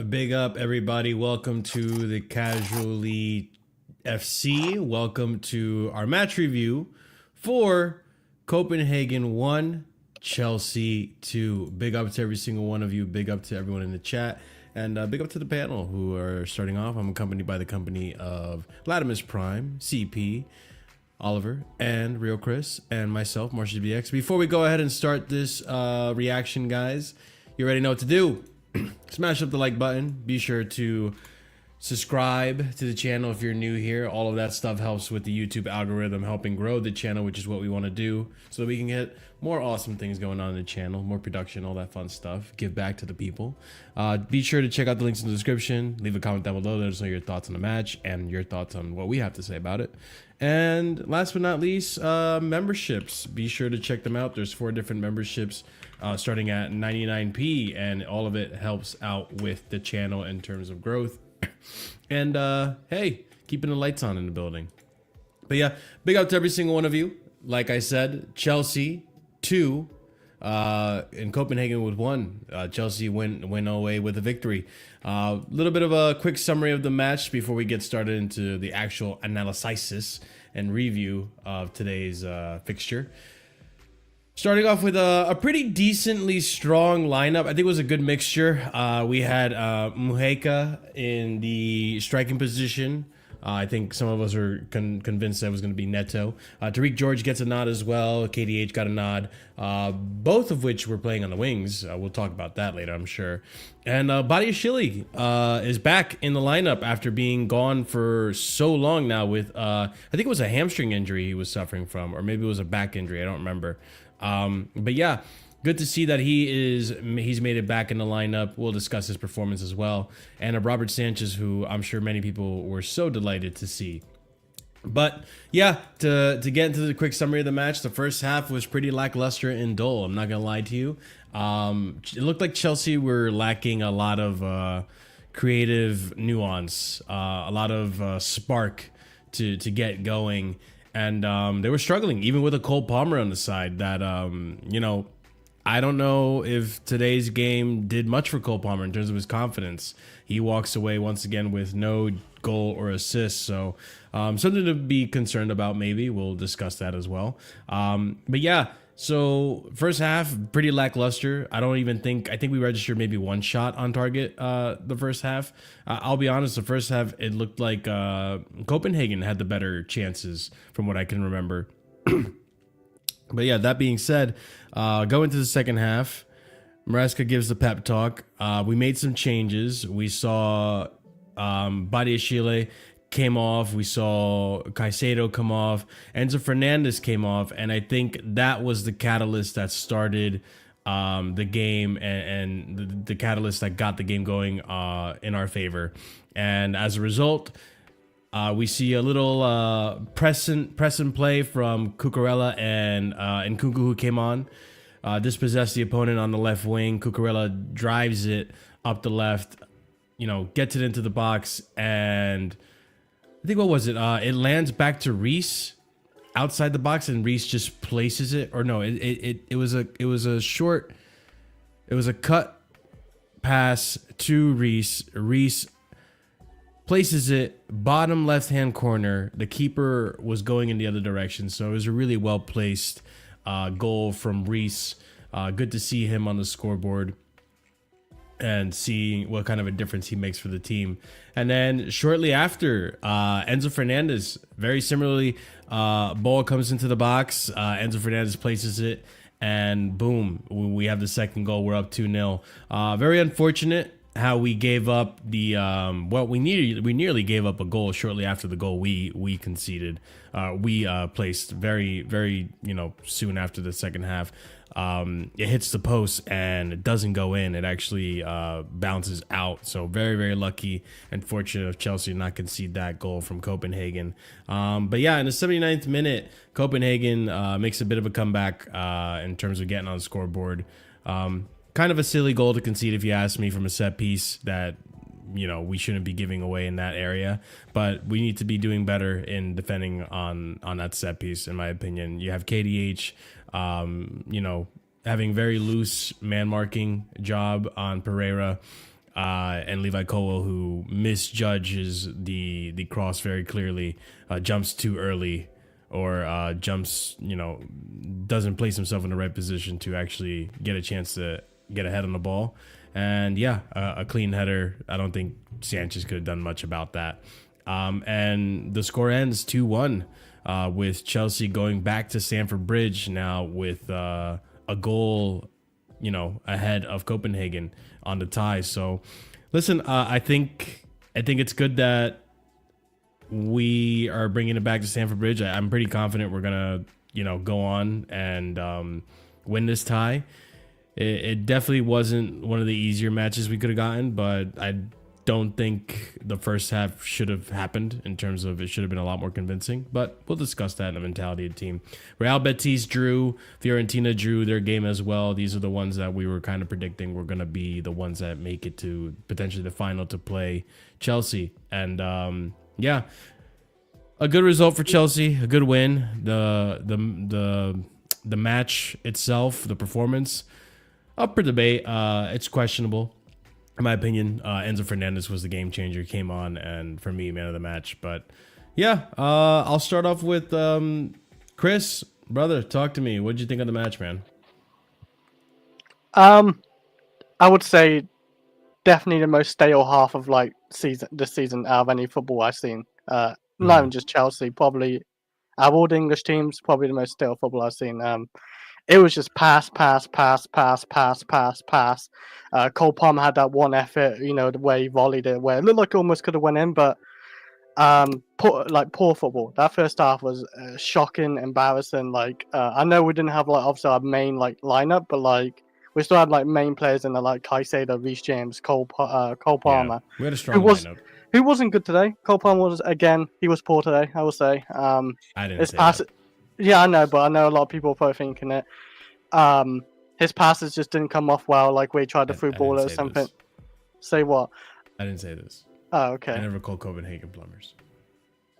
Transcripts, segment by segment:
Big up, everybody. Welcome to the Casually FC. Welcome to our match review for Copenhagen 1, Chelsea 2. Big up to every single one of you. Big up to everyone in the chat. And big up to the panel who are starting off. I'm accompanied by the company of Ladimus Prime, CP, Oliver, and Real Chris, and myself, Marshall BX. Before we go ahead and start this reaction, guys, you already know what to do. Smash up the like button. Be sure to subscribe to the channel if you're new here. All of that stuff helps with the YouTube algorithm, helping grow the channel, which is what we want to do, so that we can get more awesome things going on in the channel, more production, all that fun stuff. Give back to the people. Be sure to check out the links in the description. Leave a comment down below. Let us know your thoughts on the match and your thoughts on what we have to say about it. And last but not least, memberships. Be sure to check them out. There's 4 different memberships starting at 99p, and all of it helps out with the channel in terms of growth. And hey, keeping the lights on in the building. But yeah, big up to every single one of you. Like I said, Chelsea 2 in Copenhagen with 1. Chelsea went away with a victory. Little bit of a quick summary of the match before we get started into the actual analysis and review of today's fixture. Starting off with a pretty decently strong lineup. I think it was a good mixture. We had Muheka in the striking position. I think some of us are convinced that it was going to be Neto. Tariq George gets a nod as well. KDH got a nod. Both of which were playing on the wings. We'll talk about that later, I'm sure. And Badiashile is back in the lineup after being gone for so long now with, I think it was a hamstring injury he was suffering from, or maybe it was a back injury. I don't remember. But yeah, good to see that he's made it back in the lineup. We'll discuss his performance as well. And Robert Sanchez, who I'm sure many people were so delighted to see. But yeah, to get into the quick summary of the match, the first half was pretty lackluster and dull. I'm not gonna lie to you. It looked like Chelsea were lacking a lot of creative nuance, a lot of spark to get going. And they were struggling, even with a Cole Palmer on the side that, you know, I don't know if today's game did much for Cole Palmer in terms of his confidence. He walks away once again with no goal or assist. So something to be concerned about, maybe. We'll discuss that as well. But yeah, so first half, pretty lackluster. I think we registered maybe 1 shot on target the first half. I'll be honest, the first half, it looked like Copenhagen had the better chances from what I can remember. But yeah, that being said, go into the second half. Maresca gives the pep talk. We made some changes. We saw Badiashile came off. We saw Caicedo come off. Enzo Fernandez came off. And I think that was the catalyst that started the game and the catalyst that got the game going in our favor. And as a result, we see a little press and play from Cucurella and Nkunku, who came on. Dispossessed the opponent on the left wing. Cucurella drives it up the left, gets it into the box, and I think, what was it? It lands back to Reece outside the box, and Reece just places it. Or no, it was a short, it was a cut pass to Reece. Reece places it bottom left hand corner. The keeper was going in the other direction, so it was a really well placed goal from Reece. Good to see him on the scoreboard and see what kind of a difference he makes for the team. And then shortly after, Enzo Fernandez, very similarly, ball comes into the box. Enzo Fernandez places it, and boom, we have the second goal. We're up 2-0. Very unfortunate how we gave up the we nearly gave up a goal shortly after the goal we conceded. We placed very soon after the second half. It hits the post and it doesn't go in. It actually bounces out. So very lucky and fortunate of Chelsea to not concede that goal from Copenhagen. But yeah, in the 79th minute, Copenhagen makes a bit of a comeback in terms of getting on the scoreboard. Kind of a silly goal to concede, if you ask me, from a set piece that we shouldn't be giving away in that area, but we need to be doing better in defending on that set piece, in my opinion. You have KDH having very loose man marking job on Pereira, and Levi Colwell, who misjudges the cross very clearly, jumps too early, or jumps, doesn't place himself in the right position to actually get a chance to get ahead on the ball. And yeah, a clean header. I don't think Sanchez could have done much about that. And the score ends 2-1, with Chelsea going back to Stamford Bridge now with a goal, ahead of Copenhagen on the tie. So listen, I think it's good that we are bringing it back to Stamford Bridge. I'm pretty confident we're going to, go on and win this tie. It definitely wasn't one of the easier matches we could have gotten, but I don't think the first half should have happened, in terms of it should have been a lot more convincing. But we'll discuss that in the mentality of the team. Real Betis drew. Fiorentina drew their game as well. These are the ones that we were kind of predicting were going to be the ones that make it to potentially the final to play Chelsea. And yeah, a good result for Chelsea, a good win. The match itself, the performance, up for debate. It's questionable, in my opinion. Enzo Fernandez was the game changer. Came on, and for me, man of the match. But yeah, I'll start off with Chris. Brother, talk to me. What did you think of the match, man? I would say definitely the most stale half of this season out of any football I've seen. Not even just Chelsea, probably out of all the English teams, probably the most stale football I've seen. It was just pass. Cole Palmer had that one effort, the way he volleyed it, where it looked like it almost could have went in, but poor football. That first half was shocking, embarrassing. I know we didn't have obviously our main lineup, but we still had main players in there, Caicedo, Reece James, Cole Palmer. Yeah, we had a strong lineup. Who wasn't good today? Cole Palmer he was poor today, I will say. I didn't say that. Yeah, I know, but I know a lot of people are probably thinking it. His passes just didn't come off well, where he tried to through ball or something. This. Say what? I didn't say this. Oh, okay. I never called Copenhagen plumbers.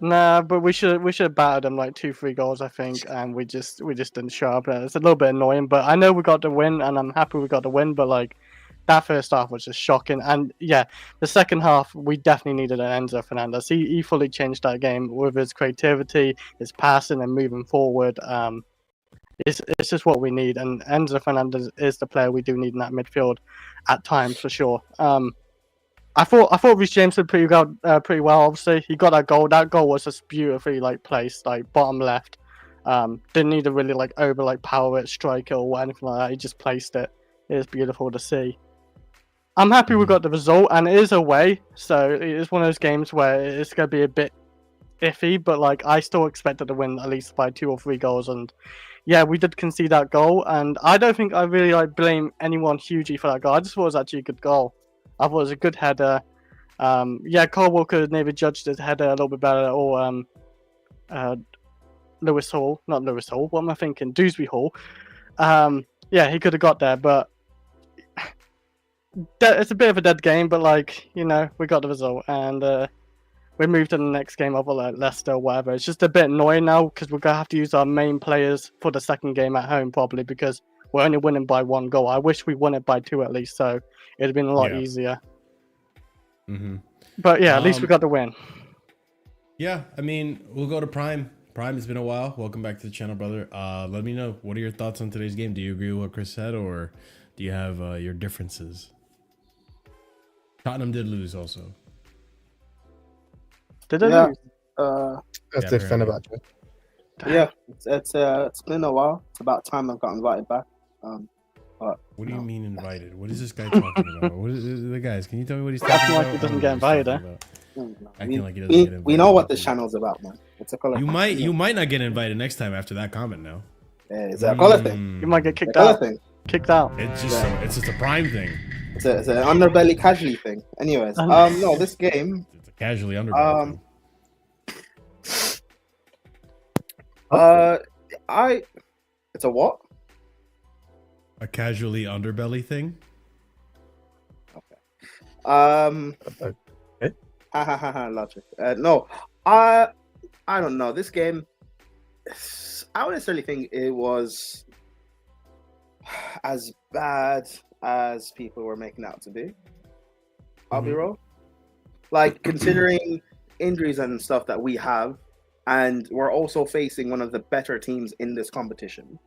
Nah, but we should have battered them 2-3 goals, I think, and we just didn't show up. It's a little bit annoying, but I know we got the win, and I'm happy we got the win. But that first half was just shocking, and yeah, the second half we definitely needed an Enzo Fernandez. He fully changed that game with his creativity, his passing, and moving forward. It's just what we need, and Enzo Fernandez is the player we do need in that midfield at times, for sure. I thought Reece James did pretty well. Obviously, he got that goal. That goal was just beautifully placed, bottom left. Didn't need to really power it, strike it, or anything like that. He just placed it. It was beautiful to see. I'm happy we got the result, and it is away, so it is one of those games where it's going to be a bit iffy, but I still expected to win at least by 2 or 3 goals, and yeah, we did concede that goal, and I don't think I really blame anyone hugely for that goal. I just thought it was actually a good goal. I thought it was a good header. Yeah, Cole Walker had maybe judged his header a little bit better, or Lewis Hall. Not Lewis Hall, what am I thinking? Dewsbury Hall. Yeah, he could have got there, but it's a bit of a dead game, but like we got the result, and we moved to the next game of like Leicester or whatever. It's just a bit annoying now because we're gonna have to use our main players for the second game at home probably because we're only winning by 1 goal. I wish we won it by 2 at least, so it'd been a lot easier. Mm-hmm. But yeah, at least we got the win. Yeah, I mean, we'll go to Prime. Prime, it's been a while. Welcome back to the channel, brother. Let me know, what are your thoughts on today's game? Do you agree with what Chris said, or do you have your differences? Tottenham did lose also. Did they lose? That's the Fenerbahce. Yeah, it's been a while. It's about time I got invited back. What do you mean invited? What is this guy talking about? What is the guys? Can you tell me what he's talking Acting about? like he doesn't get invited, Acting like he doesn't get invited. We know what the channel's about, man. It's a color. You might not get invited next time after that comment now. Yeah, it's a color thing. You might get kicked Color out. thing. Kicked out. It's just a Prime thing. It's an underbelly casually thing. Anyways, no, this game. It's a casually underbelly thing. It's a what? A casually underbelly thing. Logic. No, I don't know. This game, I wouldn't necessarily think it was as bad as people were making out to be. I'll be real. Like, considering injuries and stuff that we have, and we're also facing one of the better teams in this competition.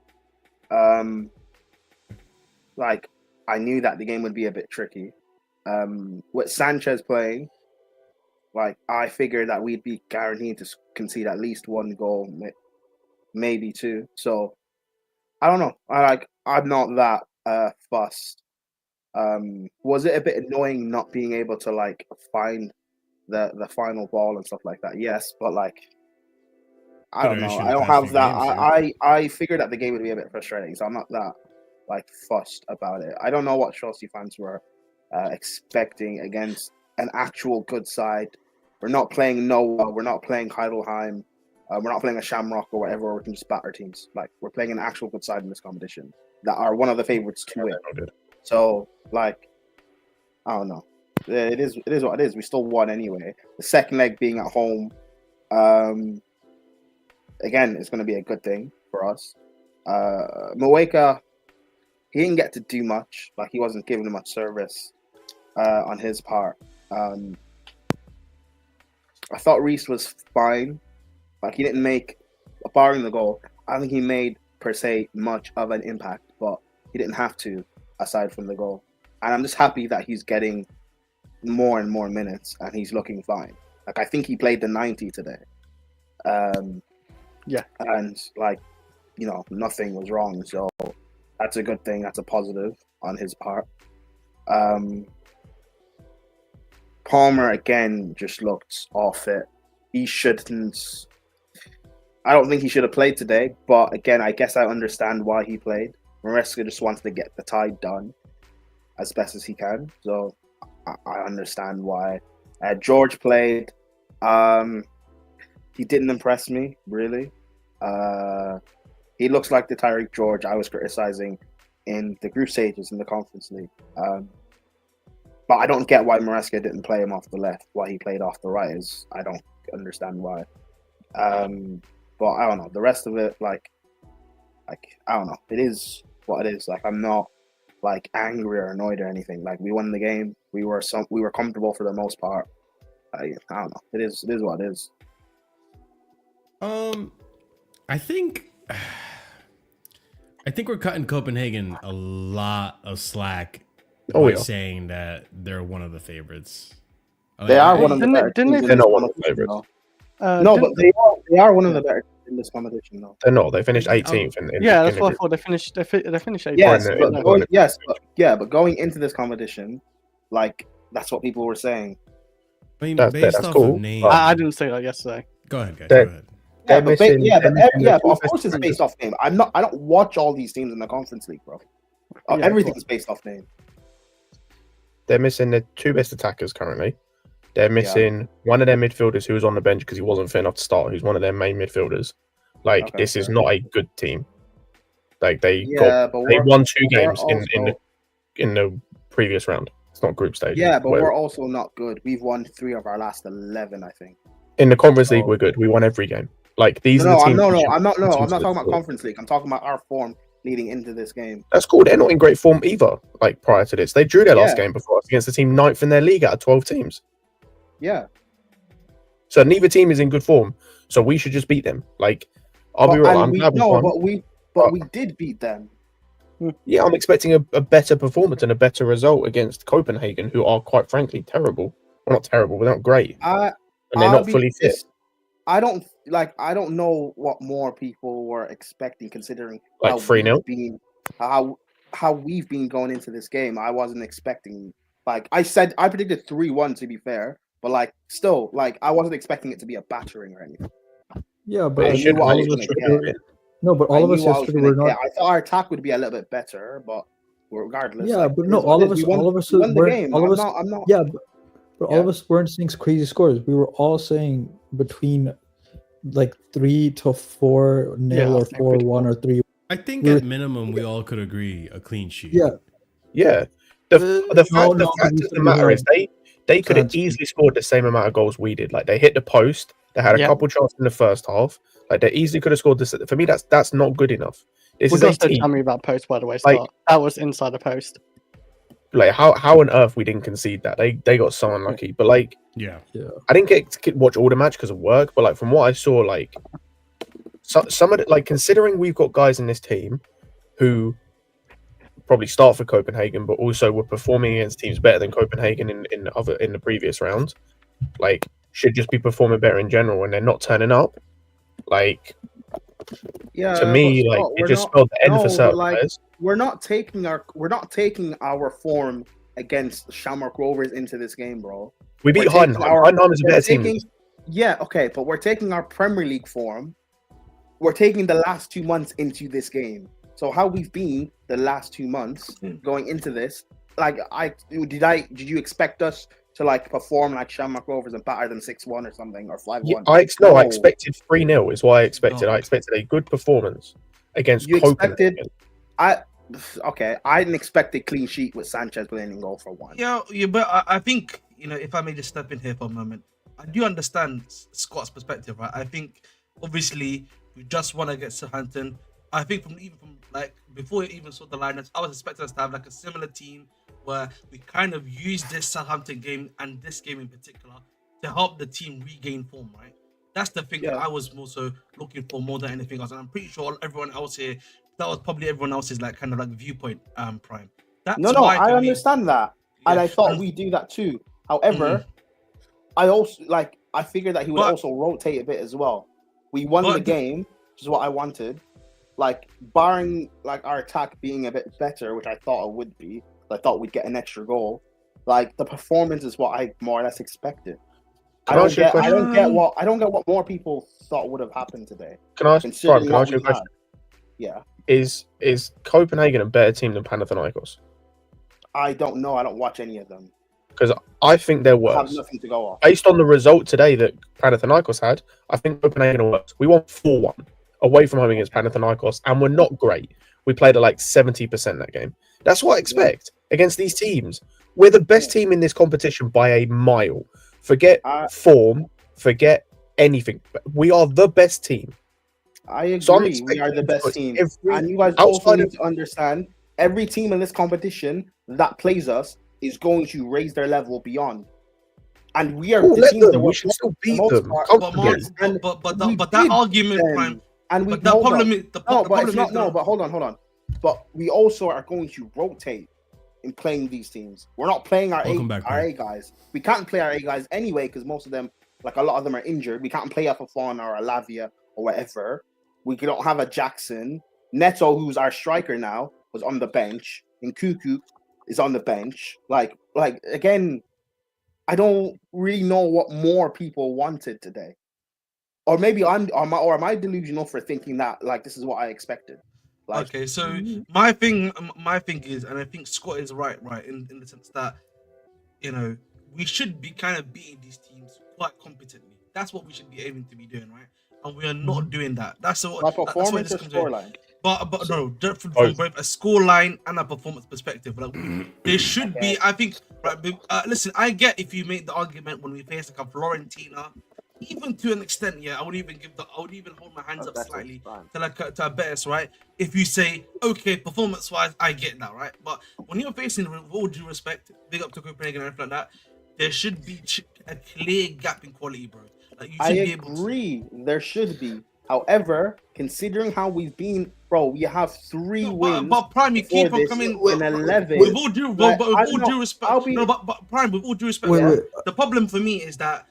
Like, I knew that the game would be a bit tricky. With Sanchez playing, like, I figured that we'd be guaranteed to concede at least 1 goal, maybe 2. So, I don't know. I'm not that fussed. Was it a bit annoying not being able to like find the final ball and stuff like that? Yes, but like, I don't know. I don't have that. I figured that the game would be a bit frustrating, so I'm not that like fussed about it. I don't know what Chelsea fans were expecting against an actual good side. We're not playing Noah. We're not playing Heidelheim. We're not playing a Shamrock or whatever. Where we can just batter teams. Like, we're playing an actual good side in this competition that are one of the favorites to win. So, like, I don't know. It is what it is. We still won anyway. The second leg being at home, again, it's going to be a good thing for us. Mweka, he didn't get to do much. Like, he wasn't given much service on his part. I thought Reece was fine. Like, he didn't make, barring the goal, I don't think he made, per se, much of an impact. But he didn't have to, aside from the goal. And I'm just happy that he's getting more and more minutes and he's looking fine. Like, I think he played the 90 today. Yeah. And, like, you know, nothing was wrong. So that's a good thing. That's a positive on his part. Palmer, again, just looked off it. He shouldn't... I don't think he should have played today. But, again, I guess I understand why he played. Maresca just wanted to get the tie done as best as he can. So I understand why. George played. He didn't impress me, really. He looks like the Tyreek George I was criticizing in the group stages in the Conference League. But I don't get why Maresca didn't play him off the left, why he played off the right. I don't understand why. But I don't know. The rest of it, like I don't know. It is what it is. Like, I'm not like angry or annoyed or anything. Like, we won the game. We were comfortable for the most part. I don't know. It is what it is. I think we're cutting Copenhagen a lot of slack by saying that they're one of the favorites. They are one of the better. They're not one of the favorites. No, but they are one of the better in this competition, though. They're not. They finished 18th. Yeah, that's what I thought. They finished 18th. But going into this competition, like, that's what people were saying. I mean, that's off cool. of name. I didn't say that yesterday. Go ahead, guys. Go ahead. But of course it's based off name. I don't watch all these teams in the Conference League, bro. Everything's based off name. They're missing their 2 best attackers currently. They're missing one of their midfielders who was on the bench because he wasn't fit enough to start, who's one of their main midfielders. Like, this is not a good team. Like, they won 2 games in the previous round. It's not group stage. Yeah, but we're also not good. We've won 3 of our last 11, I think. In the Conference League, we're good. We won every game. Like these are the teams. I'm not talking about Conference League. I'm talking about our form leading into this game. That's cool. They're not in great form either. Like prior to this, they drew their last game before us against the team 9th in their league out of 12 teams. Yeah. So neither team is in good form. So we should just beat them. Like I'll be real. But we did beat them. Yeah, I'm expecting a better performance and a better result against Copenhagen, who are quite frankly terrible. Well, not terrible, but not great. And they're not fully fit. I don't know what more people were expecting, considering like 3-0 how we've been going into this game. I wasn't expecting, like I predicted 3-1 to be fair, but like still, like I wasn't expecting it to be a battering or anything. Yeah, but all of us yesterday were not. I thought our attack would be a little bit better, but regardless. Yeah, but no, all of us won the game. All of us weren't saying crazy scores. We were all saying between like 3-4-0 or 4-1 or 3. I think at minimum we all could agree a clean sheet. Yeah. The fact of the matter is they could have easily scored the same amount of goals we did. Like they hit the post. They had a couple chances in the first half. Like they easily could have scored this. For me, that's not good enough. This is a team. Tell me about post, by the way. Like, that was inside the post. Like how on earth we didn't concede that? They got so unlucky. But like, yeah. I didn't get to watch all the match because of work. But like from what I saw, like some of it, like considering we've got guys in this team who probably start for Copenhagen, but also were performing against teams better than Copenhagen in the previous rounds. Like should just be performing better in general, and they're not turning up. Like, to me, like it just spelled the end for certain players. We're not taking our form against Shamrock Rovers into this game, bro. We beat Heidenheim. Heidenheim is a better team. Yeah, okay, but we're taking our Premier League form. We're taking the last 2 months into this game. So how we've been the last 2 months going into this, like did you expect us to like perform like Shamrock Rovers and batter them 6-1 or something or 5-1? Yeah, I expected 3-0 is what I expected. I expected a good performance against Copenhagen. I didn't expect a clean sheet with Sanchez playing in goal for 1. Yeah, but I think, if I may just step in here for a moment, I do understand Scott's perspective, right? I think obviously we just won against Southampton. I think from like before you even saw the lineups, I was expecting us to have like a similar team where we kind of used this Southampton game and this game in particular to help the team regain form, right? That's the thing that I was also looking for more than anything else. And I'm pretty sure everyone else here, that was probably everyone else's like kind of like viewpoint, Prime. That's I understand that. Yeah. And I thought we'd do that too. However, I figured that he would also rotate a bit as well. We won the game, which is what I wanted. Like, barring like our attack being a bit better, which I thought it would be. I thought we'd get an extra goal. Like the performance is what I more or less expected. I don't get what more people thought would have happened today. Can I ask you a question? Yeah. Is Copenhagen a better team than Panathinaikos? I don't know. I don't watch any of them. Because I think they're worse. I have nothing to go off. Based on the result today that Panathinaikos had, I think Copenhagen are worse. We won 4-1 away from home against Panathinaikos, and we're not great. We played at like 70% that game. That's what I expect against these teams. We're the best team in this competition by a mile. Forget form, forget anything. We are the best team. I agree. We are the best team. And you guys also need to understand, every team in this competition that plays us is going to raise their level beyond. And we are the teams that we should still beat them. But that argument, Prime. And we but hold on. But we also are going to rotate in playing these teams. We're not playing our A guys. We can't play our A guys anyway because most of them, like a lot of them, are injured. We can't play a Fofana or a Lavia or whatever. We don't have a Jackson. Neto, who's our striker now, was on the bench. And Cuckoo is on the bench. Like again, I don't really know what more people wanted today. Or maybe am I delusional for thinking that like this is what I expected? Like, okay, so my thing is, and I think Scott is right in the sense that we should be kind of beating these teams quite competently. That's what we should be aiming to be doing, right? And we are not doing that. That's what performance or scoreline. But no, from both a score line and a performance perspective. Like there should be. I think Right, listen, I get if you make the argument when we face like a Florentina, even to an extent, yeah, I would even hold my hands up Betis, slightly fine. to like to a Betis, right? If you say, okay, performance-wise, I get that, right? But when you're facing, with all due respect, big up to Copenhagen and everything like that, there should be a clear gap in quality, bro. Like you I should be able to. agree. There should be. However, considering how we've been, bro, we have 3 No, wins. but Prime, you keep on this coming in 11. with all due, Like, but with I all don't due know, respect. I'll be- No, but Prime, with all due respect, Wait, yeah, wait. the problem for me is that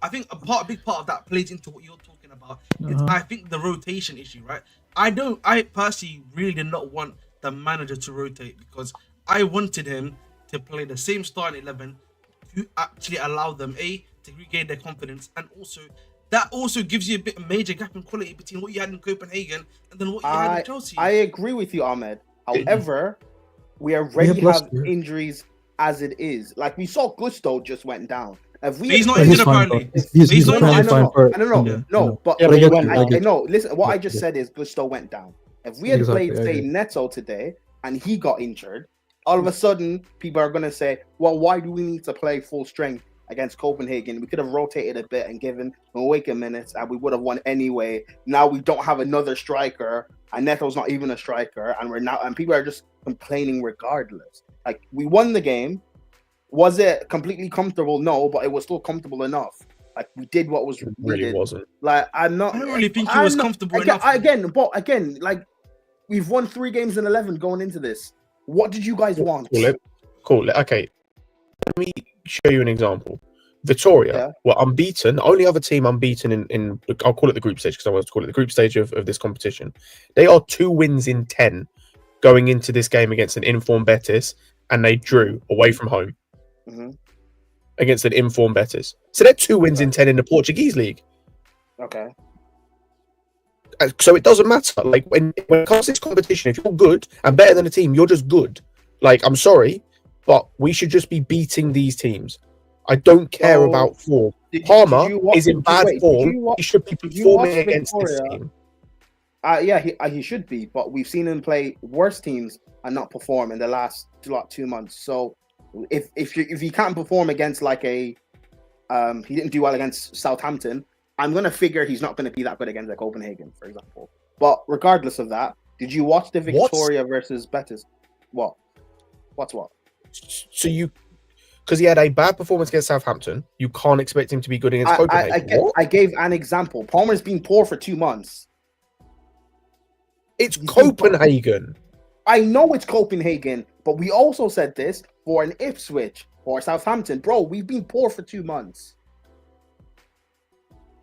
I think a big part of that plays into what you're talking about. It's, Uh-huh. I think the rotation issue, right? I personally really did not want the manager to rotate because I wanted him to play the same starting 11 to actually allow them to regain their confidence, and that also gives you a major gap in quality between what you had in Copenhagen and then what you had in Chelsea. I agree with you, Ahmed. However, we have already have Leicester. injuries as it is. Like we saw Gusto just went down. If we But he's had not played- injured He's fine, apparently. bro. He's He's not apparently injured. fine for I don't know. England, you No, know. but Yeah, but I get you, I I get you. know. Listen, what I Yeah, just yeah. said is Gusto went down. If we had Exactly, played, I say, agree. Neto today and he got injured, all of a sudden people are gonna say, "Well, why do we need to play full strength against Copenhagen? We could have rotated a bit and given Mweke minutes, and we would have won anyway. Now we don't have another striker, and Neto's not even a striker, and people are just complaining regardless. Like we won the game. Was it completely comfortable? No, but it was still comfortable enough. Like we did what was It really needed. wasn't. Like I'm not. I don't really think he I'm was not- comfortable again, enough. Again, like we've won 3 games in 11 going into this. What did you guys want? Cool. Okay. Let me show you an example. Victoria Yeah. were unbeaten. Only other team unbeaten in I'll call it the group stage because I want to call it the group stage of this competition. They are 2 wins in 10 going into this game against an informed Betis, and they drew away from home Mhm. against an informed Betis. So they're 2 wins in 10 in the Portuguese league. Okay. So it doesn't matter. Like when it comes to this competition, if you're good and better than a team, you're just good. Like I'm sorry, but we should just be beating these teams. I don't care So, about form. Did Palmer is in did bad wait, did form. you wa- He should be did you performing watch against this Victoria? team. Yeah, he should be, but we've seen him play worse teams and not perform in the last 2 months. So if he can't perform against like he didn't do well against Southampton, I'm gonna figure he's not gonna be that good against like Copenhagen, for example. But regardless of that, did you watch the Victoria versus Betis? What? What's what? So because he had a bad performance against Southampton, you can't expect him to be good against Copenhagen. I gave an example. Palmer's been poor for 2 months. It's Copenhagen. I know it's Copenhagen, but we also said this for an Ipswich or Southampton. Bro, we've been poor for 2 months.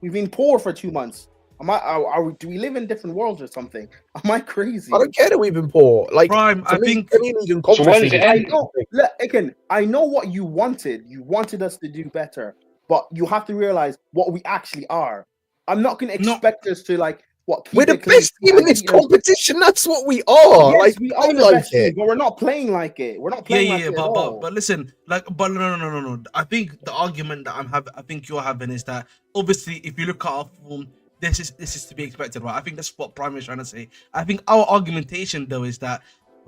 We've been poor for 2 months. Do we live in different worlds or something? Am I crazy? I don't care that we've been poor. Like Prime, for I me, think- Premier League and So Conference when does League it is end? I know. Look, again, I know what you wanted. You wanted us to do better, but you have to realize what we actually are. I'm not going to No. expect us to like what. We're the keep it clean best team in and this beat us. competition. That's what we are. Yes, Like we I are the like best team, it. but we're not playing like it. We're not playing like it at all. But listen, but no. I think the argument that I think you're having is that obviously if you look at our form, this is to be expected, right? I think that's what Prime is trying to say. I think our argumentation though is that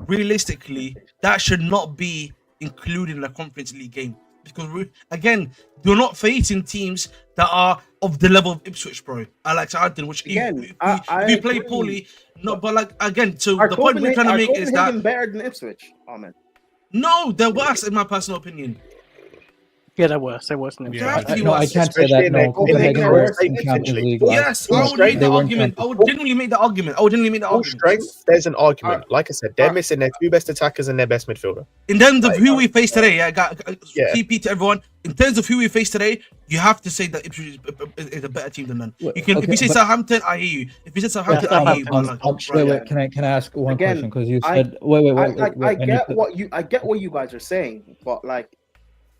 realistically that should not be included in a Conference League game because again, you're not facing teams that are of the level of Ipswich, bro. I like Southampton, which Again, if I we play agree. poorly, no, but like again, so Are the point we're trying to make is that Copenhagen better than Ipswich? Amen. no, they're worse in my personal opinion. Yeah, they're worse. They're worse than Yeah. Ipswich. They have to be No, I worse. can't say Especially that. in their No, Copenhagen Copenhagen are were worse in than Champions Ipswich. League. Yes, Full I would make strength. the They weren't argument. I would champions. genuinely make the argument. I would genuinely make the Full argument. strength, there's an argument. Like I said, they're Alright. missing their 2 best attackers and their best midfielder. In terms of Like, who we face today, Yeah. TP to everyone. In terms of who we face today, you have to say that Ipswich is a better team than them. You can, if Okay, you say but- Southampton, I hear you. If you say Southampton, Yeah, I hear you. But like, Wait. Can I ask one Again, question? Because you I- said wait. I get I get what you guys are saying, but like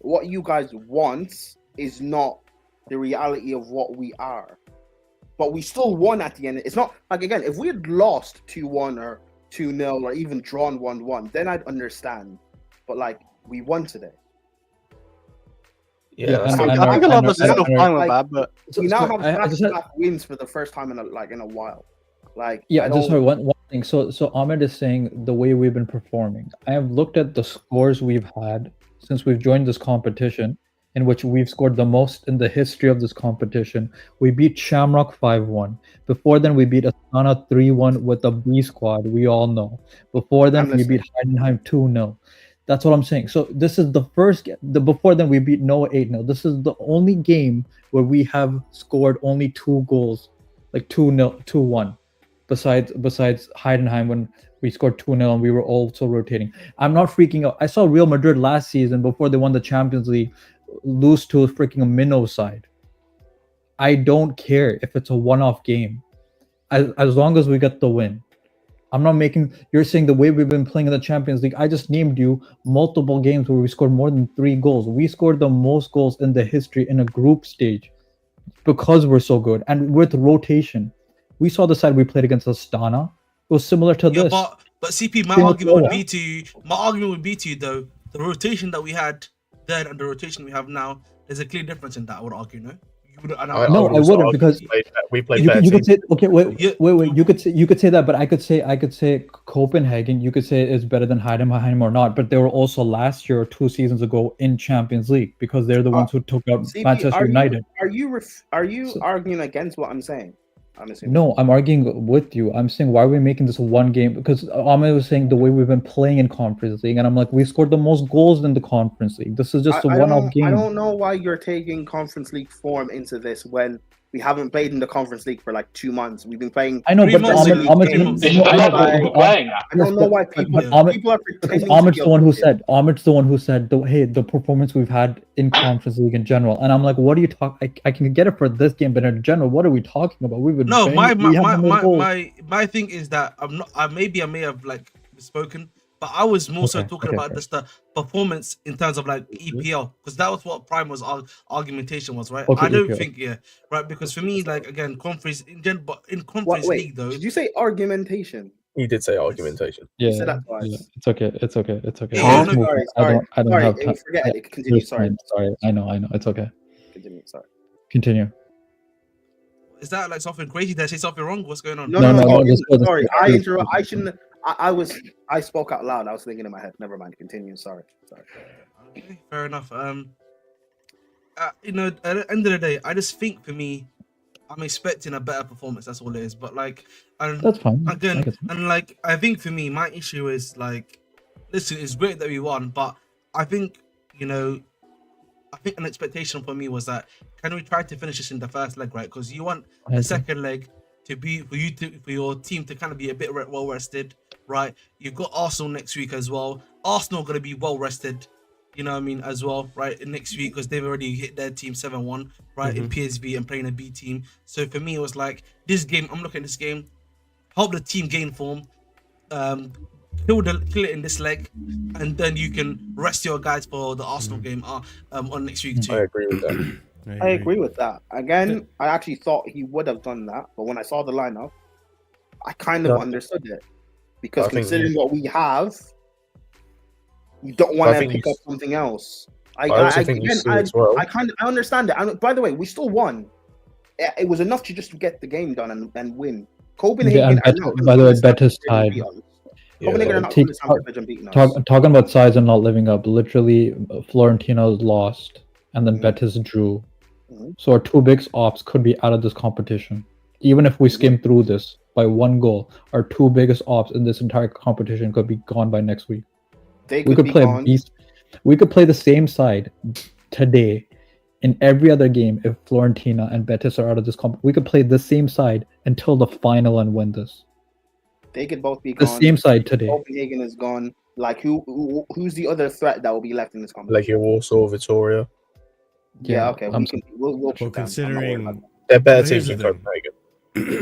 what you guys want is not the reality of what we are. But we still won at the end. It's not like again, if we had lost 2-1 or 2-0 or even drawn 1-1, then I'd understand. But like we won today. Yeah, Yeah, that's and- not- I think a lot of us I are still know- fine with like- that, but We now have I just had- back-to-back wins for the first time in a while. Like Yeah, I just don't- sorry, one thing. So Ahmed is saying the way we've been performing. I have looked at the scores we've had since we've joined this competition, in which we've scored the most in the history of this competition. We beat Shamrock 5-1. Before then, we beat Astana 3-1 with a B squad. We all know. Before then, we beat Heidenheim 2-0. That's what I'm saying. So this is the first. Before then, we beat Noah 8-0. This is the only game where we have scored only 2 goals, like 2-0, 2-1. Besides Heidenheim, when we scored 2-0 and we were also rotating. I'm not freaking out. I saw Real Madrid last season before they won the Champions League lose to a freaking minnow side. I don't care if it's a one-off game, as long as we get the win. I'm not making. You're saying the way we've been playing in the Champions League. I just named you multiple games where we scored more than 3 goals. We scored the most goals in the history in a group stage because we're so good and with rotation. We saw the side we played against Astana. It was similar to this. But CP, my argument would be to you though, the rotation that we had then and the rotation we have now, there's a clear difference in that. I would argue, no. I wouldn't, because we played. You could say, okay, wait. You could say that, but I could say Copenhagen. You could say is better than Heidenheim or not, but they were also last year or 2 seasons ago in Champions League because they're the ones who took out Manchester United. Are you arguing against what I'm saying? No, I'm arguing with you. I'm saying, why are we making this one game? Because Ahmed was saying the way we've been playing in Conference League, and I'm like, we scored the most goals in the Conference League. This is just a one-off game. I don't know why you're taking Conference League form into this when we haven't played in the Conference League for like 2 months. We've been playing. I know, but Ahmed's the one who said, hey, the performance we've had in Conference League in general. And I'm like, what are you talking? I can get it for this game, but in general, what are we talking about? We've been my thing is that I may have like spoken, but I was more so talking about just the performance in terms of like EPL, because that was what Prime was argumentation was, right? I don't think right, because for me, like again, conference in general, but in Conference League though. Did you say argumentation? He did say argumentation. Yeah, you said that twice. Yeah. It's okay. Yeah, sorry. I don't have time. Forget it. Continue. Sorry. I know. It's okay. Continue. Sorry. Continue. Is that like something crazy? Did I say something wrong? What's going on? No. Sorry, I interrupt. I shouldn't. I spoke out loud. I was thinking in my head. Never mind. Continue. Sorry. Okay, fair enough. At the end of the day, I just think for me, I'm expecting a better performance. That's all it is. But like, that's fine. Again, and like, I think for me, my issue is like, listen, it's great that we won, but I think an expectation for me was that can we try to finish this in the first leg, right? Because you want the second leg to be for your team to kind of be a bit well rested, right? You've got Arsenal next week as well. Arsenal going to be well rested, you know what I mean, as well, right? Next week, because they've already hit their team 7-1, right, in PSV and playing a B team. So for me, it was like this game. I'm looking at this game, help the team gain form, kill it in this leg, and then you can rest your guys for the Arsenal game on next week too. I agree with that. I agree with that. Again, I actually thought he would have done that, but when I saw the lineup, I kind of understood it, because considering what we have, you don't want to pick up something else. I understand it. By the way, we still won. It was enough to just get the game done and win. Copenhagen. By the way, Betis tied. Talking about sides and not living up. Literally, Fiorentina lost, and then Betis drew. So our 2 biggest ops could be out of this competition. Even if we skim through this by 1 goal, our 2 biggest ops in this entire competition could be gone by next week. We could play the same side today in every other game if Fiorentina and Betis are out of this competition. We could play the same side until the final and win this. They could both be gone. The same side today. Copenhagen is gone. Like who's the other threat that will be left in this competition? Like your Warsaw, Vittoria. Yeah, okay. We'll considering they're better teams than Copenhagen.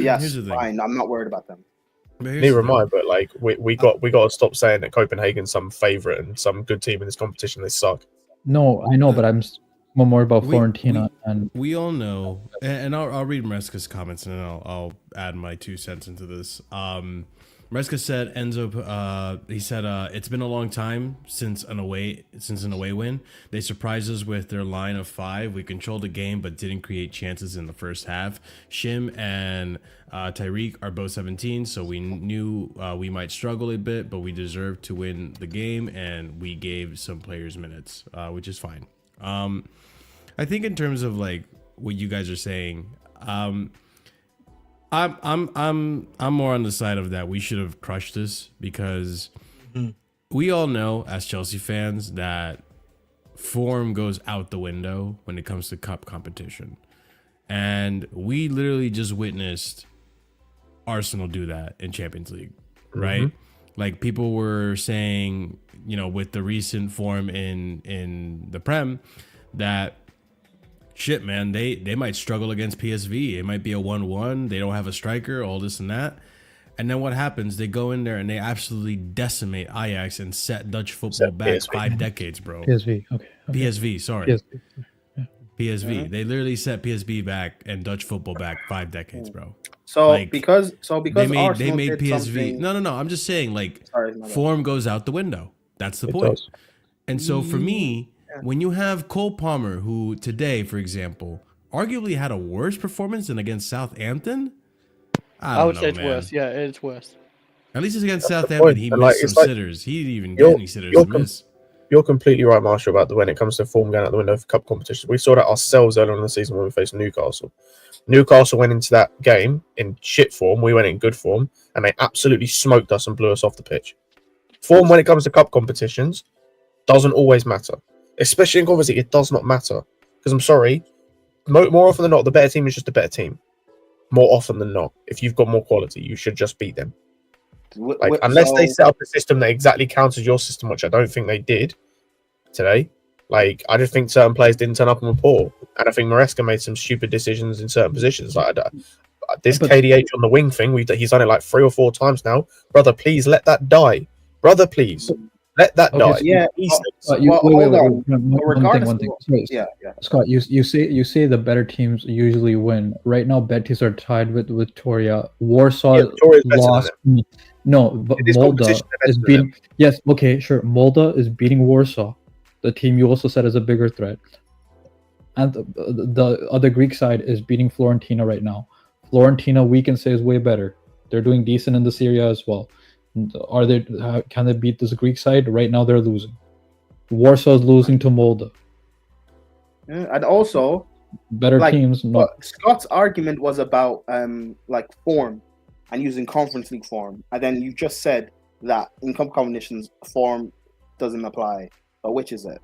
Yes, fine. I'm not worried about them. Neither am I, but like we got to stop saying that Copenhagen's some favourite and some good team in this competition. They suck. No, I know, but I'm more about Fiorentina. And we all know, and I'll read Maresca's comments and then I'll add my 2 cents into this. Maresca said Enzo. He said it's been a long time since an away win. They surprised us with their line of 5. We controlled the game but didn't create chances in the first half. Shim and Tyreek are both 17, so we knew we might struggle a bit, but we deserved to win the game, and we gave some players minutes, which is fine. I think in terms of like what you guys are saying, I'm more on the side of that we should have crushed this, because we all know as Chelsea fans that form goes out the window when it comes to cup competition. And we literally just witnessed Arsenal do that in Champions League, right? Like people were saying, you know, with the recent form in the Prem, that shit, man, they might struggle against PSV. It might be a 1-1. They don't have a striker, all this and that. And then what happens? They go in there and they absolutely decimate Ajax and set Dutch football back PSV. 5 decades, bro. PSV. Okay. PSV, sorry. PSV. PSV. They literally set PSV back and Dutch football back 5 decades, bro. So Like, because They made Arsenal did PSV. something- No. I'm just saying, like, Sorry, my bad. form goes out the window. That's the It point. does. And so for me, when you have Cole Palmer, who today, for example, arguably had a worse performance than against Southampton, I would don't say know, it's man. worse. Yeah, it's worse. At least it's against That's the Southampton. point. He And, missed like, it's some like sitters. He didn't even you're- get any sitters you're to miss. You're completely right, Marshall, about when it comes to form going out the window for cup competitions. We saw that ourselves earlier in the season when we faced Newcastle. Newcastle went into that game in shit form. We went in good form, and they absolutely smoked us and blew us off the pitch. Form when it comes to cup competitions doesn't always matter, especially in Conference League. It does not matter, because I'm sorry, more often than not, the better team is just a better team. More often than not, if you've got more quality, you should just beat them. Like, unless they set up a system that exactly counters your system, which I don't think they did today. Like, I just think certain players didn't turn up and were poor, and I think Maresca made some stupid decisions in certain positions. Like this But- KDH on the wing thing, he's done it like 3 or 4 times now. Brother, please let that die. Brother, please let that Okay, die. so- Yeah, These but- things. You, Well, wait, hold wait. on. One thing. Sorry, yeah. Scott, you say the better teams usually win. Right now, Betis are tied with Victoria. Warsaw Yeah, Victoria's better than lost. No, but In this Molde competition, they're is better than beating. Yes, okay, sure. Molde is beating Warsaw, the team you also said is a bigger threat. And the other Greek side is beating Florentina right now. Florentina, we can say, is way better. They're doing decent in this area as well. Are they? Can they beat this Greek side? Right now, they're losing. Warsaw is losing to Molde. Yeah, and also, Better like, teams, no. but Scott's argument was about like form and using Conference League form, and then you just said that in cup competitions form doesn't apply. But which is it?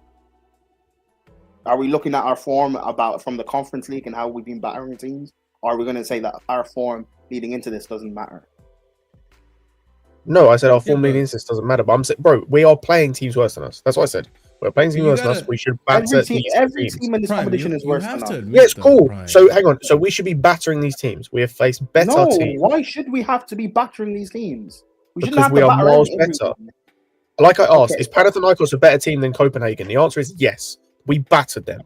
Are we looking at our form from the Conference League and how we've been battering teams, or are we going to say that our form leading into this doesn't matter? No, I said our form but- leading instance doesn't matter. But I'm saying, bro, we are playing teams worse than us. That's what I said. We're playing teams You worse than us. gotta- We should batter these Every teams. team in this Prime, competition you- is you worse have than to us. admit Yeah, it's though, cool. Prime. So hang on. So we should be battering these teams. We have faced better No, teams. why should we have to be battering these teams? We shouldn't Because have we to are batter miles everyone. better. Like I asked, Okay. is Panathinaikos a better team than Copenhagen? The answer is yes. We battered them.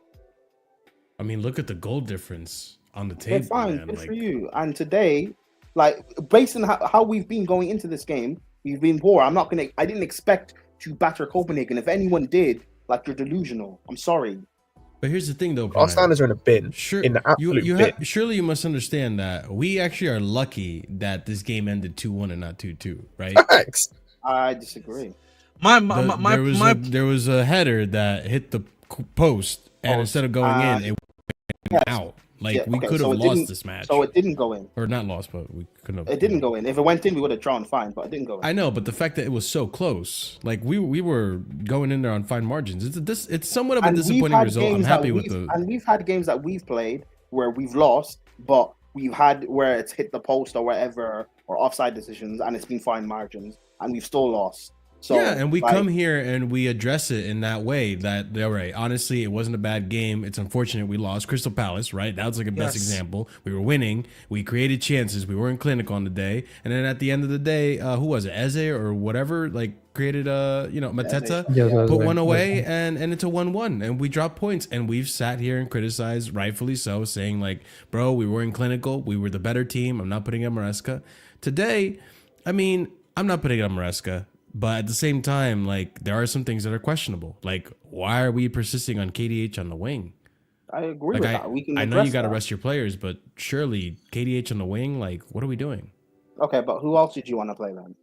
I mean, look at the goal difference on the Okay, table, fine, man. good Like, for you. And today, like based on how we've been going into this game, we've been poor. I didn't expect to batter Copenhagen. If anyone did, like, you're delusional. I'm sorry. but here's the thing, though, Our Prime. standards are in a bin. Sure, In the absolute bin. surely you must understand that we actually are lucky that this game ended 2-1 and not 2-2, right? Facts. I disagree. There was a header that hit the post, and Post. instead of going in, it went out. Like, Yeah, we okay, could so have it lost didn't- this match, So it didn't go in. or not lost, but we couldn't have. It didn't go in. If it went in, we would have drawn fine, but it didn't go in. I know, but the fact that it was so close, like we were going in there on fine margins. It's somewhat of a And we've disappointing had result. I'm games happy that with we've- the. And we've had games that we've played where we've lost, but we've had where it's hit the post or whatever, or offside decisions, and it's been fine margins, and we've still lost. So yeah, and we like, come here and we address it in that way. That all right. Honestly, it wasn't a bad game. It's unfortunate we lost Crystal Palace. Right, that was like a best Yes. example. We were winning. We created chances. We weren't clinical on the day. And then at the end of the day, who was it? Eze or whatever? Like created Mateta. Yes, that's Put right. one away and it's a 1-1 and we dropped points, and we've sat here and criticized, rightfully so, saying like, bro, we weren't clinical, we were the better team. I'm not putting up Maresca today. I mean, I'm not putting it on Maresca, but at the same time, like there are some things that are questionable. Like, why are we persisting on KDH on the wing? I agree Like with that. We can. I know you address got to that. rest your players, but surely KDH on the wing, like, what are we doing? Okay, but who else did you want to play then?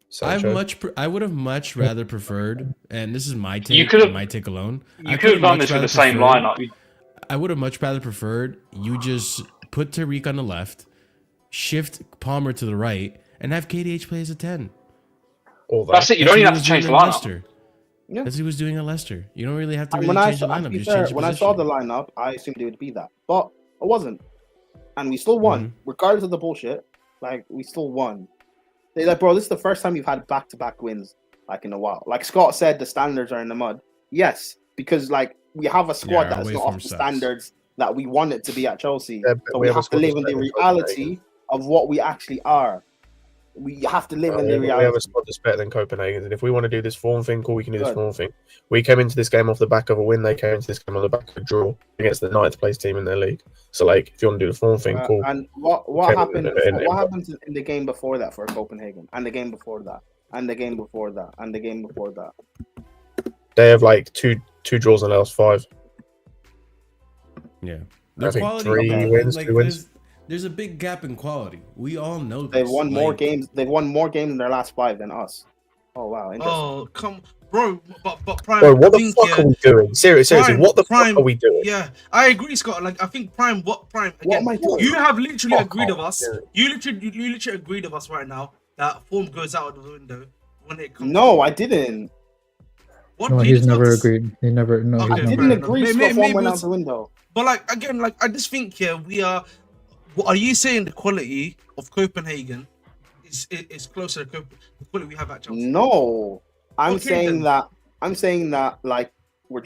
Sancho. I would have much rather preferred, and this is my take. You could have- my take alone. You could have done this with the same lineup. I would have much rather preferred you just put Tariq on the left, shift Palmer to the right, and have KDH play as a 10. All that. That's it. You don't even have to change the lineup. Leicester. Yeah. That's what he was doing at Leicester. You don't really have to And really change the to lineup. be Just fair, change the when I saw the position. lineup, I assumed it would be that, but it wasn't, and we still won, regardless of the bullshit. Like we still won. They're like, bro, this is the first time we've had back-to-back wins like in a while. Like Scott said, the standards are in the mud. Yes, because like we have a squad our that's away not form off the sucks. standards that we want it to be at Chelsea. Yeah, but So we we have a have to squad live that's in the better than reality of what we actually are. We have to live in the We have reality. a squad that's better than Copenhagen, and if we want to do this form thing, cool, we can do this Good. form thing. We came into this game off the back of a win. They came into this game on the back of a draw against the 9th place team in their league. So, like, if you want to do the form thing, cool. And what Okay, happened? and- What happened in the game before that for Copenhagen, and the game before that, and the game before that, and the game before that? They have like two draws in the last 5. Yeah, I think 3 okay. wins, 2 wins. There's a big gap in quality. We all know this. They've won more Like, games. They've won more games in their last 5 than us. Oh wow, interesting. Oh come, bro. But Prime. Bro, what I the think, fuck are we doing? Seriously, Prime, what the Prime, fuck are we doing? Yeah, I agree, Scott. Like I think Prime. What Prime? What Again, am I doing? you have literally Fuck agreed off, with us. dude. You literally agreed with us right now that form goes out of the window when it comes. No, I didn't. What No, did he's you never not- agreed. He never. No, Okay, I he's fair didn't never. enough. agree. Maybe- Scott maybe went out it's- the window. But like again, like I just think we are. What are you saying? The quality of Copenhagen is closer to the quality we have at Chelsea. No, I'm Okay, saying then. that. I'm saying that like we're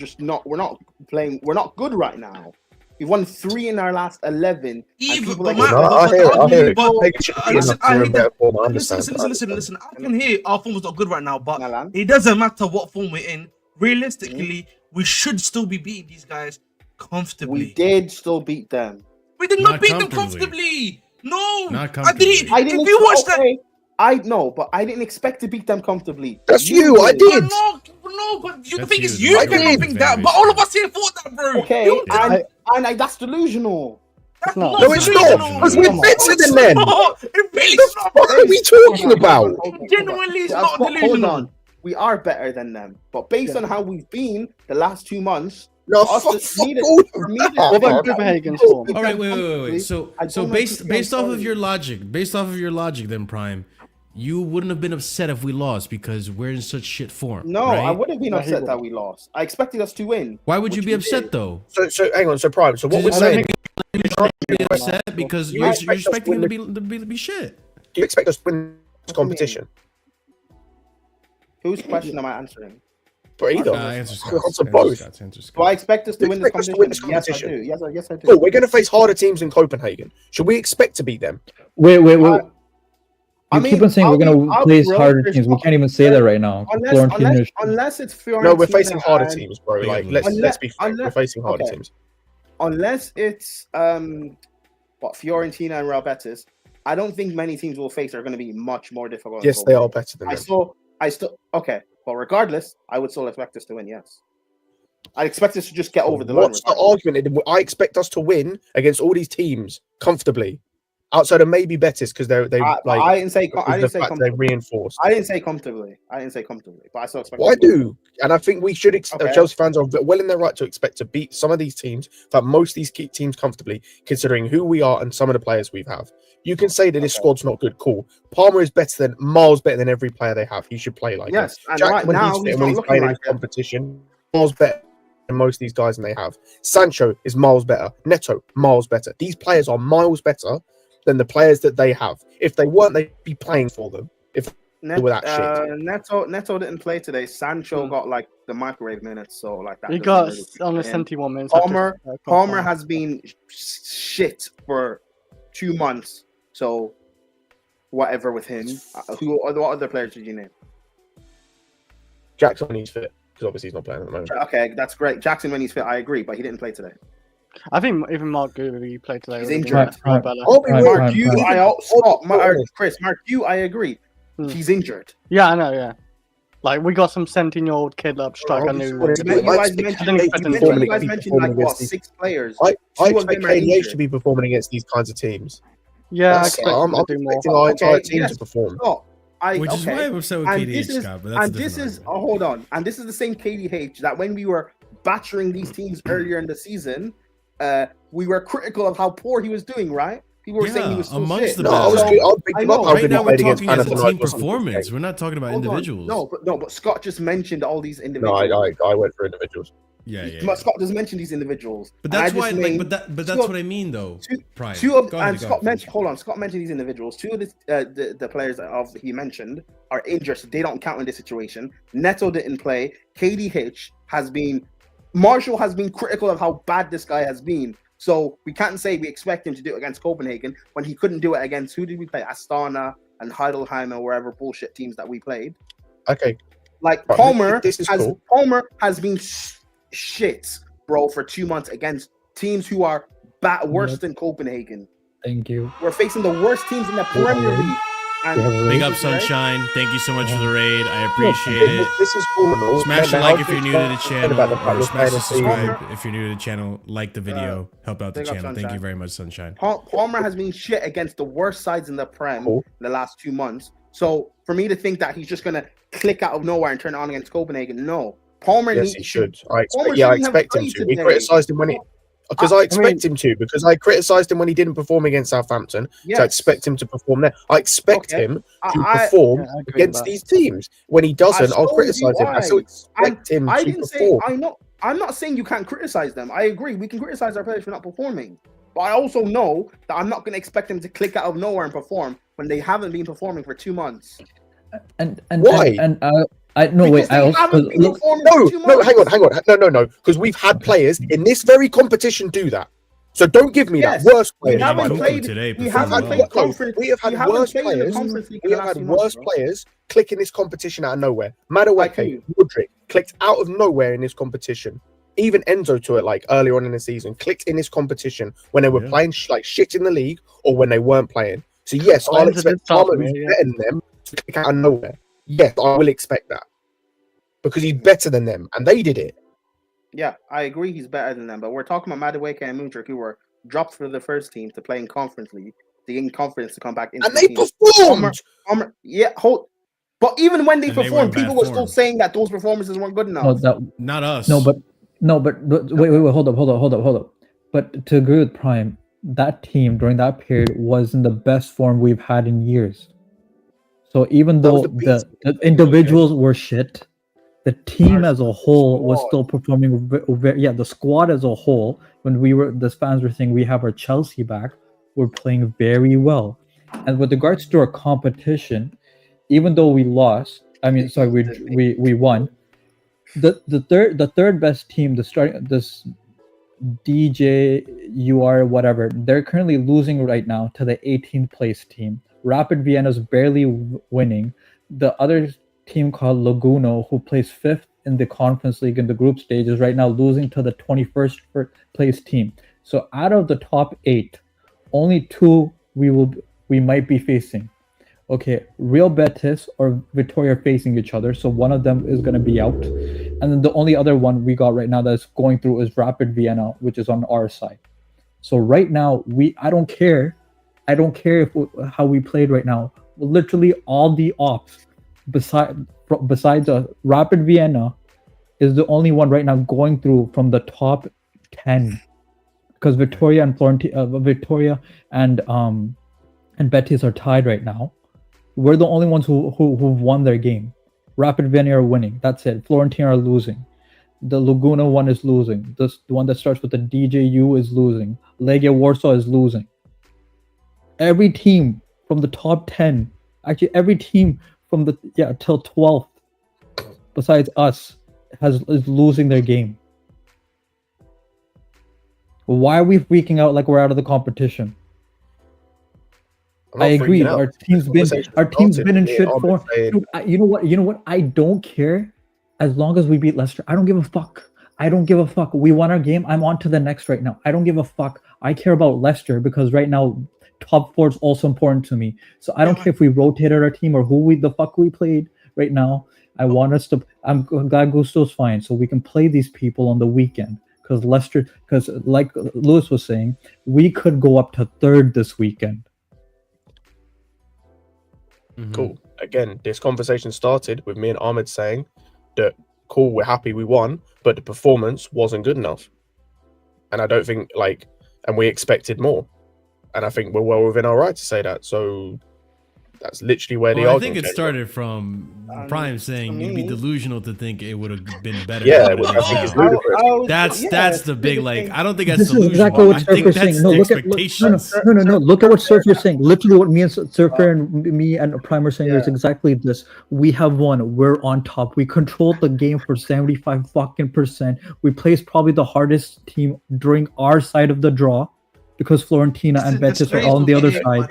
not playing. We're not good right now. We've won 3 in our last 11. and Even people but like- my- No, I hear it. I hear it. but- Copenhagen should be listen, enough to I be in hear better form. I Listen, understand. listen. I can hear our form's not good right now, but Nalan. it doesn't matter what form we're in. Realistically, we should still be beating these guys comfortably. We did still beat them. We did Not not beat them comfortably. comfortably. No, Not I didn't. comfortably. I didn't. If you watch that, okay, I know, but I didn't expect to beat them comfortably. That's you, I did. but the That's thing you, is, the you I can did. think that, but all of us here thought that, bro. Okay, You- that's delusional. that's No. No, it's not. Because we're better than them. It really The is not. fuck are we talking about? Genuinely, it's Yeah, not hold delusional. on. We are better than them, but based on how we've been the last 2 months, No, for us fuck, to fuck need it- all for of me to- that. What about man. Copenhagen's form? All right, wait. So I don't based know if based off of sorry. your logic, then Prime, you wouldn't have been upset if we lost because we're in such shit form. No, right? I would have been No, he upset that wouldn't. we lost. I expected us to win. Why would you which be we upset did. though? So hang on. So Prime. So what Does we're it saying? make you be upset because You you're expect us to expecting win them to be shit? Do you expect us to win this What do you mean? competition? Wwhose question am I answering? But either. Answer Answer both. Answer Do I expect us to You win this expect us to win competition? this Yes, I competition? do. Yes, I do. Cool. We're going to face harder teams in Copenhagen. Should we expect to beat them? Wait. I You mean, keep on saying I'll we're be- gonna I'll place be real, harder there's teams. We not- can't even say that right now. Florentino- Unless it's Fiorentina. No, we're facing harder and- teams, bro. Big Like, of let's Unless- be fair. We're unless- facing harder okay. teams. Unless it's Fiorentina and Real Betis, I don't think many teams we'll face are going to be much more difficult. Yes, they are better than I them. still okay, but regardless, I would still expect us to win. Yes, I expect us to just get over the line. What's the argument? I expect us to win against all these teams comfortably, outside of maybe Betis because they I didn't say. because I the didn't say. fact they Comfortably. reinforced. I didn't say comfortably. But I still expect. Well, I us to win. do, and I think we should. Okay. Chelsea fans are well in their right to expect to beat some of these teams, in fact, most of these key teams comfortably, considering who we are and some of the players we have. You can say that this Okay. squad's not good. Cool. Palmer is miles better than every player they have. He should play like Yes, it. and Jack, right when now he's fit he's and when not he's looking playing in like this it. competition, miles better than most of these guys than they have. Sancho is miles better. Neto, miles better. These players are miles better than the players that they have. If they weren't, they'd be playing for them. with that shit. Neto didn't play today. Sancho got like the microwave minutes, so like that. He doesn't got really on the count. 71 minutes. Palmer has been shit for 2 months, so whatever with him. What other players did you name? Jackson needs fit because obviously he's not playing at the moment. Okay, that's great. Jackson when he's fit, I agree, but he didn't play today. I think even Mark Gooby played today. He's would've injured. been better. I'll be Right, real. right, Mark, you, right. Scott, Chris, Mark, you, I agree. He's injured. Yeah, I know. Yeah, like we got some 17-year-old kid up striker. Oh, New. what is it? You I guys expect mentioned, KDH you guys mentioned like what, 6 players. I Two of expect them are KDH to injured. be performing against these kinds of teams. Yeah, I That's- expect I'm him to do more. expecting our entire Okay, team yes. to perform. Oh, Which is why I'm upset with And KDH, this is- Scott, but that's and a this different is argument. hold on, and this is the same KDH that when we were battering these teams earlier in the season, we were critical of how poor he was doing. Right? People were saying he was so amongst shit. the No, best. I was good. I'll pick I him up know. how Right good he now, we're played against talking as a Panathinaikos team in the performance. game. We're not talking about Hold on. individuals. No, but Scott just mentioned all these No, individuals. I went for individuals. Yeah. Scott just mentioned these individuals. But And I that's just why, like, named but that's two of- what I mean, though. Prime. Two of Go ahead, and go Scott ahead, mentioned. finish. Hold on, Scott mentioned these individuals. Two of the players of he mentioned are injured, so they don't count in this situation. Neto didn't play. KDH has been. Marshall has been critical of how bad this guy has been. So we can't say we expect him to do it against Copenhagen when he couldn't do it against who did we play? Astana and Heidelheim or wherever bullshit teams that we played. Okay. Like Right, Palmer this is has cool. Palmer has been shit, bro, for 2 months against teams who are worse than Copenhagen. Thank you. We're facing the worst teams in the Premier League. And Big up, right? Sunshine. Thank you so much for the raid. I appreciate it. This is phenomenal. Smash a Now, like how if you're do new you to the explain channel, about the fact or we're smash playing the a season? subscribe if you're new to the channel. Like the video, help out the big up, channel. Thank you Sunshine. very much, Sunshine. Palmer has been shit against the worst sides in the Prem Cool. in the last 2 months. So for me to think that he's just gonna click out of nowhere and turn it on against Copenhagen, no. Palmer Yes, needs he should. Palmer I shouldn't have expect him played to. We today. criticised him when he. Because I expect him to, because I criticised him when he didn't perform against Southampton. Yes. So I expect him to perform there. I expect Okay. him to I perform Yeah, I agree with against that. these teams. When he doesn't, I'll told criticise you him. I still why. expect him I to didn't say perform. I know. I'm not saying you can't criticize them. I agree. We can criticize our players for not performing. But I also know that I'm not going to expect them to click out of nowhere and perform when they haven't been performing for 2 months. And Why? I no Because wait. they I also haven't been look. performing No, for 2 no, months. hang on. No. Because we've had players in this very competition do that. So don't give me Yes. that. Worse We players. haven't by the way. played. today We performed haven't well. played conference. We have had worse played in the players. conference league in We the have last had 2 months, worse bro. players click in this competition out of nowhere. Like Madueke, Mudryk clicked out of nowhere in this competition. Even Enzo to it, like earlier on in the season, clicked in this competition when they were playing like shit in the league or when they weren't playing. So yes, Oh, I'll Enzo did expect start Palmer, for me, who's yeah. better than them, to click out of nowhere. Yes, I will expect that because he's better than them, and they did it. Yeah, I agree. He's better than them, but we're talking about Madueke and Mudryk, who were dropped for the first team to play in conference league, to gain confidence to come back into And the they team. performed. Palmer, yeah, But even when they And they were in performed, bad people were form. still saying that those performances weren't good enough. No, that Not us. no, but wait, hold up. But to agree with Prime, that team during that period was in the best form we've had in years. So even That was though the the individuals were shit, the team as a whole was squad. still performing. The squad as a whole, when the fans were saying we have our Chelsea back, we're playing very well. And with regards to our competition, even though we lost, we won. The third best team, this DJUR whatever, they're currently losing right now to the 18th place team. Rapid Vienna's barely winning. The other team called Lugano, who plays 5th in the Conference League in the group stage, is right now losing to the 21st place team. So out of the top 8, only 2 we might be facing. Okay, Real Betis or Victoria facing each other, so one of them is going to be out. And then the only other one we got right now that's going through is Rapid Vienna, which is on our side. So right now, I don't care how we played right now. Literally all the ops besides Rapid Vienna is the only one right now going through from the top 10, because Victoria and Betis are tied right now. We're the only ones who've won their game. Rapid Vienna are winning. That's it. Florentine are losing. The Laguna one is losing. The one that starts with the DJU is losing. Legia Warsaw is losing. Every team from the top 10, actually every team from till 12th, besides us, is losing their game. Why are we freaking out like we're out of the competition? I agree. Our team's been in shit form. You know what? I don't care as long as we beat Leicester. I don't give a fuck. We won our game. I'm on to the next right now. I don't give a fuck. I care about Leicester because right now top 4 is also important to me. So I don't care if we rotated our team or who the fuck we played right now. I want us to. I'm glad Gusto's fine, so we can play these people on the weekend. Because like Lewis was saying, we could go up to 3rd this weekend. Cool. Again, this conversation started with me and Ahmed saying that, cool, we're happy we won, but the performance wasn't good enough. And I don't think, and we expected more. And I think we're well within our right to say that. So that's literally where the argument I think it started from Prime saying you'd be delusional to think it would have been better. Yeah, than which it I is think is now. ludicrous. That's the big, I don't think that's This is delusional. exactly what I think Surfer's that's saying. No, the look at expectations. no. Look at what Surfer's saying. Literally, what me and Surfer and me and Prime are saying is exactly this. We have won. We're on top. We controlled the game for 75%. We placed probably the hardest team during our side of the draw, because Florentina and Betis are on the other side.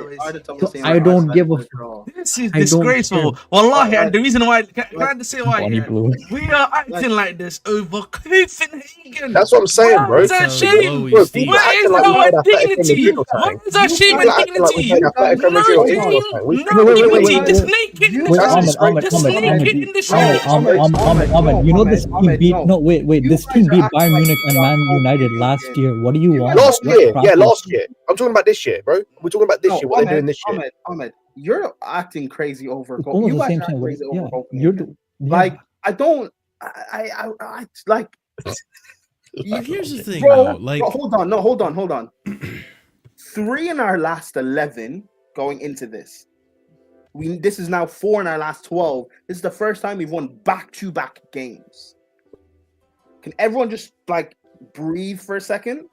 So I don't give a fuck. This is disgraceful. Wallahi, and the reason why, can I just say why? Bonnie Blue. We are acting like this over Copenhagen. That's what I'm saying, bro. Where's our shame? Bro, Where is our dignity? Where is our shame and dignity? No dignity, just naked in the street. Ahmed, you know this team beat. No, wait. This team beat Bayern Munich and Man United last year. What do you want? Last year. I'm talking about this year, bro. We're talking about this year. What they're doing this year. Ahmed, you're acting crazy over It's goal. almost You the guys same are thing. crazy over goal. Yeah. I don't. I like. Here's the thing, Bro, though. hold on. 3 in our last 11 going into this. This is now 4 in our last 12. This is the first time we've won back-to-back games. Can everyone just breathe for a second?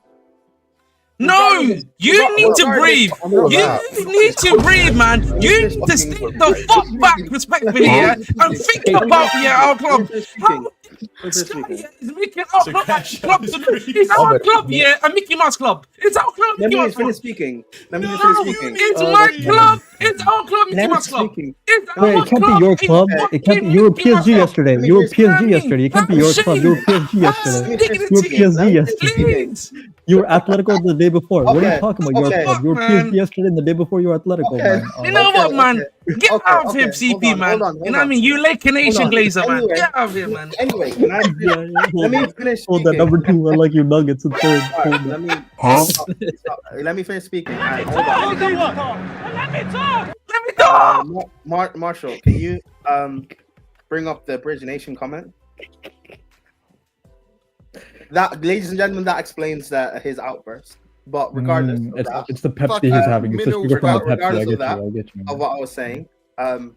No, you need to breathe. You need to breathe, man. You need to step the fuck back respectfully, and think about our club. Sky is making our club It's our club, a Mickey Mouse club. It's our club, Let Mickey me Mouse finish club. speaking. It's my club. It's our club, Mickey Mouse club. It's our It can't be your club. It can't be. You were PSG yesterday. You were PSG yesterday. It can't be your club. You were PSG yesterday. You were PSG yesterday. You were Atletico the day before. What are you talking about? Your club. You were PSG yesterday and the day before you were Atletico, man. You know what, man? Get out of here, CP, man. You know what I mean? You Lake Nation Glazer, man. Get out of here, man. Anyway, let me finish Hold speaking. that number 2. I like you Nuggets in 3rd. Alright, let me finish speaking. Alright, hold on. Let me talk. Marshall, can you bring up the Bridge Nation comment? That, ladies and gentlemen, that explains his outburst. But regardless of that, it's the Pepsi he's having. It's the sugar from the Pepsi. regardless I of get you. of what I was saying, I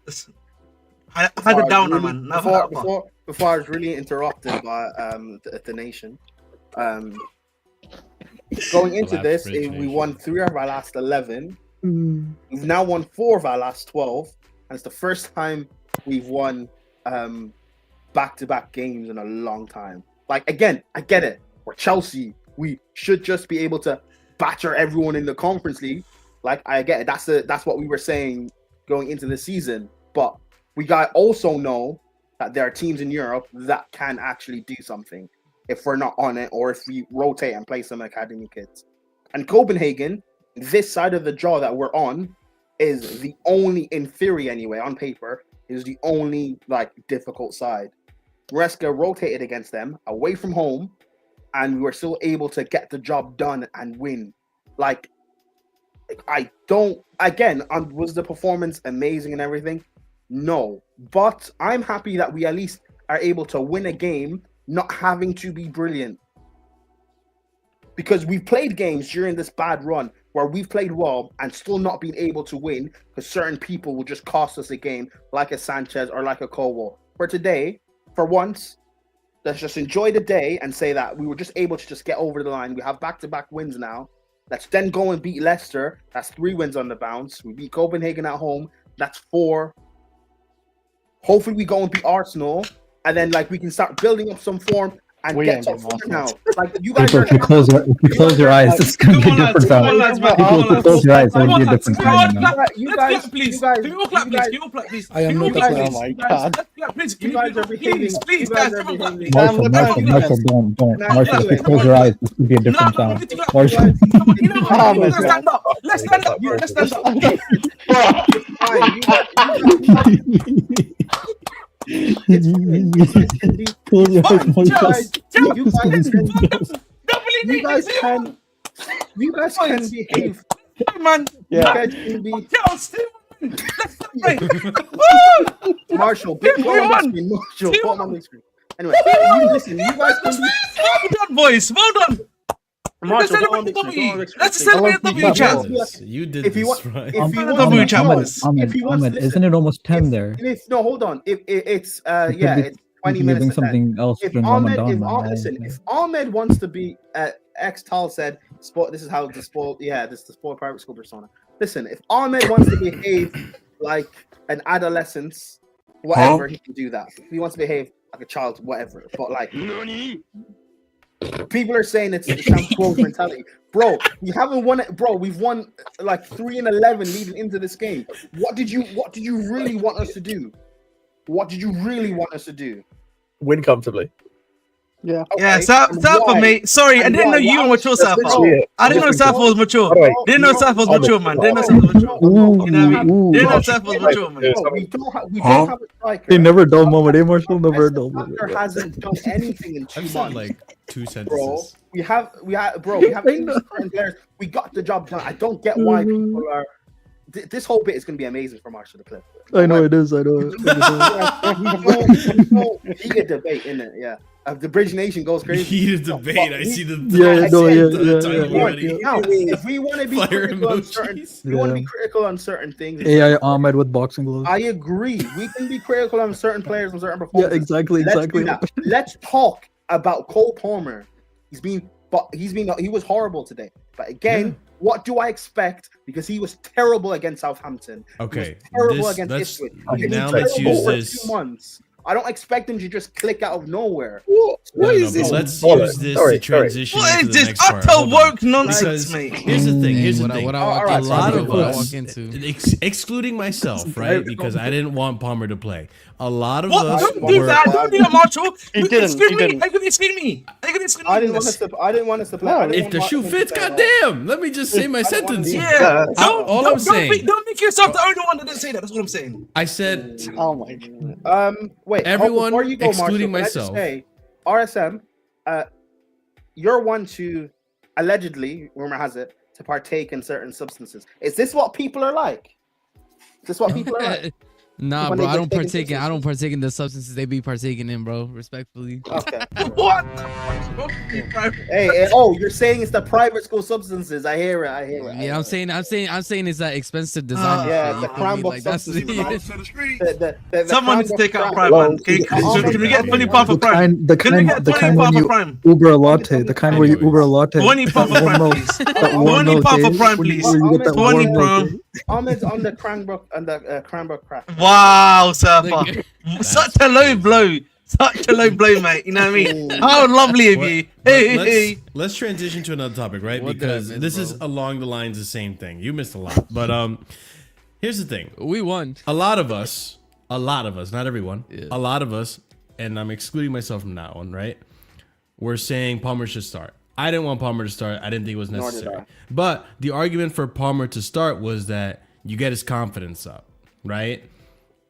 had a downer, man. Before I was really interrupted by the nation, going into this, we won 3 of our last 11. We've now won 4 of our last 12, and it's the first time we've won back-to-back games in a long time. Again, I get it. We're Chelsea. We should just be able to batter everyone in the Conference League. I get it. That's what we were saying going into the season. But we gotta also know that there are teams in Europe that can actually do something if we're not on it, or if we rotate and play some academy kids. And Copenhagen, this side of the draw that we're on, is the only, in theory anyway, on paper, is the only difficult side. Reska rotated against them away from home, and we were still able to get the job done and win. Was the performance amazing and everything? No, but I'm happy that we at least are able to win a game, not having to be brilliant. Because we've played games during this bad run where we've played well and still not been able to win because certain people will just cost us a game, like a Sanchez or like a Colwell. For today, for once, let's just enjoy the day and say that we were just able to just get over the line. We have back-to-back wins now. Let's then go and beat Leicester. That's 3 wins on the bounce. We beat Copenhagen at home. That's 4. Hopefully we go and beat Arsenal. And then we can start building up some form and We get ain't top getting 4 now. Arsenal. Like you guys If you close your eyes, it's gonna be a different Come on, sound. lads, man. People, Come on, if you lads. close your eyes, it Come will on, be a lads. different Come on, sound. clap. You Let's guys- clap, please. you guys- Can we all clap, you please? guys- Can we all clap, please? I am Can we all not clap, a please? Oh my Guys, God. let's clap, please. You guys are behaving. Please, You guys, guys are come on, clap, behaving. please. Marshall, don't. Nah, Marshall, if you anyway, close your eyes, this will be a No, different no, we sound. need to clap. Marshall, Come on, you know what? Oh, Let's my stand up. Let's stand up, bro. Let's stand up. Fine. You guys close your eyes, Marshall. you guys Don't believe me. you guys can behave. Hey, man. You Yeah. guys can be Yo, Steve. Let's celebrate. Marshall. Yeah, Big we ball on won. the screen. Marshall, Two- put him on the screen. Anyway, listen. You guys can be Well done, boys. Well done. Let's Marshall. Put celebrate on the the screen. Put on W. the screen. Let's celebrate the W, chat. You did If you this, want- right? if you want W to channels. if he wants to listen- Isn't it almost 10 there? No, hold on. It's You could be- it's 20 You're minutes. doing to 10. something else If during Ahmed, Ramadan, man. listen, if Ahmed wants to be, Tal said, sport. This is how the sport. Yeah, this is the sport private school persona. Listen, if Ahmed wants to behave like an adolescent, whatever, he can do that. If he wants to behave like a child, whatever. But like, people are saying it's the Champions mentality, bro. We haven't won it, bro. We've won like 3-11 leading into this game. What did you really want us to do? What did you really want us to do? Win comfortably. Yeah. Yeah, Okay, South and for why? me. Sorry, I And didn't know why? you Why? were mature, South. Literally it. I didn't know Literally. South was mature. By the way, Didn't know South was Ahmed, mature, man. Didn't know South was mature. Ooh, You know what I mean? ooh. Didn't know Marshall, South was like, mature, man. there's No, something- we don't have a striker. They never dull moment, eh, Marshall? Never dull moment. Leicester hasn't done anything in 2 I've months. said like 2 Bro, sentences. we have I know. certain players. We got the job done. I don't get why people are. This whole bit is going to be amazing for Marshall to clip. I know it is. I know it. Heated debate, in it? Yeah. The Bridge Nation goes crazy. Heated debate. I see the Yeah, no, yeah, title yeah. already. Now, if we want to be Fire critical on certain, emojis. we want to Yeah. be critical on certain things. AI Ahmed with boxing gloves. I agree. We can be critical on certain players and certain Yeah, performances. exactly, Let's do exactly. that. Let's talk about Cole Palmer. He was horrible today. But again, what do I expect? Because he was terrible against Southampton. He was Okay, terrible this- against let's- Ipswich. now He was let's terrible use for this- 2 months. I don't expect him to just click out of nowhere. No, is but this let's bollocks? use this Sorry, to transition What into is the this next part. utter Hold on. woke nonsense, Because mate? here's the thing. Here's the What I thing. walk Alright, A lot into, of what I us, walk into. excluding myself, right? Because I didn't want Palmer to play. A lot of What? us Don't do were. that. Don't do that, Marshall. He You didn't, exclude he me. didn't. Are you gonna exclude me? Are you gonna exclude me? I didn't want us to play. No, I didn't If want the shoe Martin to fits, play that. goddamn. Let me just say my I don't wanna sentence. do Yeah. All I'm saying. Don't make yourself the only one that didn't say that. That's what I'm saying. I said Oh my God. Wait. Everyone, before you go, excluding Marshall, can I just myself. say, RSM, you're one to allegedly, rumor has it, to partake in certain substances. Is this what people are like? Is this what people are like? Nah, When bro, they I don't get taken partake in. I don't substances. partake in the substances they be partaking in, bro. Respectfully. Okay. What? Hey, oh, you're saying it's the private school substances. I hear it. Yeah, I'm saying it's that expensive design. Yeah, shit, the you feel me? Cranbrook Like that's substances. The Someone needs to take out Prime, Well, man. Can the- we get 20 pound for The Prime? Can we get 20 kind pound when for you Prime? Uber a latte, the kind where you Uber a latte. 20 pound for that Prime, one please. milk- that one 20 milk, pound for eh? Prime, When you- please. where you get that 20 one milk, Prime. Ahmed's on the Cranbrook crack. Wow, Surfer. Such a low blow. Such a low blow, mate. You know what I mean? How lovely of What- you. but Hey, hey. let's transition to another topic, right? What did I Because miss, this bro? is along the lines of the same thing. You missed a lot, but here's the thing. We won. A lot of us, not everyone, Yeah. a lot of us, and I'm excluding myself from that one, right? We're saying Palmer should start. I didn't want Palmer to start. I didn't think it was Nor did necessary. I. But the argument for Palmer to start was that you get his confidence up, right?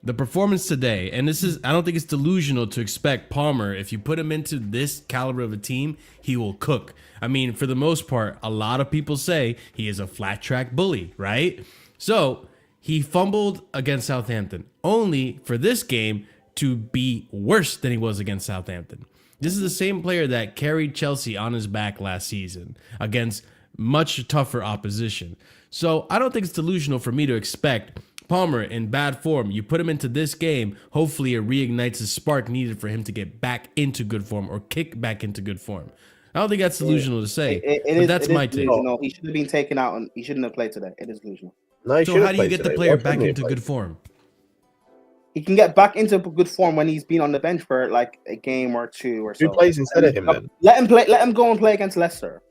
The performance today, and this is, I don't think it's delusional to expect Palmer, if you put him into this caliber of a team, he will cook. I mean, for the most part, a lot of people say he is a flat track bully, right? So he fumbled against Southampton, only for this game to be worse than he was against Southampton. This is the same player that carried Chelsea on his back last season against much tougher opposition. So I don't think it's delusional for me to expect Palmer in bad form. You put him into this game, hopefully it reignites the spark needed for him to get back into good form or kick back into good form. I don't think that's delusional to say, but that's my take. No, he should have been taken out and he shouldn't have played today. It is delusional. No, he So should've how do you played get the today. player Why back couldn't he into play? good form? he can get back into good form when he's been on the bench for like a game or two or so. Who plays instead of him then? Let him play. Let him go and play against Leicester.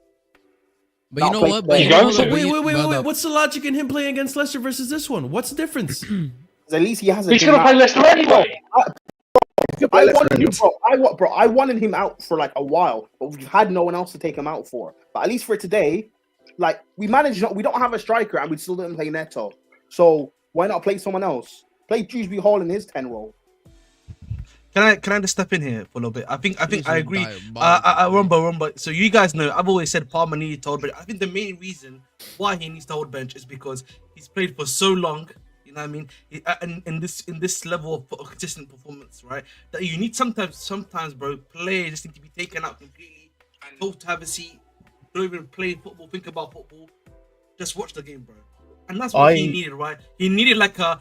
But you know play- what? play- But you He know goes- what? Wait. What's the logic in him playing against Leicester versus this one? What's the difference? 'Cause at least he has. He's going to play Leicester anyway. I wanted him out for like a while, but we've had no one else to take him out for. But at least for today, like we managed. We don't have a striker, and we still didn't play Neto. So why not play someone else? Play Dewsbury Hall in his 10 role. Can I just step in here for a little bit? I think I agree. I remember. So you guys know I've always said Palmer needed to hold bench. I think the main reason why he needs to hold bench is because he's played for so long. You know what I mean? And in this level of consistent performance, right? That you need sometimes, bro. Players just need to be taken out completely and told to have a seat. Don't even play football. Think about football. Just watch the game, bro. And that's what he needed, right? He needed like a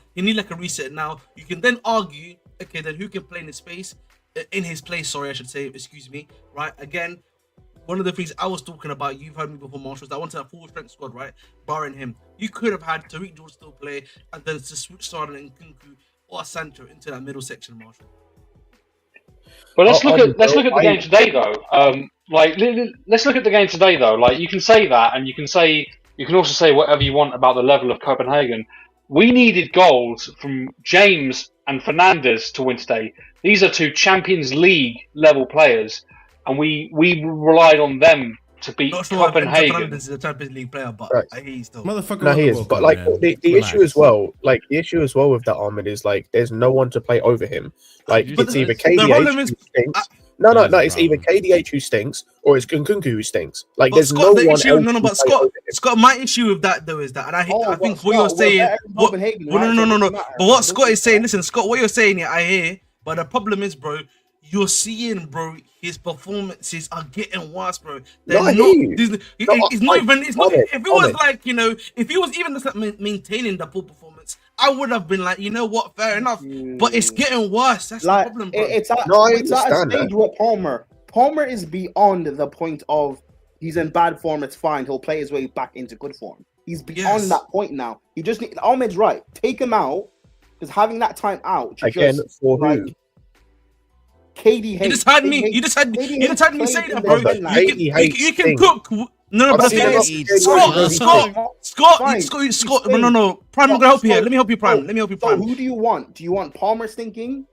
reset. Now you can then argue, okay, then who can play in his space, in his place? Sorry, I should say. Excuse me. Right? Again, one of the things I was talking about, you've heard me before, Marshall, is that I wanted a full strength squad, right? Barring him, you could have had Tariq George still play, and then to switch Sardan and Kunku or Sancho into that middle section, Marshall. But let's look at the game today, though. Let's look at the game today, though. Like, you can say that, and you can also say whatever you want about the level of Copenhagen. We needed goals from James and Fernandes to win today. These are two Champions League level players, and we relied on them to beat Copenhagen. Fernandes is a Champions League player, but Right. I hear you still. Motherfucker. No, he is. World But Cup, like man. the Relax. issue as well, with that Ahmed is like there's no one to play over him. Like But it's either the problem KDH is- who stinks. That's No, the it's either problem. KDH who stinks or it's Nkunku who stinks. Like But there's Scott, no the one issue, else. no, to but play Scott, over him. Scott, my issue with that though is that, and I think what you're saying, no, but what Scott is saying, listen, Scott, what you're saying here, I hear, but the problem is, bro, you're seeing, bro, his performances are getting worse, bro. They're No, I not. hear you. It's not even. It's not. Ahmed, If it was Ahmed. like, you know, if he was even just like maintaining the poor performance, I would have been like, you know what, fair enough. But it's getting worse. That's the Like problem, bro. it's at, No, I it's at a understand stage that. with Palmer. Palmer is beyond the point of he's in bad form. It's fine. He'll play his way back into good form. He's beyond Yes. that point now. You just need. Ahmed's right. Take him out because having that time out Again, just, for like, who? KDH. You just had me. You just had me say that, bro. But You can cook. No, but the thing is, Scott. No. Prime, I'm gonna help you here. Let me help you, Prime. So who do you want? Do you want Palmer stinking?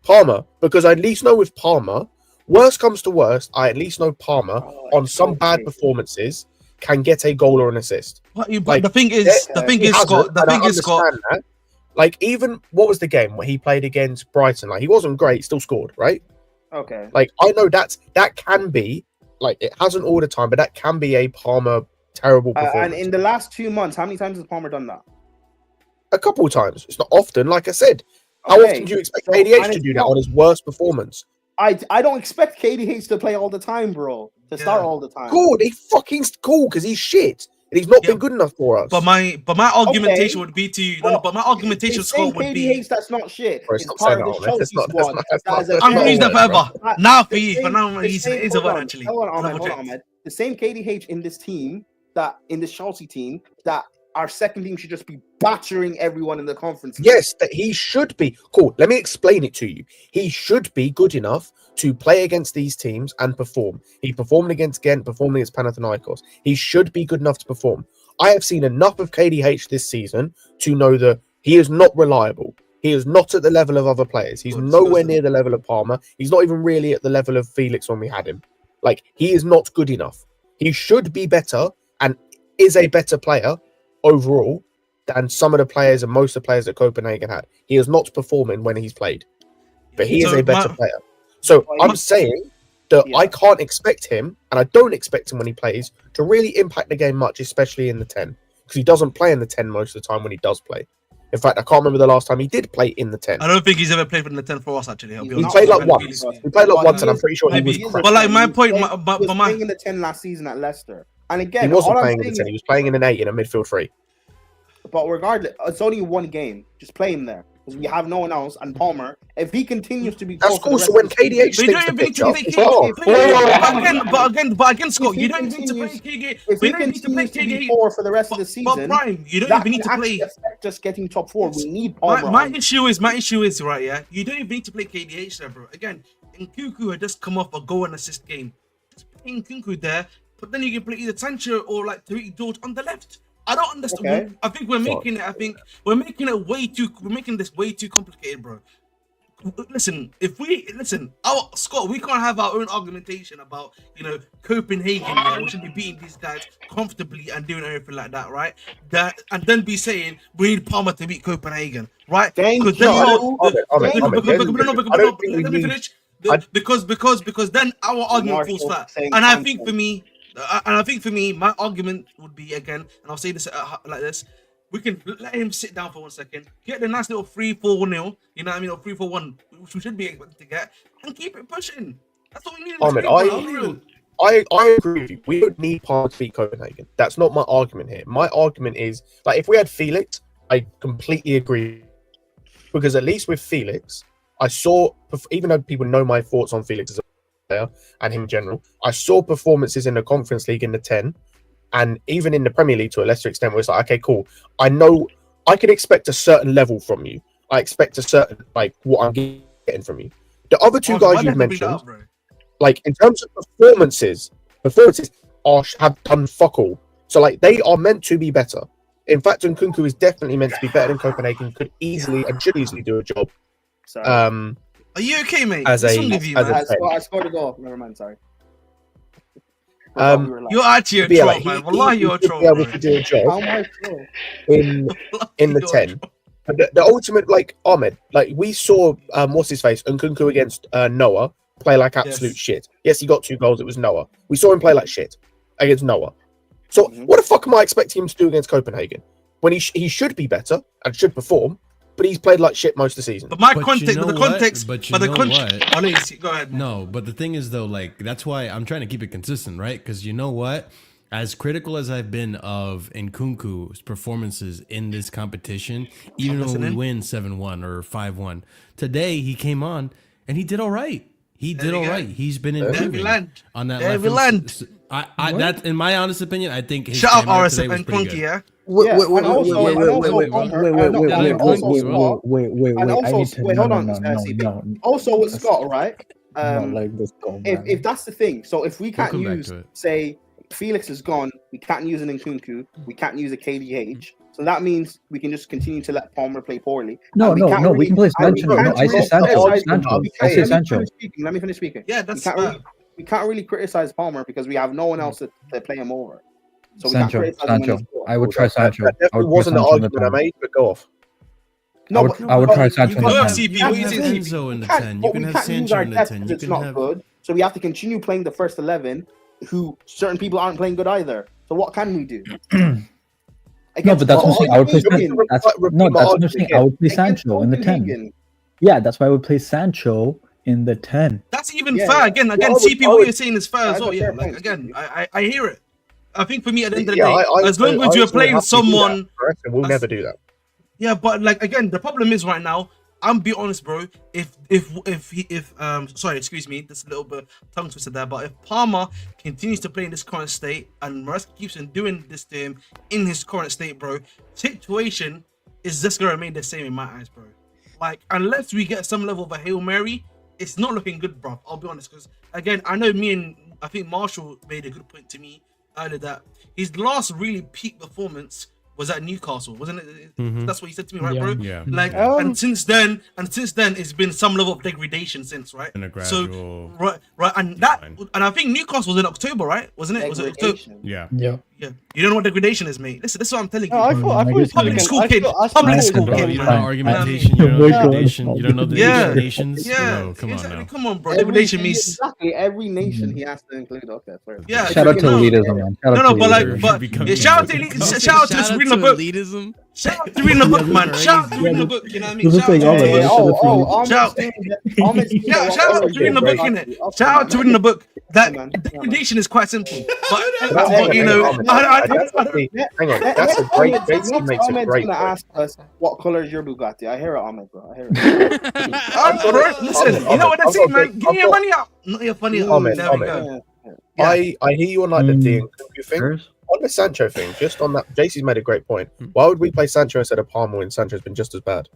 Palmer, because I at least know with Palmer, worst comes to worst, I at least know Palmer on some bad performances can get a goal or an assist. But Like, the thing is, He hasn't, Scott. The and I thing is, Scott. understand that. Like even what was the game where he played against Brighton? Like he wasn't great, still scored, right? Okay. Like I know that can be like it hasn't all the time, but that can be a Palmer terrible performance. And in the last 2 months, how many times has Palmer done that? A couple of times. It's not often, like I said. How Okay, often do you expect so- KDH and to it's do that not- on his worst performance? I don't expect KDH to play all the time, bro. To start all the time. Good, he fucking cool because he's shit. And he's not Yeah. been good enough for us. But my argumentation Okay. would be to you. Well, But my argumentation, It's saying Scott, would be. KDH that's not shit. Bro, It's stop part saying of the that, man. Chelsea That's not- squad. that's not- That is a that's I'm not gonna use that word, forever. bro. Now for The you, same- but now I'm the using it. same- It's a hold word on, actually. Hold on, Double Ahmed, hold on, check. Ahmed. The same KDH in this team in this Chelsea team that our second team should just be battering everyone in the conference. Yes, that he should be. Cool. Let me explain it to you. He should be good enough to play against these teams and perform. He performed against Ghent, performed against Panathinaikos. He should be good enough to perform. I have seen enough of KDH this season to know that he is not reliable. He is not at the level of other players. He's nowhere near the level of Palmer. He's not even really at the level of Felix when we had him. Like, he is not good enough. He should be better and is a better player overall than some of the players and most of the players that Copenhagen had. He is not performing when he's played, but he is So a better my- player. So I'm saying that Yeah. I can't expect him, and I don't expect him when he plays, to really impact the game much, especially in the 10, because he doesn't play in the 10 most of the time when he does play. In fact, I can't remember the last time he did play in the 10. I don't think he's ever played for the 10 for us. Actually, I'll be He He honest. played with like you. once. He played like once, and I'm pretty sure he was Maybe. crap. But like my point, He my, was but my playing in the 10 last season at Leicester. And again, He wasn't all I'm playing in the saying 10. He was playing in an 8 in a midfield 3. But regardless, it's only one game. Just play him there because we have no one else. And Palmer, if he continues to be, That's poor for cool. the So rest when of the season- KDH But you stinks don't the even need pitch to up, play it's KDH. off. But again, Scott, you don't even need to play continues- KDH. if We he don't need to play continues to be KDH. poor for the rest of the But season, Prime, you don't that even need can to play. actually affect just getting top 4. We need Palmer. My issue is right. Yeah, you don't even need to play KDH there, bro. Again, Nkunku had just come off a goal and assist game. Just play Nkunku there, but then you can play either Sancho or like Tariq George on the left. I don't understand. Okay. I think we're making it. I think we're making it way too. We're making this way too complicated, bro. Listen, our Scott, we can't have our own argumentation about Copenhagen. Yeah, we should be beating these guys comfortably and doing everything like that, right? And then be saying we need Palmer to beat Copenhagen, right? Because then our argument falls flat. And I think for me, my argument would be again, and I'll say this like this. We can let him sit down for 1 second, get the nice little 3-4-0, you know what I mean, or 3-4-1, which we should be able to get, and keep it pushing. That's what we need. Ahmed, I agree with you. We don't need Palmer to beat Copenhagen. That's not my argument here. My argument is, like, if we had Felix, I completely agree. Because at least with Felix, I saw, even though people know my thoughts on Felix as a player and him in general, I saw performances in the Conference League in the 10. And even in the Premier League to a lesser extent, where it's like, okay, cool. I know I can expect a certain level from you. I expect a certain, like, what I'm getting from you. The other two guys you've mentioned, like, in terms of performances have done fuck all. So, like, they are meant to be better. In fact, Nkunku is definitely meant to be better than Copenhagen. Could easily and should easily do a job. Sorry. Are you okay, mate? I scored a goal. Never mind. Sorry. You're actually a troll, man. Wallahi, you're a troll. Yeah, we could do a job in the 10. But the ultimate, like, Ahmed, like, we saw what's his face, Nkunku against Noah play like absolute shit. Yes, he got 2 goals. It was Noah. We saw him play like shit against Noah. So what the fuck am I expecting him to do against Copenhagen when he should be better and should perform? But he's played like shit most of the season. Go ahead. No, but the thing is though, like, that's why I'm trying to keep it consistent, right? Because you know what? As critical as I've been of Nkunku's performances in this competition, even though we win 7-1 or 5-1, today he came on and he did all right. He did all right. He's been improving on that left. That's in my honest opinion. I think his shout out RSM and Clunky, yeah. Wait, hold on. Also with Scott, right? If that's the thing, so if we can't use, say, Felix is gone, we can't use an Nkunku, we can't use a KDH. So that means we can just continue to let Palmer play poorly. We can play Sancho. I say Sancho. Let me finish speaking. Yeah, that's we can't really criticize Palmer because we have no one else to play him over. So Sancho. I would try Sancho. That wasn't the argument I made, but go off. No, I would try Sancho. You can have ENZO in the 10. You can have Sancho in the 10. It's not good. So we have to continue playing the first 11, who certain people aren't playing good either. So what can we do? No, but that's what I'm saying. I would play Sancho. That's what I'm saying. I would play Sancho in the 10. Yeah, that's why I would play Sancho in the 10. That's even fair. Again, CP, what you're saying is fair as well. Yeah, like, again, I hear it. I think for me, at the end of the day, as long as you're playing someone, we'll never do that. Yeah, but like, again, the problem is right now, I'm be honest, bro. Sorry, excuse me, this little bit tongue twister there. But if Palmer continues to play in this current state and Maresca keeps on doing this to him in his current state, bro, situation is just gonna remain the same in my eyes, bro. Like, unless we get some level of a Hail Mary, it's not looking good, bro. I'll be honest, because again, I know I think Marshall made a good point to me earlier that his last really peak performance was at Newcastle, wasn't it? That's what he said to me, right, bro? Yeah. Like, and since then, it's been some level of degradation since, right? And a gradual. So, right, and I think Newcastle was in October, right? Wasn't it? Was it October? Yeah. You don't know what degradation is, mate. Listen, this is what I'm telling you. I thought public school kid. Public school kid. You don't know argumentation. You don't know degradation. You don't know the degradations. Yeah. Bro, come on now. Come on, bro. Degradation means exactly every nation he has to include. Okay, fair. Yeah. Shout out to elitism, man. Shout out to just reading the book. Elitism. Shout out to reading the book, man. Shout out to reading the book. You know what I mean? Shout out to reading the book, innit? Shout out to reading the book. That degradation is quite simple, but you know, hang on, that's a great. Basically makes a great. Gonna ask us what color is your Bugatti. I hear it, Ahmed, bro. I hear it. Listen, you know what I say, man? Give me your money up. Not your funny. Ahmed. I hear you on like the thing. You think on the Sancho thing, just on that, JC's made a great point. Why would we play Sancho instead of Palmer when Sancho's been just as bad?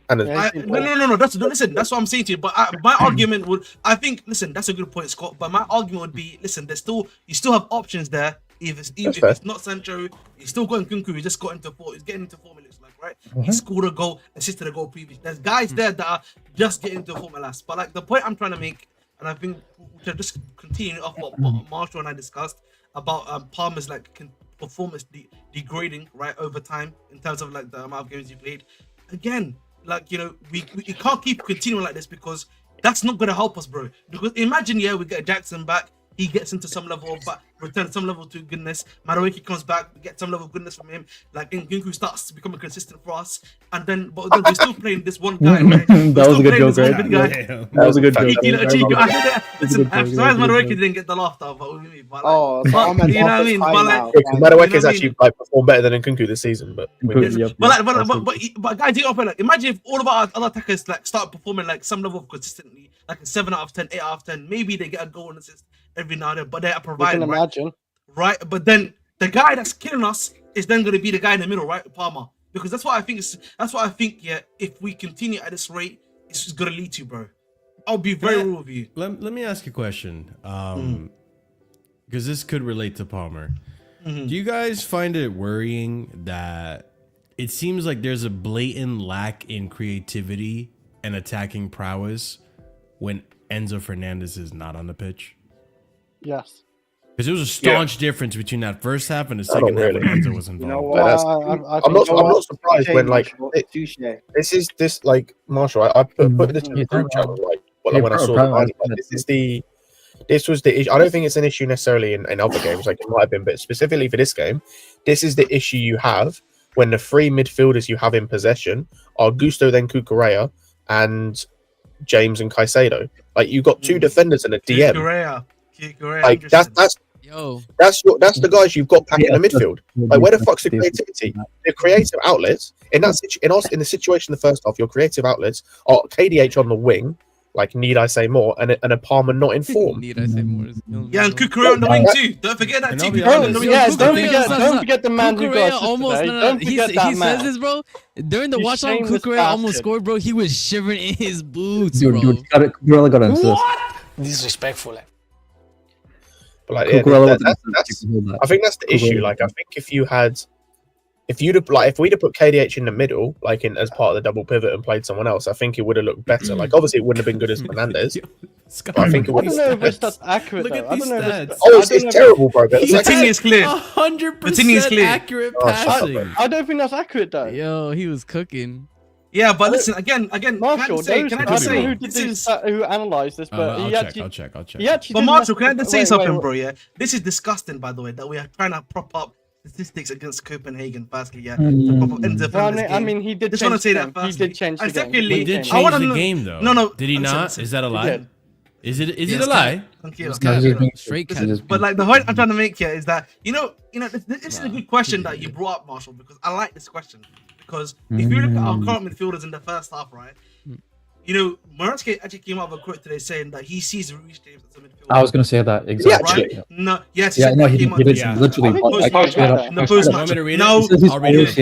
And No. That's what I'm saying to you. But my argument would, I think, listen, that's a good point, Scott. But my argument would be, listen, you still have options there. If it's not Sancho, he's still got Nkunku. He just got into form. He's getting into form. It looks like, right? He scored a goal, assisted a goal previous. There's guys there that are just getting into form at last. But like the point I'm trying to make, and I think we should just continue off what Marshall and I discussed about Palmer's like performance degrading right over time in terms of like the amount of games he played. Again, like, you know, we can't keep continuing like this because that's not gonna help us, bro. Because imagine, we get Jackson back. He gets into some level of return some level to goodness. Madueke comes back, we get some level of goodness from him. Like Nkunku starts to become consistent for us, and then but then we're still playing this one guy. Right? That was a good joke, right? That was a good joke. Listen, I'm surprised Madueke didn't get the laughter, but you know what I mean? Madueke has actually like performed better than Nkunku this season, but guys, you like imagine if all of our other attackers like start performing like some level of consistently, like a 7 out of 10, 8 out of 10, maybe they get a goal and assist every now and then, but they are providing, you can imagine. Right? But then the guy that's killing us is then going to be the guy in the middle, right? Palmer. Because that's what I think. Yeah, if we continue at this rate, it's just going to lead to, bro. I'll be very real with you. Let me ask you a question. Because this could relate to Palmer. Do you guys find it worrying that it seems like there's a blatant lack in creativity and attacking prowess when Enzo Fernandez is not on the pitch? Yes. Because there was a staunch difference between that first half and the second half when Enzo was involved. I'm not surprised when like this like Marshall. I put this in the group channel when I saw the line, this was the issue. I don't think it's an issue necessarily in other games, like it might have been, but specifically for this game, this is the issue you have when the 3 midfielders you have in possession are Gusto, then Cucurella, and James and Caicedo. Like you got 2 defenders and a DM. Like that's the guys you've got back in the midfield. Like where the fuck's the creativity? The creative outlets in the situation in the first half, your creative outlets are KDH on the wing. Like, need I say more? And a Palmer not in form. Need I say more? Yeah, and Cucurella on the wing too. Don't forget that too. Don't forget the man who got almost. He says this, bro. During the watch on, Cucurella almost scored, bro. He was shivering in his boots, bro. Cucurella got an assist. What? Disrespectful. But like, I think that's the issue. Like, I think if we'd have put KDH in the middle, like as part of the double pivot and played someone else, I think it would have looked better. Like, obviously, it wouldn't have been good as Fernandez. I think it would. I don't know if it's that accurate. Look at these stats. It's terrible, bro. The thing is clear. 100% accurate passing. I don't think that's accurate though. Yo, he was cooking. Yeah, but listen, again, Marshall, can I just say who analysed this? But I'll check. But Marshall, can I just say something, bro? Yeah, this is disgusting, by the way, that we are trying to prop up statistics against Copenhagen. Firstly, yeah, I mean, he did. Just want to say that. He did change the game. Secondly, he did change the game, though. No. Did he not? Is that a lie? Is it a lie? Straight cat. But like the point I'm trying to make here is that you know, this is a good question that you brought up, Marshall, because I like this question. Because if you look at our current midfielders in the first half, right, you know, Morenski actually came out with a quote today saying that he sees Reece James as a midfielder. I was going to say that exactly. Right? No, yes, he did literally. The post-match. I'll read it.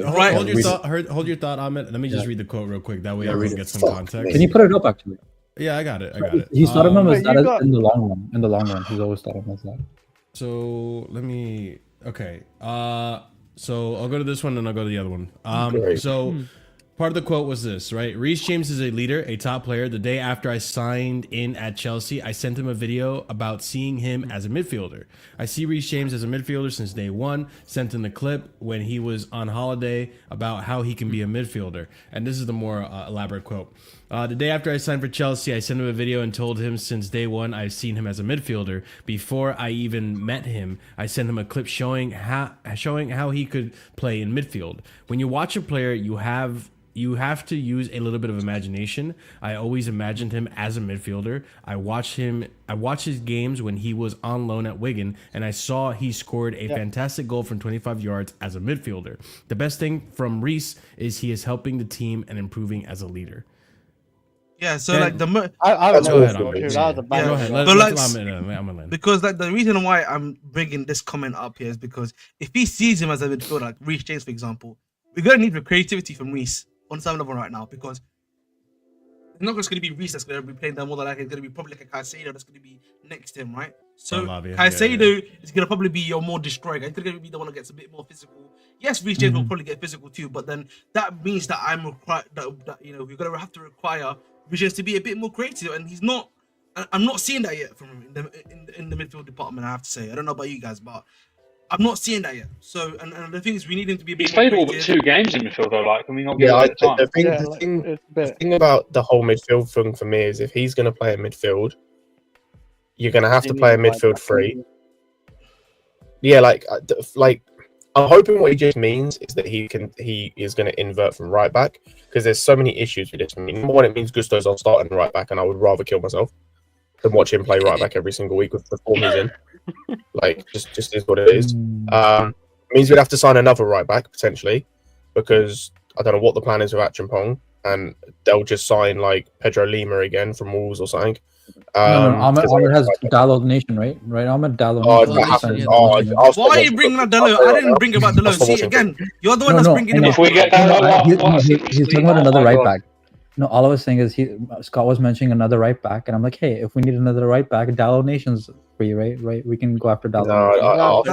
Right. Hold your thought, Ahmed. Let me just read the quote real quick. That way everyone gets some context. Can you put it up, actually? Yeah, I got it. He's thought of him as that in the long run. In the long run, he's always thought of him as that. So let me. Okay. So I'll go to this one and I'll go to the other one. So part of the quote was this, right? Reece James is a leader, a top player. The day after I signed in at Chelsea, I sent him a video about seeing him as a midfielder. I see Reece James as a midfielder since day one. Sent in the clip when he was on holiday about how he can be a midfielder. And this is the more elaborate quote. The day after I signed for Chelsea, I sent him a video and told him since day one I've seen him as a midfielder. Before I even met him, I sent him a clip showing how he could play in midfield. When you watch a player, you have to use a little bit of imagination. I always imagined him as a midfielder. I watched his games when he was on loan at Wigan, and I saw he scored a fantastic goal from 25 yards as a midfielder. The best thing from Reece is he is helping the team and improving as a leader. Yeah, so like the I That's don't know. awful, Dude, mate. that was a bad Yeah. Go ahead. one. But I'm gonna because like the reason why I'm bringing this comment up here is because if he sees him as a midfielder, like Reece James, for example, we're gonna need the creativity from Reece on some level right now because it's not just gonna be Reece that's gonna be playing that more than like it's gonna be probably like a Caicedo that's gonna be next to him, right? So Caicedo is gonna probably be your more destroyer. He's gonna be the one that gets a bit more physical. Yes, Reece James will probably get physical too, but then that means that I'm required that you know we're gonna have to require Reece James to be a bit more creative, and he's not. I'm not seeing that yet from him in the midfield department. I have to say, I don't know about you guys, but I'm not seeing that yet. So, and the thing is, we need him to be a bit. He's played all but 2 games in midfield though. Like, can we not get Yeah, time? the thing about the whole midfield thing for me is if he's going to play in midfield, you're going to have to play a midfield 3. Yeah, like I'm hoping what he just means is that he is going to invert from right back because there's so many issues with this. I mean, number one, it means Gusto's on starting right back, and I would rather kill myself than watch him play right back every single week with the form he's in. Like, just is what it is. It means we'd have to sign another right back potentially because I don't know what the plan is with Achimpong, and they'll just sign like Pedro Lima again from Wolves or something. Ahmed has Dalot Nation, right? Ahmed Dalot Nation. Why are you bringing up Dalot? I didn't bring about Dalot. See, again, you're the one that's bringing him up. If we get he's talking about another right back. No, all I was saying is Scott was mentioning another right back, and I'm like, hey, if we need another right back, Dalot Nation's free, right? We can go after Dalot.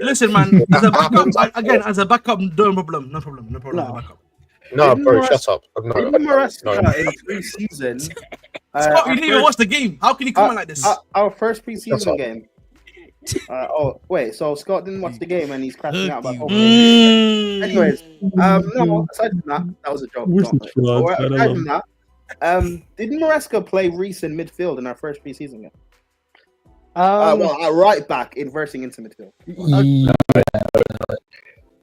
Listen, man. As a backup, again, as a backup, no problem. No, bro, shut up. In pre-season, Scott, you didn't even watch the game. How can you comment like this? Our first pre-season game. So Scott didn't watch the game and he's crashing out about Copenhagen. Anyways, no, aside from that, that was a joke. Aside from that, didn't Maresca play Reece in midfield in our first pre-season game? Right back inversing into midfield.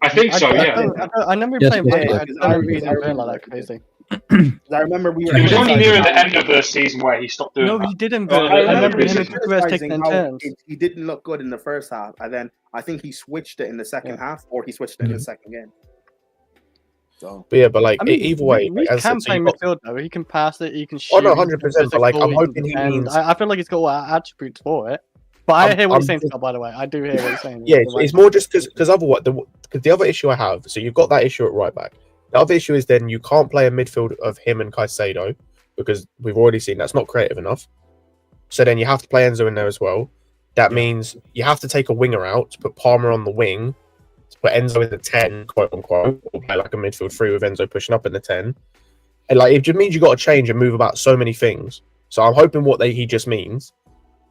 I think so, yeah. I remember playing right. I remember like that crazy. I remember we were. It was only near the end of the season where he stopped doing that. No, he didn't. But I remember him and Kukurev taking in turns. He didn't look good in the first half, and then I think he switched it in the second half, or he switched it in the second game. So, but like either way, he can play midfield though. He can pass it. He can shoot. Oh no, 100%. But like, I'm hoping he means. I feel like he's got all attributes for it. But I hear what you're saying, Scott, by the way. I do hear what you're saying. Yeah, it's more just because otherwise, the other issue I have. So you've got that issue at right back. The other issue is then you can't play a midfield of him and Caicedo because we've already seen that's not creative enough. So then you have to play Enzo in there as well. That means you have to take a winger out to put Palmer on the wing, to put Enzo in the 10, quote unquote, or play like a midfield 3 with Enzo pushing up in the 10. And like it just means you got to change and move about so many things. So I'm hoping what he just means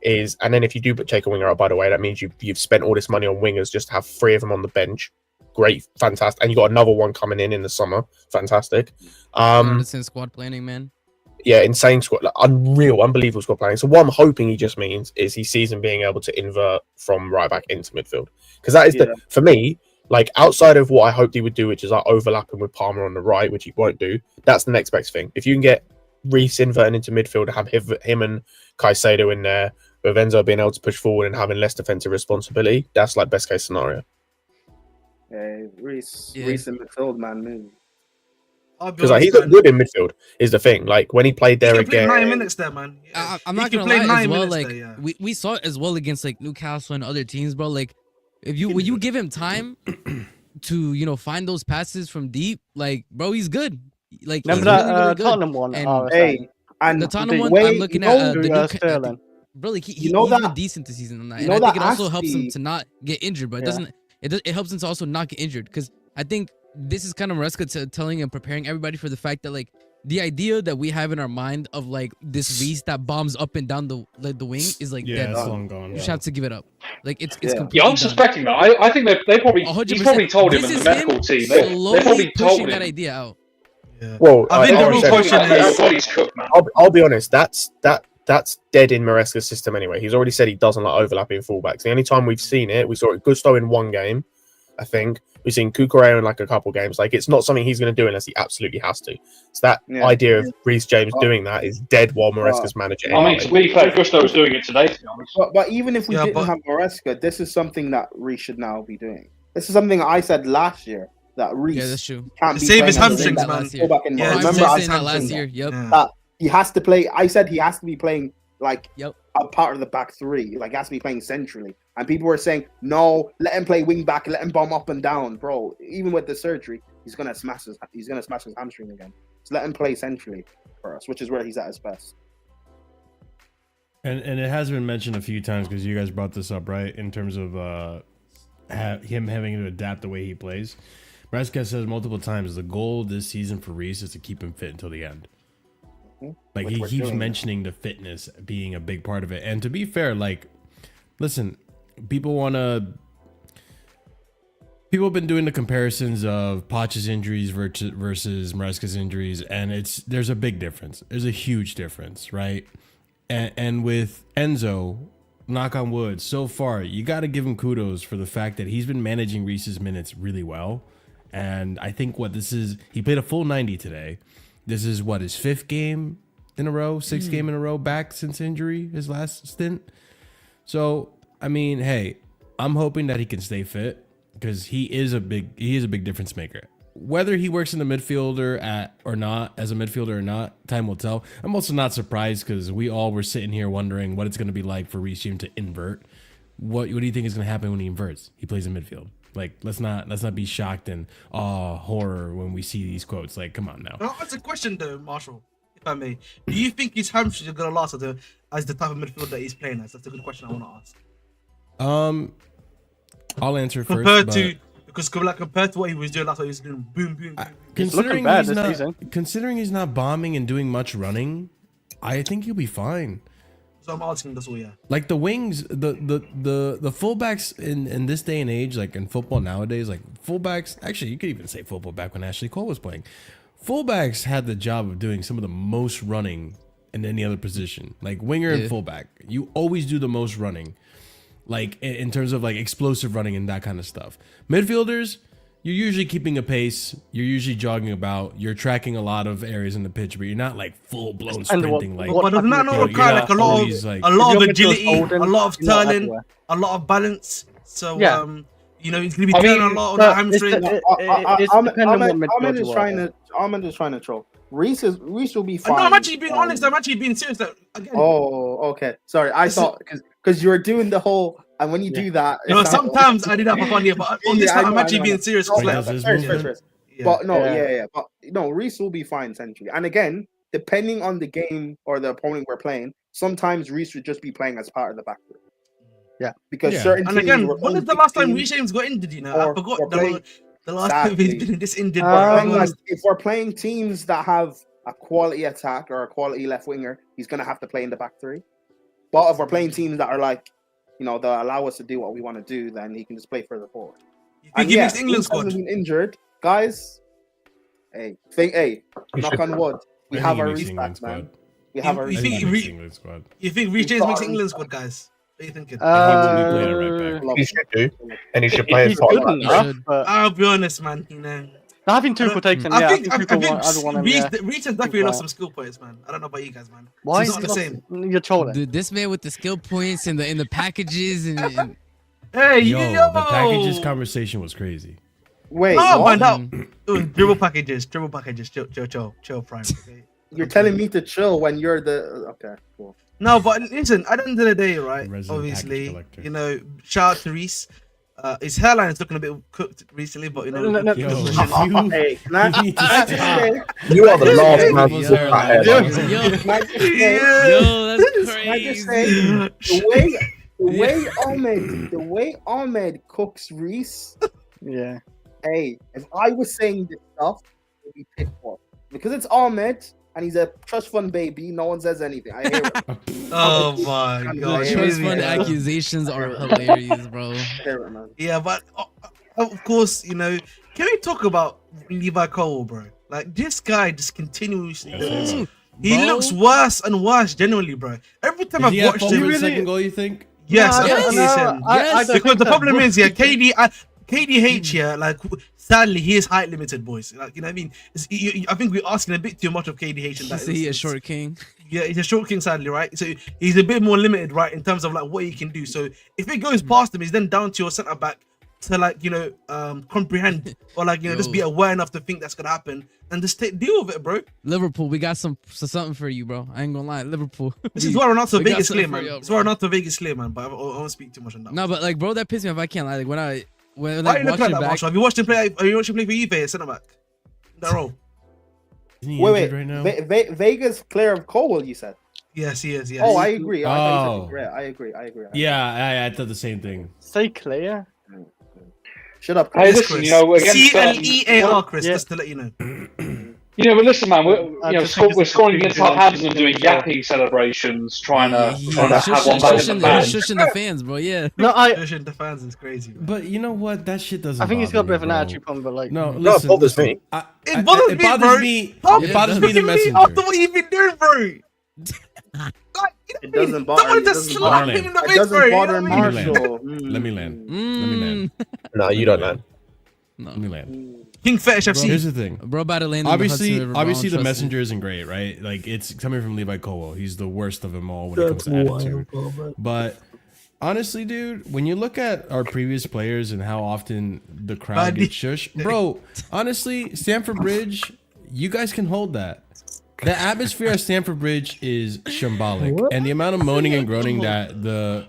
is, and then if you do take a winger out, by the way, that means you've spent all this money on wingers just to have 3 of them on the bench. Great, fantastic, and you got another one coming in the summer. Fantastic. Squad planning, man. Yeah, insane squad, like, unreal, unbelievable squad planning. So what I'm hoping he just means is he sees him being able to invert from right back into midfield, because that is for me. Like outside of what I hoped he would do, which is like overlapping with Palmer on the right, which he won't do. That's the next best thing. If you can get Reece inverting into midfield, have him and Caicedo in there, with Enzo being able to push forward and having less defensive responsibility, that's like best case scenario. Hey, Reece in midfield, man, move. Because like, he looked good in midfield is the thing. Like when he played there again, 9 minutes there, man. Yeah. I'm not gonna lie as well. Like there, we saw it as well against like Newcastle and other teams, bro. Like when you give him time to find those passes from deep, like bro, he's good. Like remember that really Tottenham one. And the Tottenham one, I'm looking at the Sterling. Bro, like he's been decent this season on that, and I think it also helps him to not get injured. But it doesn't. It helps him to also not get injured, because I think this is kind of Maresca telling and preparing everybody for the fact that like the idea that we have in our mind of like this Reece that bombs up and down the wing is like dead. It's long gone. You just have to give it up. Like it's completely I'm suspecting that. I think they probably he's probably told him in the medical team. They probably told him that idea out. Yeah. Well, I think the real question is, I'll be honest. That's dead in Maresca's system anyway. He's already said he doesn't like overlapping fullbacks. The only time we've seen it, we saw it Gusto in one game, I think. We've seen Kukurev in like a couple games. Like it's not something he's going to do unless he absolutely has to. So that idea of Reece James doing that is dead while Maresca's managing. I mean, to be fair, Gusto was doing it today, to be honest. But even if we didn't have Maresca, this is something that Reece should now be doing. This is something I said last year. that Reece Yeah, that's true. can't be Save his playing hamstrings, as a man. fullback anymore. Yeah, Remember, I saying that last said year. Yep. that he has to play. I said he has to be playing like Yep. a part of the back three. Like, he has to be playing centrally. And people were saying, no, let him play wing back, let him bomb up and down, bro. Even with the surgery, he's gonna smash his hamstring again. So let him play centrally for us, which is where he's at his best. And it has been mentioned a few times because you guys brought this up, right? In terms of him having to adapt the way he plays. Reska says multiple times the goal this season for Reece is to keep him fit until the end. Like, he keeps mentioning the fitness being a big part of it. And to be fair, like, listen, people have been doing the comparisons of Poch's injuries versus Maresca's injuries, and there's a big difference. There's a huge difference, right? And with ENZO, knock on wood, so far, you got to give him kudos for the fact that he's been managing Reece's minutes really well. And I think he played a full 90 today. This is his fifth game in a row, sixth game in a row back since injury, his last stint. So, I mean, hey, I'm hoping that he can stay fit because he is a big difference maker. Whether he works in the midfielder as a midfielder or not, time will tell. I'm also not surprised because we all were sitting here wondering what it's going to be like for Reece James to invert. What do you think is going to happen when he inverts? He plays in midfield. Like, let's not be shocked and horror when we see these quotes. Like, come on now. Well, that's a question though, Marshall, if I may. Do you think his hamstrings are gonna last as the type of midfield that he's playing as? That's a good question I want to ask. I'll answer first. Compared to what he was doing last time, he was doing boom, boom, boom. Considering he's not bombing and doing much running, I think he'll be fine. So I'm asking this all, yeah. Like the wings, the fullbacks in this day and age, like in football nowadays, like fullbacks, actually you could even say football back when Ashley Cole was playing. Fullbacks had the job of doing some of the most running in any other position. Like winger and fullback, you always do the most running. Like in terms of like explosive running and that kind of stuff. Midfielders, you're usually keeping a pace. You're usually jogging about. You're tracking a lot of areas in the pitch, but you're not like full blown sprinting. But doesn't that not require like a lot of agility, a lot of turning, a lot of balance? So you know, he's gonna be turning a lot on the hamstring. Ahmed is trying to troll. Reece will be fine. No, I'm actually being honest. I'm actually being serious. Again. Oh, okay. Sorry, I thought because you were doing the whole. And when you do that, sometimes I did have a fun year, but on this time I'm actually being serious. But Reece will be fine essentially. And again, depending on the game or the opponent we're playing, sometimes Reece would just be playing as part of the back three. Yeah, because certain. And again, when is the last time Reece James got injured? You know, I forgot the last time he's been this injured. If we're playing teams that have a quality attack or a quality left winger, he's gonna have to play in the back three. But if we're playing teams that are like, you know, they'll allow us to do what we want to do, then he can just play further forward. You think he makes England squad? Been injured, guys. Knock on wood. We have our Reece back, man. We have our England squad. You think Reece James makes England squad, guys? What are you thinking? He should do, and he should play as I'll be honest, man. You know, having Tuchel takes him. I think Reece has definitely lost some skill points, man. I don't know about you guys, man. Why is it the same? You're trolling. Dude, this man with the skill points and the packages and hey, the packages conversation was crazy. Wait, man, dribble packages, chill, Prime. Okay? You're telling me to chill when you're the okay, cool. No, but listen, at the end of the day, right? Obviously, you know, shout out to Reece. His hairline is looking a bit cooked recently, but you know. Hey, you are the last man to talk about hairline. The way Ahmed cooks Reece. Yeah. Hey, if I was saying this stuff, it would be pitfall because it's Ahmed. And he's a trust fund baby. No one says anything. I hear it. Oh my god! Trust fund accusations are hilarious, bro. Yeah, but of course, you know. Can we talk about Levi Cole, bro? Like this guy just continuously. He looks worse and worse, genuinely, bro. Every time I've watched him, the second goal, you think? Yes, I because the problem is, KDH here, like sadly he is height limited, boys. Like, you know what I mean? I think we're asking a bit too much of KDH. In that he's a short king. Yeah, he's a short king, sadly, right? So he's a bit more limited, right, in terms of like what he can do. So if it goes past him, he's then down to your centre back to like comprehend or like just be aware enough to think that's gonna happen and just deal with it, bro. Liverpool, we got something for you, bro. I ain't gonna lie, Liverpool. This is why we're not to Vegas clear, man. This is why we're not to Vegas clear, man. But I won't speak too much on that. No, but like, bro, that pissed me off. I can't lie. Like when why like, are you looking at that, back, Marshall? Have you watched him play? Are you watching him play for Juve, centre back? That role. Wait, right now? Vegas clear of Cole, you said. Yes, he is. Yes. Oh, I agree. I agree. Yeah, I thought the same thing. Say clear. Shut up, Hey, Chris. listen, you know, against CLEAR, Chris, just to let you know. You know, but listen, man, we're scoring against Southampton and doing yapping celebrations, trying to have one back in the fans. Shushing the fans, bro. Yeah. No, Shushing the fans is crazy. Bro. But you know what? That shit doesn't. I think he's got a bit of an bother me, attitude problem, but like, no, No, listen, it bothers me. It bothers me, bro. It bothers me. The messenger. After what you've been doing, bro. It doesn't bother me. It doesn't bother Marshall. Let me land. No, you don't land. No. Let me land. King Fetish FC. Here's the thing. Bro, about to land. Obviously, on the Hudson River, the messenger isn't great, right? Like it's coming from Levi Colwell. He's the worst of them all when it comes to attitude. But honestly, dude, when you look at our previous players and how often the crowd gets shush, bro. Honestly, Stamford Bridge, you guys can hold that. The atmosphere at Stamford Bridge is shambolic, and the amount of moaning and groaning that the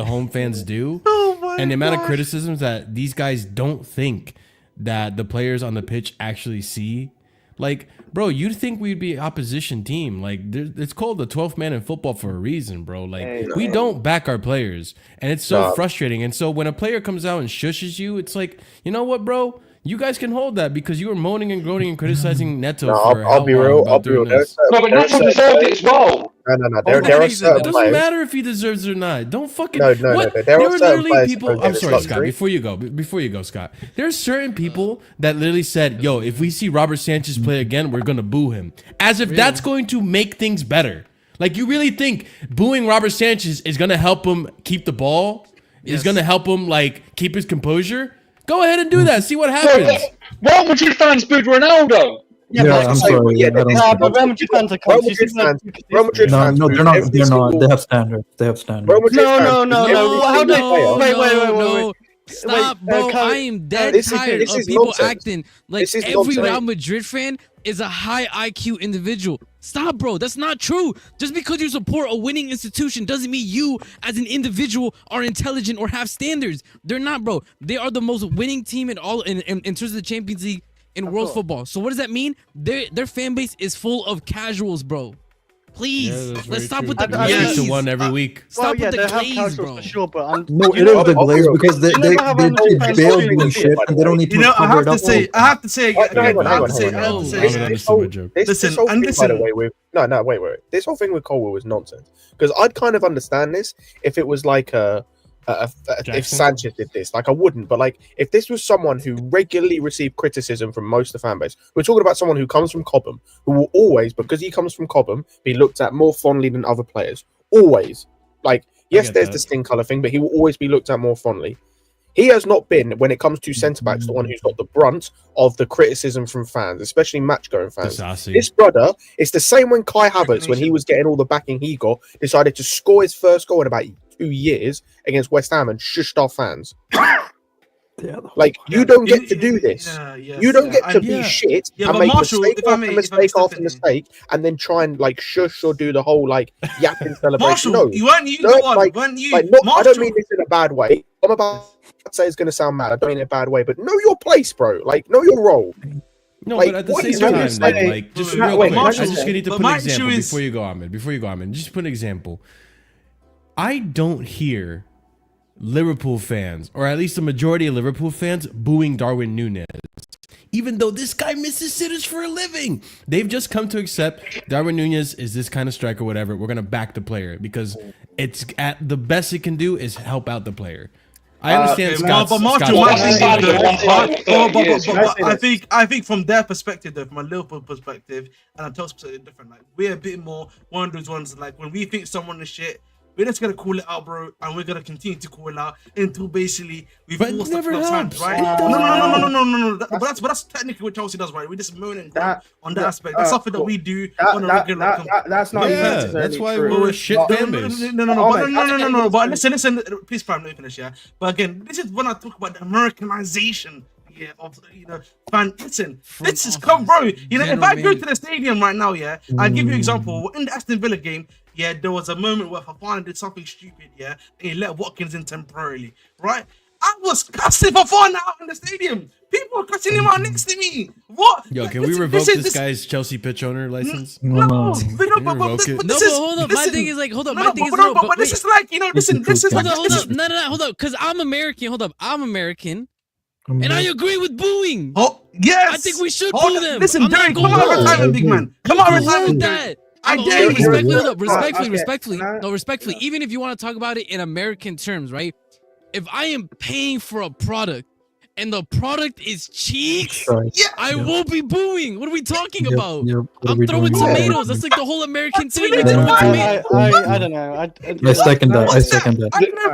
home fans do, and the amount of criticisms that these guys don't think that the players on the pitch actually see. Like, bro, you'd think we'd be opposition team. Like, it's called the 12th man in football for a reason, bro. Like, we don't back our players, and it's so frustrating. And so when a player comes out and shushes you, it's like, you know what, bro? You guys can hold that because you were moaning and groaning and criticizing Neto. I'll be real. No, but Neto deserved it as well. No. There are certain It doesn't players. matter if he deserves it or not. Don't fucking. No. What? There are were certain literally players people. who I'm get sorry, it Scott. luxury. Before you go, Scott. There's certain people that literally said, "Yo, if we see Robert Sanchez play again, we're gonna boo him," as if that's going to make things better. Like, you really think booing Robert Sanchez is gonna help him keep the ball? Is gonna help him like keep his composure? Go ahead and do that. See what happens. Why would you fans booed Ronaldo? I'm sorry. but Real Madrid fans are Real Madrid fans. No, they're not. They have standards. No. Wait. Stop, bro. I am dead tired of people acting like every Real Madrid fan is a high IQ individual. Stop, bro. That's not true. Just because you support a winning institution doesn't mean you, as an individual, are intelligent or have standards. They're not, bro. They are the most winning team in terms of the Champions League in world football. So what does that mean? Their fan base is full of casuals, bro. Please, let's stop with the glaze. To one every week. Stop with the glaze, bro. For sure, but No, it is the glaze because they bail doing shit and they don't need to cover it up. I have to say. Hang on. Listen, by the way, wait. This whole thing with Colwell was nonsense because I'd kind of understand this if it was like if Sanchez did this, like I wouldn't, but like if this was someone who regularly received criticism from most of the fan base, we're talking about someone who comes from Cobham, who will always, because he comes from Cobham, be looked at more fondly than other players. Always. Like, yes, there's the skin colour thing, but he will always be looked at more fondly. He has not been, when it comes to centre-backs, the one who's got the brunt of the criticism from fans, especially match-going fans. This brother, it's the same when Kai Havertz, when he was getting all the backing he got, decided to score his first goal in about 2 years against West Ham and shushed our fans. Like, you don't get to do this. You don't get to be shit and make mistake after mistake and then try and like shush or do the whole like yapping celebration. Marshall, you weren't you the one. Weren't you? I don't mean this in a bad way. I'm about to say it's going to sound mad. I don't mean it in a bad way, but know your place, bro. Like, know your role. No, like, but at the same time, like, just real quick, I just need to put an example before you go, Ahmed. Just put an example. I don't hear Liverpool fans, or at least the majority of Liverpool fans, booing Darwin Núñez, even though this guy misses sitters for a living. They've just come to accept Darwin Núñez is this kind of striker, whatever. We're gonna back the player because it's at the best it can do is help out the player. I understand I think from their perspective, though, from a Liverpool perspective, and I'm totally different. Like, we're a bit more one of those ones. Like, when we think someone is shit, we're just gonna call it out, bro, and we're gonna continue to call it out until basically we've But it forced never the hands, helps. right? It No. But that's technically what Chelsea does, right? We just moan and groan on that aspect. That's something that we do on a regular. That's not even necessarily that's why true. we're a shit fan base. No. But listen. Please, Prime, let me finish. Yeah. But again, this is when I talk about the Americanization. Yeah, of fan. Listen, this is come, bro. If I go to the stadium right now, yeah, I'll give you an example. In the Aston Villa game, yeah, there was a moment where Fofana did something stupid, yeah, and he let Watkins in temporarily, right? I was cussing Fofana out in the stadium. People were cussing him out next to me. What? Yo, can we revoke this guy's Chelsea pitch owner license? No, but hold up. My thing is like, hold up. My thing is but this is like, listen, this is like, hold up. No, hold up. Because I'm American. Hold up. I'm American. And I agree with booing. Oh, yes. I think we should boo them. Listen, Derek, come on, retirement, big man. Come on, retirement, that. I dare you. Respectfully. Respectfully. Even if you want to talk about it in American terms, right? If I am paying for a product and the product is cheeks, I won't be booing. What are we talking about? I'm throwing tomatoes. That's like the whole American thing. I don't know. I second that.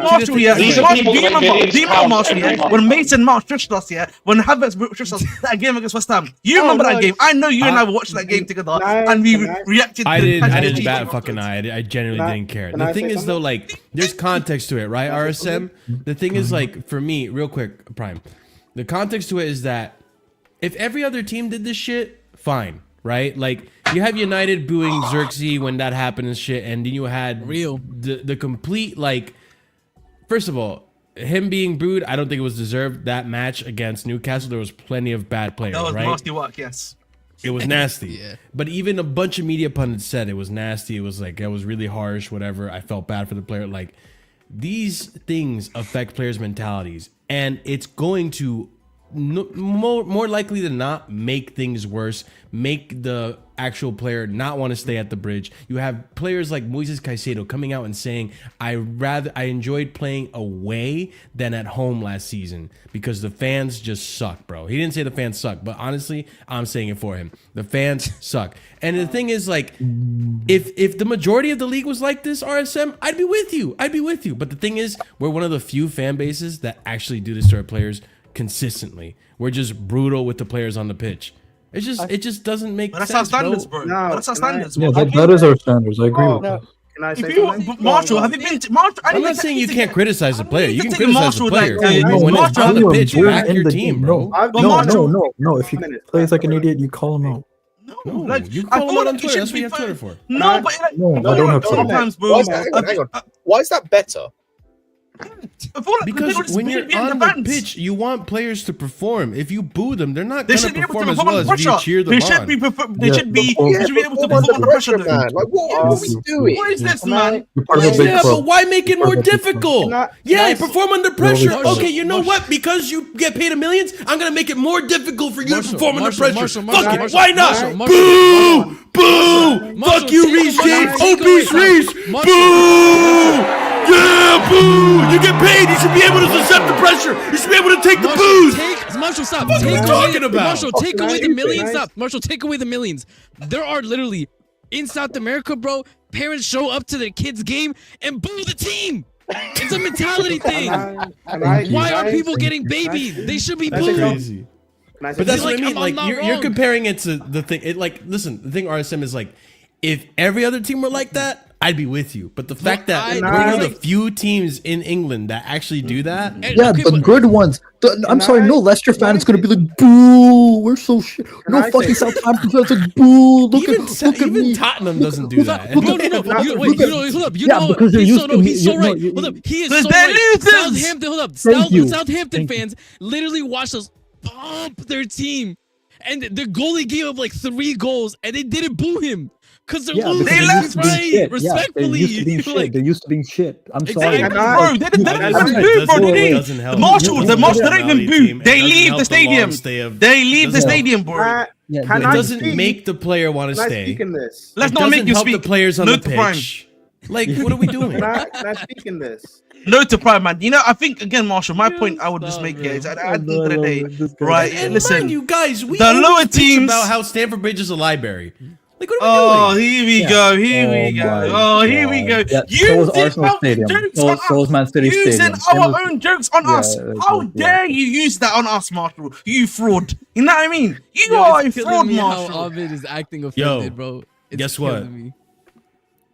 Marshall, yeah. Do you remember Marshall, yeah? When Mason Mount trashed us, yeah? When Havertz trashed us, that game against West Ham. You remember that game? I know you and I were watching that game together, and we reacted. I didn't bat a fucking eye. I genuinely didn't care. The thing is, though, like, there's context to it, right, RSM? The thing is, like, for me, real quick, Prime. The context to it is that if every other team did this shit, fine, right? Like, you have United booing Xerxes when that happened and shit, and then you had the complete, like, first of all, him being booed, I don't think it was deserved. That match against Newcastle, there was plenty of bad players, right? That was nasty work, yes. It was nasty. But even a bunch of media pundits said it was nasty. It was like, it was really harsh, whatever. I felt bad for the player. Like, these things affect players' mentalities, and it's going to more likely than not make things worse, make the actual player not want to stay at the bridge. You have players like Moises Caicedo coming out and saying, I enjoyed playing away than at home last season because the fans just suck, bro. He didn't say the fans suck, but honestly, I'm saying it for him. The fans suck. And the thing is, like, if the majority of the league was like this, RSM, I'd be with you. But the thing is, we're one of the few fan bases that actually do this to our players consistently. We're just brutal with the players on the pitch. It just doesn't make sense. That's our standards, bro. That's our standards. Yeah, that is our standards. I agree with that. Can I say something? Marshall, have you been to Marshall? I'm not saying you can't criticize the player. You can take criticize the Marshall, player. like, But when it's on the pitch, back your team, bro. No. If he plays like an idiot, you call him out. No, like, you call him out on Twitter. That's what you have Twitter for. No, but like, I don't have Twitter. sometimes, bro. Hang on. Why is that better? Because when you're on the pitch, you want players to perform. If you boo them, they're not going to perform as well as you cheer them on. They should be able to perform under pressure, man. Like, what are we doing? What is this, man? Yeah, but why make it more difficult? Yeah, perform under pressure. Okay, you know what? Because you get paid millions, I'm going to make it more difficult for you to perform under pressure. Fuck it. Why not? Boo! Boo! Fuck you, Reece James. Obese Reece. Boo! Yeah, boo! You get paid. You should be able to accept the pressure. You should be able to take the boos. Marshall, stop. What are you talking about? Marshall, take away the millions. Stop. Marshall, take away the millions. There are literally, in South America, bro, parents show up to their kids' game and boo the team. It's a mentality thing. Why are people getting babied? They should be booed. But that's what I mean. Like, you're comparing it to the thing. Listen, the thing RSM is like, if every other team were like that, I'd be with you. But the fact that we're one of the few teams in England that actually do that. Yeah, the good ones. I'm sorry, no Leicester fan is going to be like, boo, we're so shit. No fucking Southampton fans like, boo, look at me. Even Tottenham doesn't do that. No, because they're used to me. He's so right. Hold up, he is so right. Southampton, hold up. Southampton fans literally watched us pump their team. And the goalie gave up like 3 goals, and they didn't boo him. Because they're losing. They left, right? Respectfully. They're used to being shit. I'm sorry. Bro, they didn't even boo, bro. The Marshall, they don't even boo. They leave the stadium. They leave the stadium, bro. It doesn't make the player want to stay. Let's not make you speak. The players on the pitch. Like, what are we doing? Can I speak in this? No to Prime, man. You know, I think, again, Marshall, my point I would just make here is at the end of the day, right, listen. You guys, we the lower teams about how Stamford Bridge is a library. Like, what are we doing? Here we go. Here we go. Oh, here we go. Yeah, so was Arsenal Stadium. So was Man City Using Stadium. our own jokes on us. How dare you use that on us, Marshall? You fraud. You know what I mean? You are a fraud, Marshall. How Ahmed is acting offended, bro. It's guess what? Me.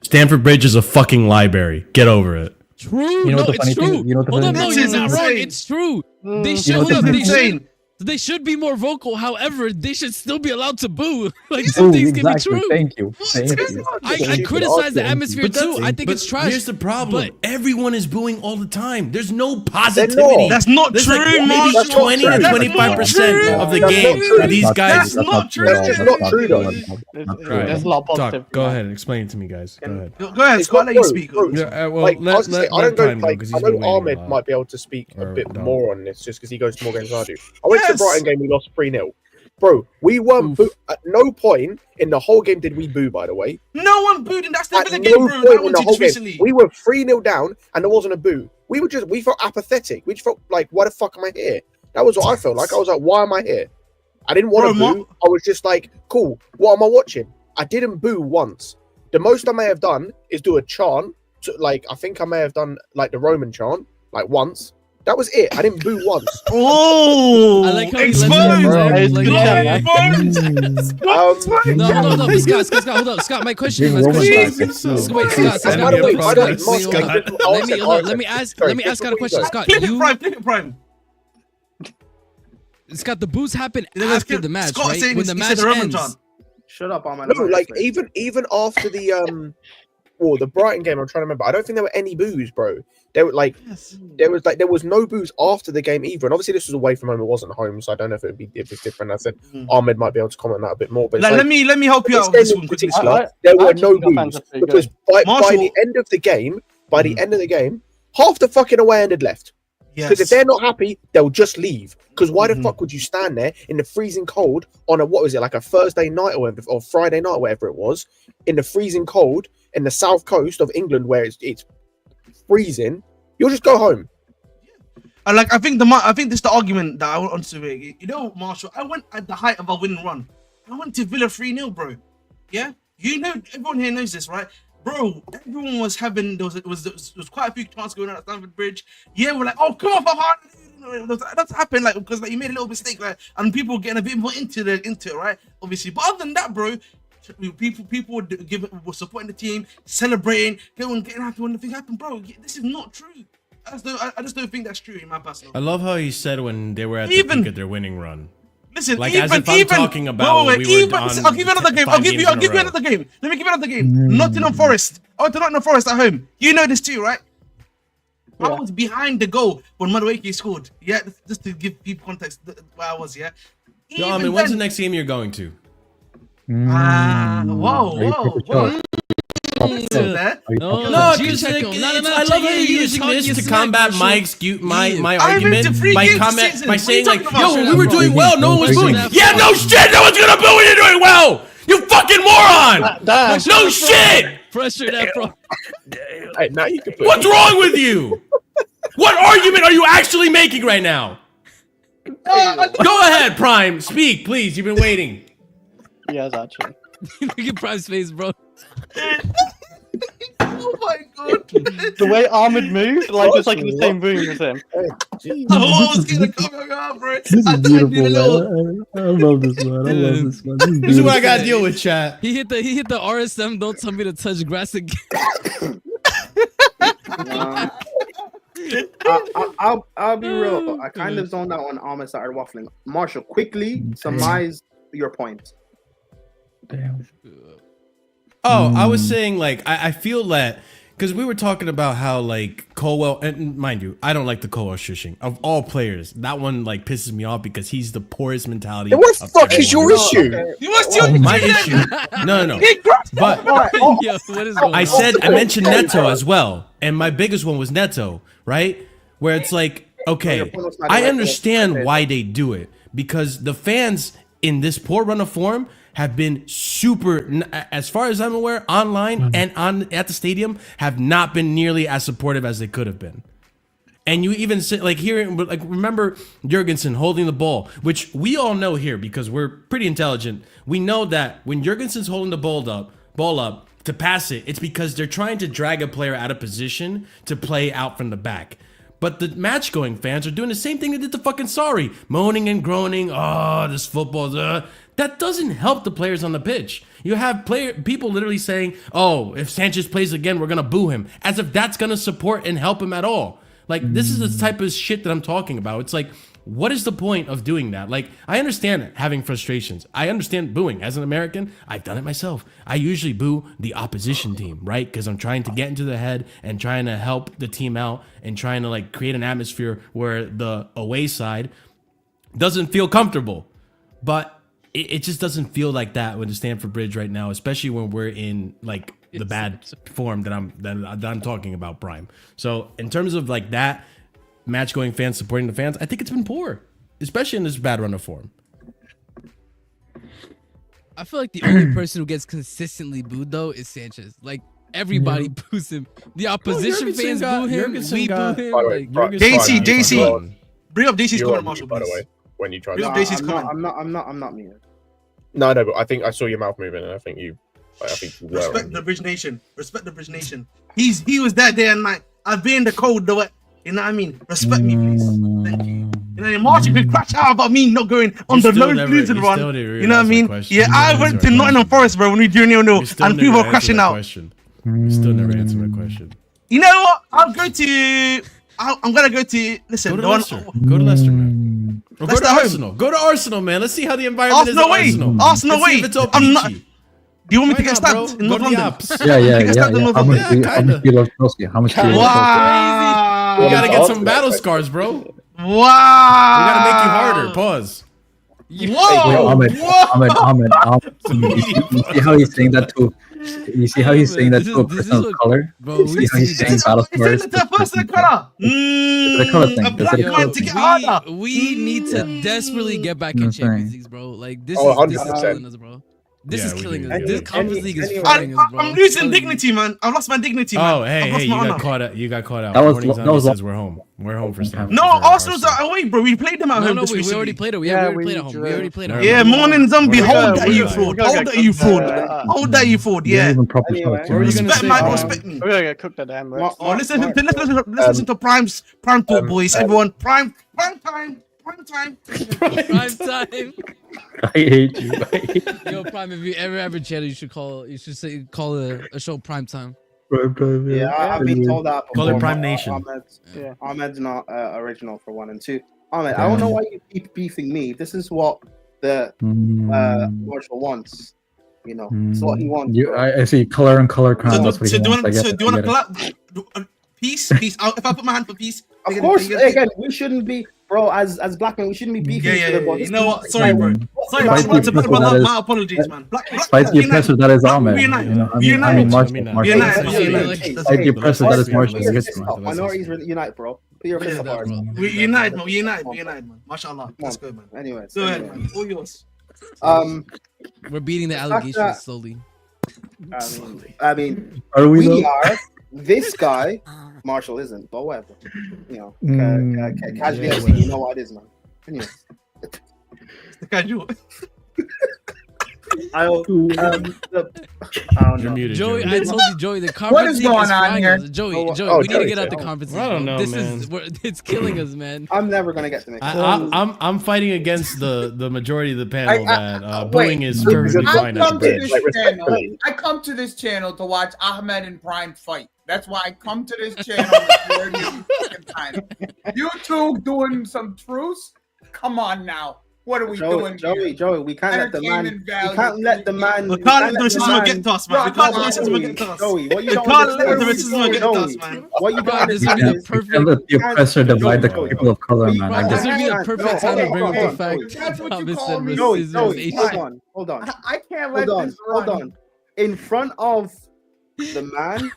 Stamford Bridge is a fucking library. Get over it. True. You know no, what the it's funny true. thing? You know what the Hold on, funny no, thing? you're not wrong. insane. It's true. They You should. know Hold what on. the They funny should. They should be more vocal. However, they should still be allowed to boo. Like Oh, some things can be exactly. true. Thank you. Thank you. I criticize the atmosphere too. I think But it's trash. here's the problem. But Everyone is booing all the time. There's no positivity. That's not There's true, like maybe Marshall. 20 to That's 25% not of the true. game That's where not these true. guys. That's not true. That's just not true, though. There's a lot of positive. Talk. Go ahead and explain it to me, guys. Go ahead. Go ahead, It's Scott. not Let you true, speak. bro. Yeah, well, Like, I let was gonna say, I don't Prime go like because I he's been know waiting a Ahmed lot. might be able to speak a Or bit no. more on this just because he goes to more games than I do. I went to the Yes. Brighton game, we lost 3-0. Bro, we weren't at no point in the whole game did we boo, by the way. No one booed, and that's At never the no game, bro. point That in was the whole just game. recently. We were 3-0 down and there wasn't a boo. We felt apathetic. We just felt like, why the fuck am I here? That was what I felt like. I was like, why am I here? I didn't want to Bro, boo. I was just like, cool, what am I watching? I didn't boo once. The most I may have done is do a chant. Like, I think I may have done like the Roman chant, like once. That was it. I didn't boo once. Oh, I like how he exposed. lets it No, hold on, but Scott, hold up. Scott, my question. Bring Roman back. Wait, Scott, And by the way, let me ask Scott a question. Scott, Flip it, Prime. Scott, the boos happen Yeah, after the match, Scott right? saying When the he match said the Roman ends. chant. Shut up, I'm No, like even after the the Brighton game, I'm trying to remember. I don't think there were any boos, bro. There were like there was no boos after the game either. And obviously this was away from home, it wasn't home, so I don't know if it was different. I said Ahmed might be able to comment on that a bit more. But it's Like, let me help you out with this one quickly. there were no boos because by the end of the game, half the fucking away end had left. Because if they're not happy, they'll just leave. Because why the fuck would you stand there in the freezing cold on a like a Thursday night or Friday night, whatever it was, in the freezing cold in the south coast of England where it's freezing? You'll just go home. And like I think this is the argument that I want to make. You know, Marshall, I went at the height of a winning run. I went to Villa 3-0, bro. Yeah, you know, everyone here knows this, right? Bro, everyone was having there was quite a few chances going on at Stamford Bridge. Yeah, we're like, oh come on, that's happened, like because like you made a little mistake, like, and people were getting a bit more into it, right? Obviously, but other than that, bro, people were supporting the team, celebrating, getting happy when the thing happened, bro. This is not true. I just don't think that's true in my personal. I love how he said when they were at the peak of their winning run. Listen, like as if I'm talking about when we were on I'll give you another game. I'll give you another game. Let me give you another game. Nottingham Forest. I went to Nottingham Forest at home. You know this too, right? Yeah. I was behind the goal when Madueke scored. Yeah, just to give people context where I was. Yeah. Yo, I mean, when's the next game you're going to? Whoa. No, because I love how you're using this to combat my argument by saying like, yo, when we were doing well, no one was booing. Yeah, no shit, no one's gonna boo when you're doing well. You fucking moron. No shit. Pressure that, bro. Hey, now you can What's wrong with you? What argument are you actually making right now? Go ahead, Prime. Speak, please. You've been waiting. Yes, actually. Look at Prime's face, bro. Oh my god! The way Ahmed moved, like it's like in the same room as him. Oh, it's gonna come out, bro. This is beautiful, man. I love this one. I love this one. This is what I gotta deal with, chat. He hit the RSM. Don't tell me to touch grass again. I'll be real. I kind of zoned out when Ahmed started waffling. Marshall, quickly surmise your point. Damn. Oh, I was saying like I feel that because we were talking about how like Colwell, and mind you, I don't like the Colwell shushing of all players. That one like pisses me off because he's the poorest mentality. What the fuck is your issue? My issue? No. But Yo, what is going on? I mentioned Neto as well, and my biggest one was Neto, right? Where it's like, okay, I understand why they do it because the fans in this poor run of form have been super, as far as I'm aware, online and at the stadium have not been nearly as supportive as they could have been. And you even say, like, here, like, remember Jurgensen holding the ball, which we all know here because we're pretty intelligent. We know that when Jurgensen's holding the ball up to pass it, it's because they're trying to drag a player out of position to play out from the back. But the match-going fans are doing the same thing they did to fucking Sarri, moaning and groaning. Oh, this football. That doesn't help the players on the pitch. You have people literally saying, "Oh, if Sanchez plays again, we're gonna boo him," as if that's gonna support and help him at all. Like, this is the type of shit that I'm talking about. It's like, what is the point of doing that? Like, I understand having frustrations. I understand booing. As an American, I've done it myself. I usually boo the opposition team, right? Because I'm trying to get into the head and trying to help the team out and trying to, like, create an atmosphere where the away side doesn't feel comfortable. But it just doesn't feel like that with the Stamford Bridge right now, especially when we're in, like, the bad form that I'm talking about, Prime. So in terms of, like, that match going fans supporting the fans, I think it's been poor, especially in this bad run of form. I feel like the only person who gets consistently booed though is Sanchez. Like, everybody boos him. The opposition fans boo him. We boo him. Like, JC, bring up JC's comment, Marshall, by the please. way, when you try Bring to up JC's comment. I'm not muted. No, but I think I saw your mouth moving, and I think you were. Respect the Bridge Nation. Respect the Bridge Nation. He was that day and night. I've been in the cold, the wet. You know what I mean? Respect me, please. Thank you. You know, Martin could crash out about me not going on the low losing run. You know what I mean? Yeah, I went to Nottingham Forest, bro, when we drew 0-0, and people were crashing out. You still never answered my question. You know what? I'm gonna go to. Listen, go to Leicester. Go to Leicester, man. Or go to Arsenal. Go to Arsenal, man. Let's see how the environment is at Arsenal. Arsenal way. I'm not. Do you want me to get stabbed in North London? Yeah. How much do you love Chelsea? How much do you love Chelsea? We gotta get some battle scars, bro. Wow. We gotta make you harder. Pause. Whoa. Ahmed. You see how he's saying that to? You see how he's saying that to a person of color? Bro, you see how he's saying battle scars? It's a person of color. A black man to get harder. We need to desperately get back in Champions League, bro. Like, this is killing us, bro. This is killing us. This Conference League is killing us, bro. I'm losing dignity, man. I've lost my dignity, man. Oh, hey, you got caught out. You got caught out. That was says we're home. We're home for stuff. No, Arsenal's away, bro. We played them at home. No, we already played it. We already played at home. We already played at home. Yeah, morning zombie. Hold that, you fraud. Hold that, you fraud. Hold that, you fraud. Yeah. Respect me. We're gonna get cooked at the end, right? Oh, listen to Prime Talk, boys. Everyone, Prime time. I hate you. Yo, Prime, if you ever have a channel, you should call a show Prime Time. Yeah, I've been told that before. Call it Prime Nation. Ahmed's not original for 1 and 2. Ahmed, I don't know why you keep beefing me. This is what the Marshall wants. You know, it's what he wants. I see color and color crown. That's what he wants. So do you want to collab? Peace. If I put my hand for peace. Of course, again, we shouldn't be, bro. As black men, we shouldn't be beefing. Yeah. You know what? Sorry, bro. Sorry, my apologies, man. Fight the oppressor that is Ahmed. I mean, Marshall. Fight the oppressor that is Marshall. Minorities unite, bro. We unite, man. Mashallah. Let's go, man. Anyways, go ahead, man. All yours. We're beating the allegations slowly. I mean, we are. This guy, Marshall isn't, but whatever. You know, Casually FC, you know what it is, man. Anyways. Casual. You're muted, Joey, I told you, Joey, the conference what is going on here? Joey, we need to get out the conference. I don't know, man. It's killing us, man. I'm never gonna get to next. I'm fighting against the majority of the panel that booing is perfectly fine. I come to this channel to watch Ahmed and Prime fight. That's why I come to this channel majority of the time. You two doing some truce? Come on now. What are we doing here? Joey, we can't let the man. We can't let the man. We can't let the racism get to us, man. We can't let the racism get to us. Joey, what you can't let the racism get to us, man. What you got this would be the perfect. Let the oppressor divide the people of color, man. This would be the perfect time to bring up the fact. That's what you call me. Joey, hold on. I can't let this run. Hold on. In front of the man,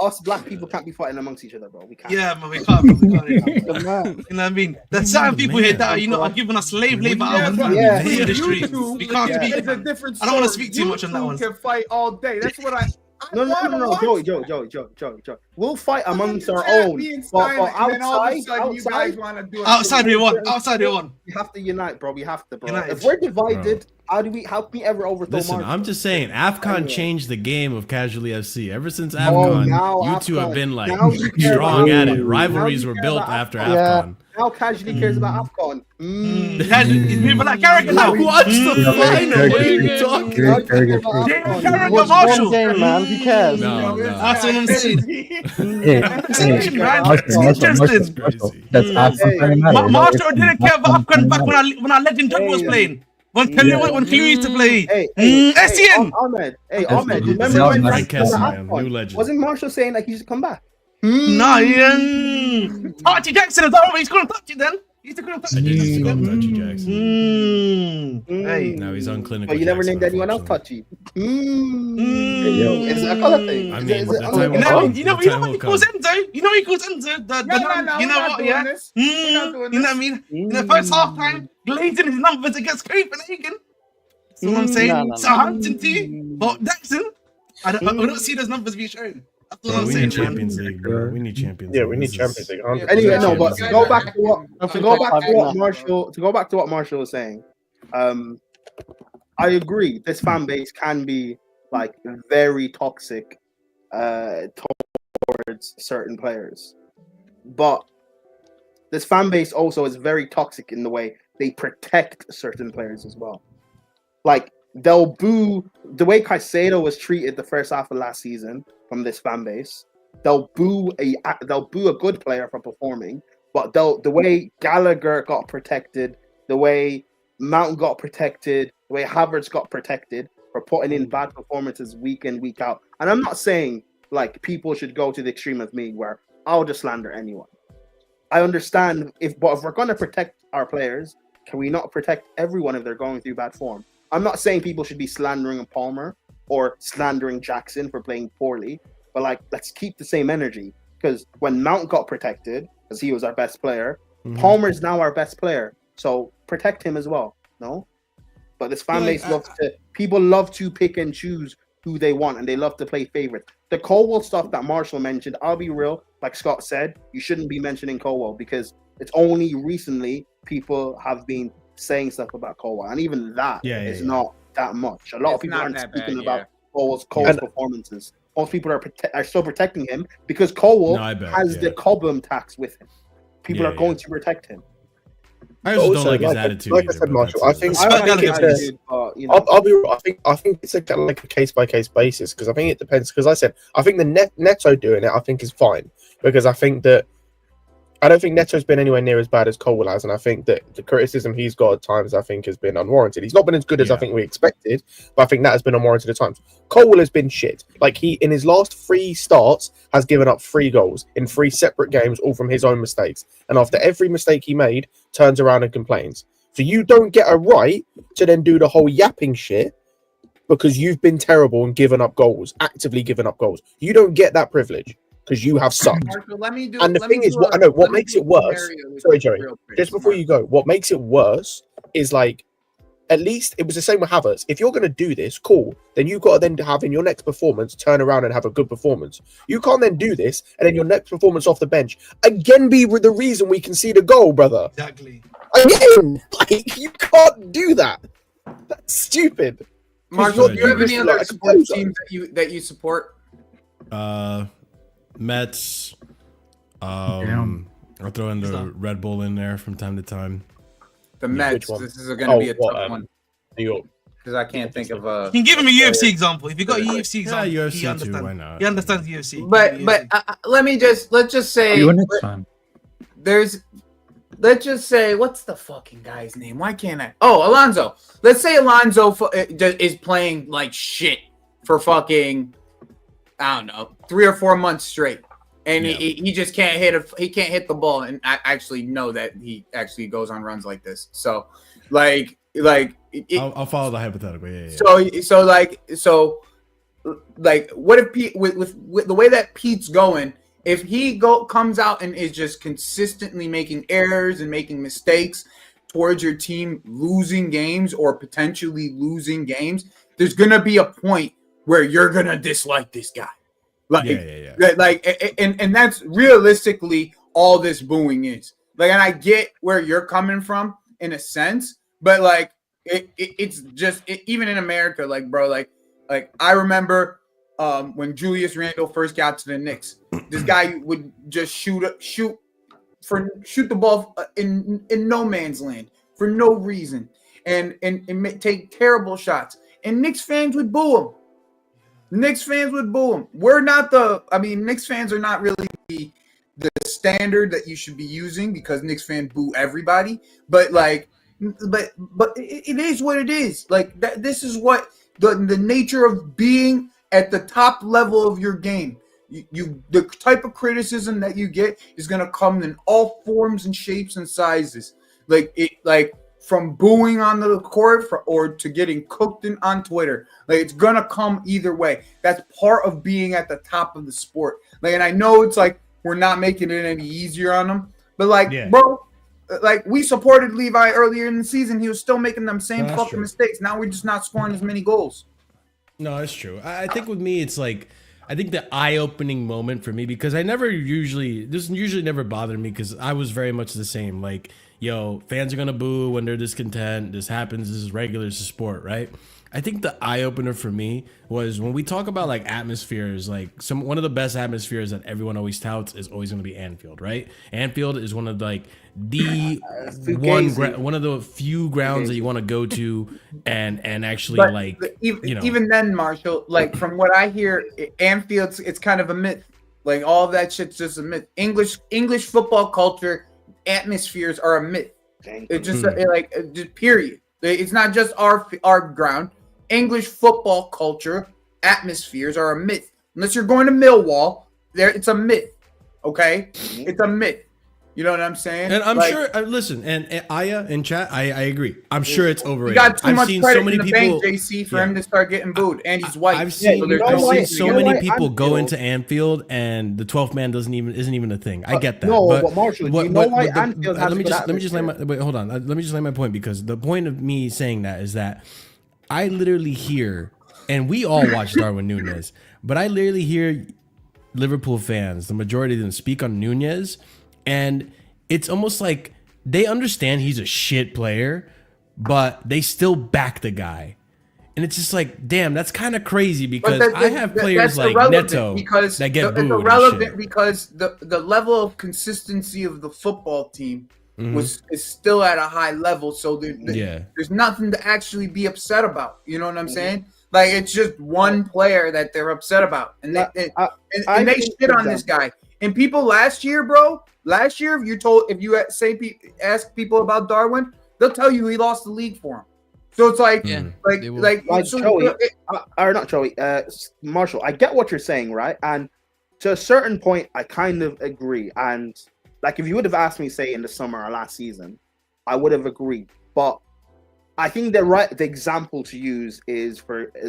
us black people can't be fighting amongst each other, bro. We can't. Yeah, man, we can't. Bro. We can't. You know what I mean? There's certain people here that are giving us slave labor hours in the streets. We can't speak. It's a different I don't want to speak too much on that one. Can fight all day. That's what No, Joey. We'll fight amongst our own. But outside we won. We have to unite, bro. We have to, bro. If we're divided, how can we ever overthrow Listen, Marshall? I'm just saying, AFCON changed the game of Casually FC. Ever since AFCON, you two have been like strong at it. Rivalries were built after AFCON. Now Casually cares about AFCON. He's moving like Carragher now. Watch the final. What are you talking about? Carragher Marshall. Game, man. Who cares? No. That's what I'm saying. Marshall didn't care about AFCON back when our legend Doug was playing. When Cleo used to play. Essien. Ahmed. Remember wasn't Marshall saying like he should come back? Nah, Touchy Jackson is over. He's going to touch it then. He's going to touch it. Hey, now he's on clinical. But you never named anyone else touchy. Is it a color thing? I mean, you know what he calls Enzo? You know what he calls Enzo? You know what? Yeah. You know what I mean? In the first half time, glazing his numbers against Copenhagen. That's what I'm saying. Southampton too. But Jackson, I don't see those numbers being shown. We need Champions League, bro. We need Champions League. Yeah, we need Champions League. Anyway, no, but to go back to what Marshall was saying, I agree. This fan base can be like very toxic towards certain players, but this fan base also is very toxic in the way they protect certain players as well. Like they'll boo the way Caicedo was treated the first half of last season from this fan base. They'll boo a good player for performing, but the way Gallagher got protected, the way Mount got protected, the way Havertz got protected for putting in bad performances week in, week out. And I'm not saying like people should go to the extreme of me where I'll just slander anyone. I understand but if we're gonna protect our players, can we not protect everyone if they're going through bad form? I'm not saying people should be slandering Palmer or slandering Jackson for playing poorly, but like let's keep the same energy, because when Mount got protected, because he was our best player, Palmer's now our best player, so protect him as well. No, but this fan base people love to pick and choose who they want, and they love to play favorites. The Colwell stuff that Marshall mentioned, I'll be real, like Scott said, you shouldn't be mentioning Colwell because it's only recently people have been saying stuff about Colwell, and even that is not that much. A lot of people aren't speaking about Colwell's performances. Most people are still protecting him because Colwell has the Cobham tax with him. People are going to protect him. I just don't like his attitude. Like I said, Marshall, I think I'll be real. I think it's like a case by case basis, because I think it depends. Because I think the Neto doing it, I think is fine, because I don't think Neto's been anywhere near as bad as Colwell has, and I think that the criticism he's got at times, I think, has been unwarranted. He's not been as good as I think we expected, but I think that has been unwarranted at times. Colwell has been shit. Like, he, in his last 3 starts, has given up 3 goals in 3 separate games, all from his own mistakes. And after every mistake he made, turns around and complains. So you don't get a right to then do the whole yapping shit because you've been terrible and given up goals, actively given up goals. You don't get that privilege, because you have sucked. What makes it worse, sorry, Joey, just before you go, what makes it worse is, like, at least it was the same with Havertz. If you're going to do this, cool, then you've got to then have in your next performance, turn around and have a good performance. You can't then do this, and then your next performance off the bench, again, be the reason we concede a goal, brother. Exactly. Again, like, you can't do that. That's stupid. Marshall, do you have any other sports teams that you support? Mets. I'll throw in the Red Bull in there from time to time. The Mets. This is going to be a tough one. New York. Because I can't think of a. You can give him a UFC example. If you got a UFC example, UFC he understands. too, why not? He understands UFC. But let's just say let's just say, what's the fucking guy's name? Why can't I? Oh, Alonso. Let's say Alonso is playing like shit for fucking, I don't know, 3 or 4 months straight, and he just can't hit the ball. And I actually know that he actually goes on runs like this. So, I'll follow the hypothetical. Yeah. So what if Pete, with the way that Pete's going, if he comes out and is just consistently making errors and making mistakes towards your team losing games or potentially losing games, there's gonna be a point where you're gonna dislike this guy. Like, Yeah. like, and that's realistically all this booing is. Like, and I get where you're coming from in a sense, but like, it's just even in America, like, bro, like I remember when Julius Randle first got to the Knicks, this guy would just shoot the ball in no man's land for no reason, and take terrible shots, and Knicks fans would boo him. Knicks fans would boo him. Knicks fans are not really the standard that you should be using, because Knicks fans boo everybody. But like, but it is what it is. Like, this is what the nature of being at the top level of your game. You the type of criticism that you get is gonna come in all forms and shapes and sizes. Like from booing on the court or to getting cooked on Twitter. Like, it's gonna come either way. That's part of being at the top of the sport. Like, and I know it's like we're not making it any easier on them, but like, bro, like, we supported Levi earlier in the season. He was still making them same fucking mistakes. Now we're just not scoring as many goals. No, that's true. I think with me, it's like, I think the eye-opening moment for me, because this usually never bothered me, because I was very much the same. Like, yo, fans are gonna boo when they're discontent. This happens. This is regular. This is sport, right? I think the eye-opener for me was when we talk about like atmospheres, like one of the best atmospheres that everyone always touts is always going to be Anfield, right? Anfield is one of like one of the few grounds that you want to go to and actually, but like, even then, Marshall, like, from what I hear, Anfield's, it's kind of a myth. Like, all of that shit's just a myth. English football culture atmospheres are a myth. It's just just period. It's not just our ground. English football culture atmospheres are a myth. Unless you're going to Millwall, it's a myth. Okay, it's a myth. You know what I'm saying? And I'm sure. Listen, and Aya in chat, I agree. I'm sure it's overrated. You got too much credit in the bank, JC, for him to start getting booed, and he's white. I've seen so many people go into Anfield, and the 12th man isn't even a thing. I get that. But Marshall, you know why Anfield has let me just lay my point, because the point of me saying that is that I literally hear, and we all watch Darwin Núñez, but I literally hear Liverpool fans, the majority of them, speak on Núñez, and it's almost like they understand he's a shit player, but they still back the guy. And it's just like, damn, that's kind of crazy, because I have players like Neto that get booed. It's irrelevant because the level of consistency of the football team is still at a high level. So there's nothing to actually be upset about. You know what I'm saying? Like, it's just one player that they're upset about. And they shit on this guy. And people last year, if you ask people about Darwin, they'll tell you he lost the league for him. So it's like, Marshall, I get what you're saying, right? And to a certain point, I kind of agree. And like, if you would have asked me, say, in the summer or last season, I would have agreed. But I think the example to use is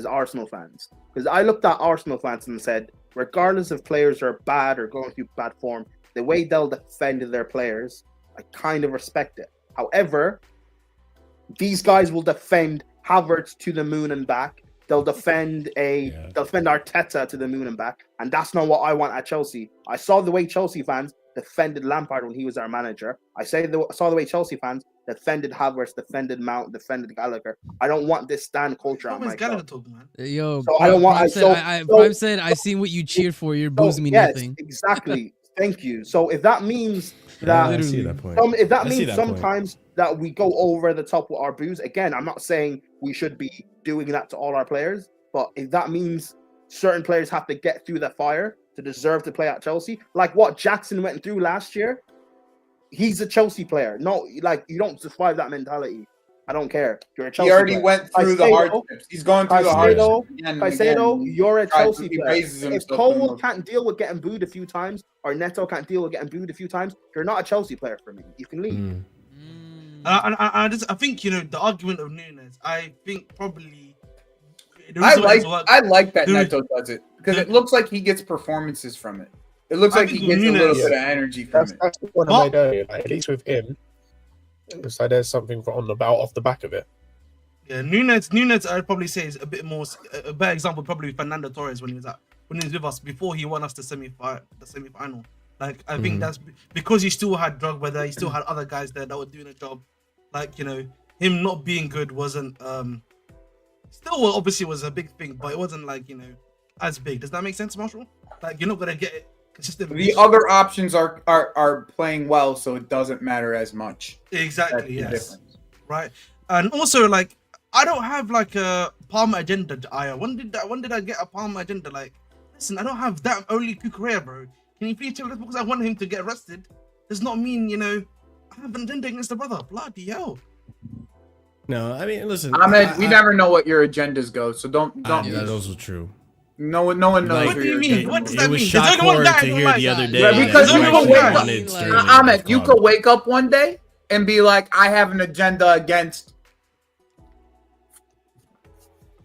Arsenal fans, because I looked at Arsenal fans and said, regardless if players are bad or going through bad form, the way they'll defend their players, I kind of respect it. However, these guys will defend Havertz to the moon and back. They'll defend Arteta to the moon and back, and that's not what I want at Chelsea. I saw the way Chelsea fans defended Lampard when he was our manager. I saw the way Chelsea fans defended Havertz, defended Mount, defended Gallagher. I don't want this stand culture on my club. Yo, so I don't want. Prime said, "I've seen what you cheered for. Your boos mean nothing." Exactly. Thank you. So if that means that, I see that point. If that means sometimes that we go over the top with our boos, again, I'm not saying we should be doing that to all our players, but if that means certain players have to get through the fire to deserve to play at Chelsea, like what Jackson went through last year, he's a Chelsea player. No, like, you don't survive that mentality. I don't care. You're a Chelsea player. He already went through the hardships. He's going through the hardships. Caicedo, you're a Chelsea player. If Cole can't deal with getting booed a few times, or Neto can't deal with getting booed a few times, you're not a Chelsea player for me. You can leave. I think, the argument of Núñez, I think probably... I like that Neto does it, because it looks like he gets performances from it. It looks like he gets a little bit of energy from it. That's what I made earlier. Like, at least with him, it looks like there's something off the back of it. Yeah, Nunes, I'd probably say is a bit more a better example. Probably Fernando Torres when he was with us before he won us the semi-final. Like I think that's because he still had Drogba there. He still had other guys there that were doing a job. Like him not being good wasn't still obviously was a big thing, but it wasn't like as big. Does that make sense, Marshall? Like you're not gonna get it consistently. The other options are playing well, so it doesn't matter as much. Exactly. Yes. Right. And also like I don't have like a Palmer agenda. When did I get a Palmer agenda? Like, listen, I don't have that. Only Kukurea, bro. Can you please tell us because I want him to get arrested? Does not mean I have an agenda against the brother. Bloody hell. No, I mean, listen, Ahmed, we never know what your agendas go, so don't. Yeah, those are true. No one knows. What do you mean? What does that mean? It was shocking to hear the other day. Yeah, because you could wake up, Ahmed, you could could wake up one day and be like, I have an agenda against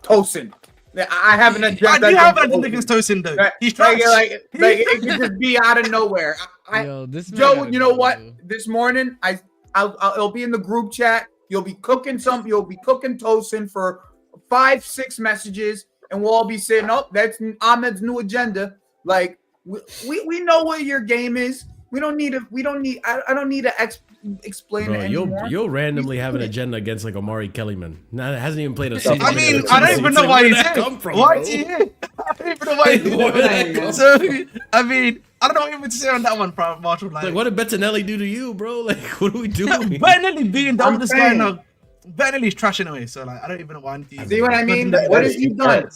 Tosin. I have an agenda. I do have an agenda against Tosin, though. He's trash. Like it could just be out of nowhere. Joe, you know what? This morning, I'll be in the group chat. You'll be cooking Tosin for 5-6 messages, and we'll all be saying, "Oh, that's Ahmed's new agenda." Like we know what your game is. I don't need to explain it anymore. You'll randomly have an agenda against like Omari Kellyman. Nah, it hasn't even played a season. I mean, I don't even know why he's here. Why is he here? I don't even know why he's here. So, I mean, I don't know what even to say on that one, Marshall. Like, what did Bettinelli do to you, bro? Like, what are we doing? Bettinelli being down this guy now. Bettinelli's trash anyway, so like, I don't even know why. See what I mean? What has he done?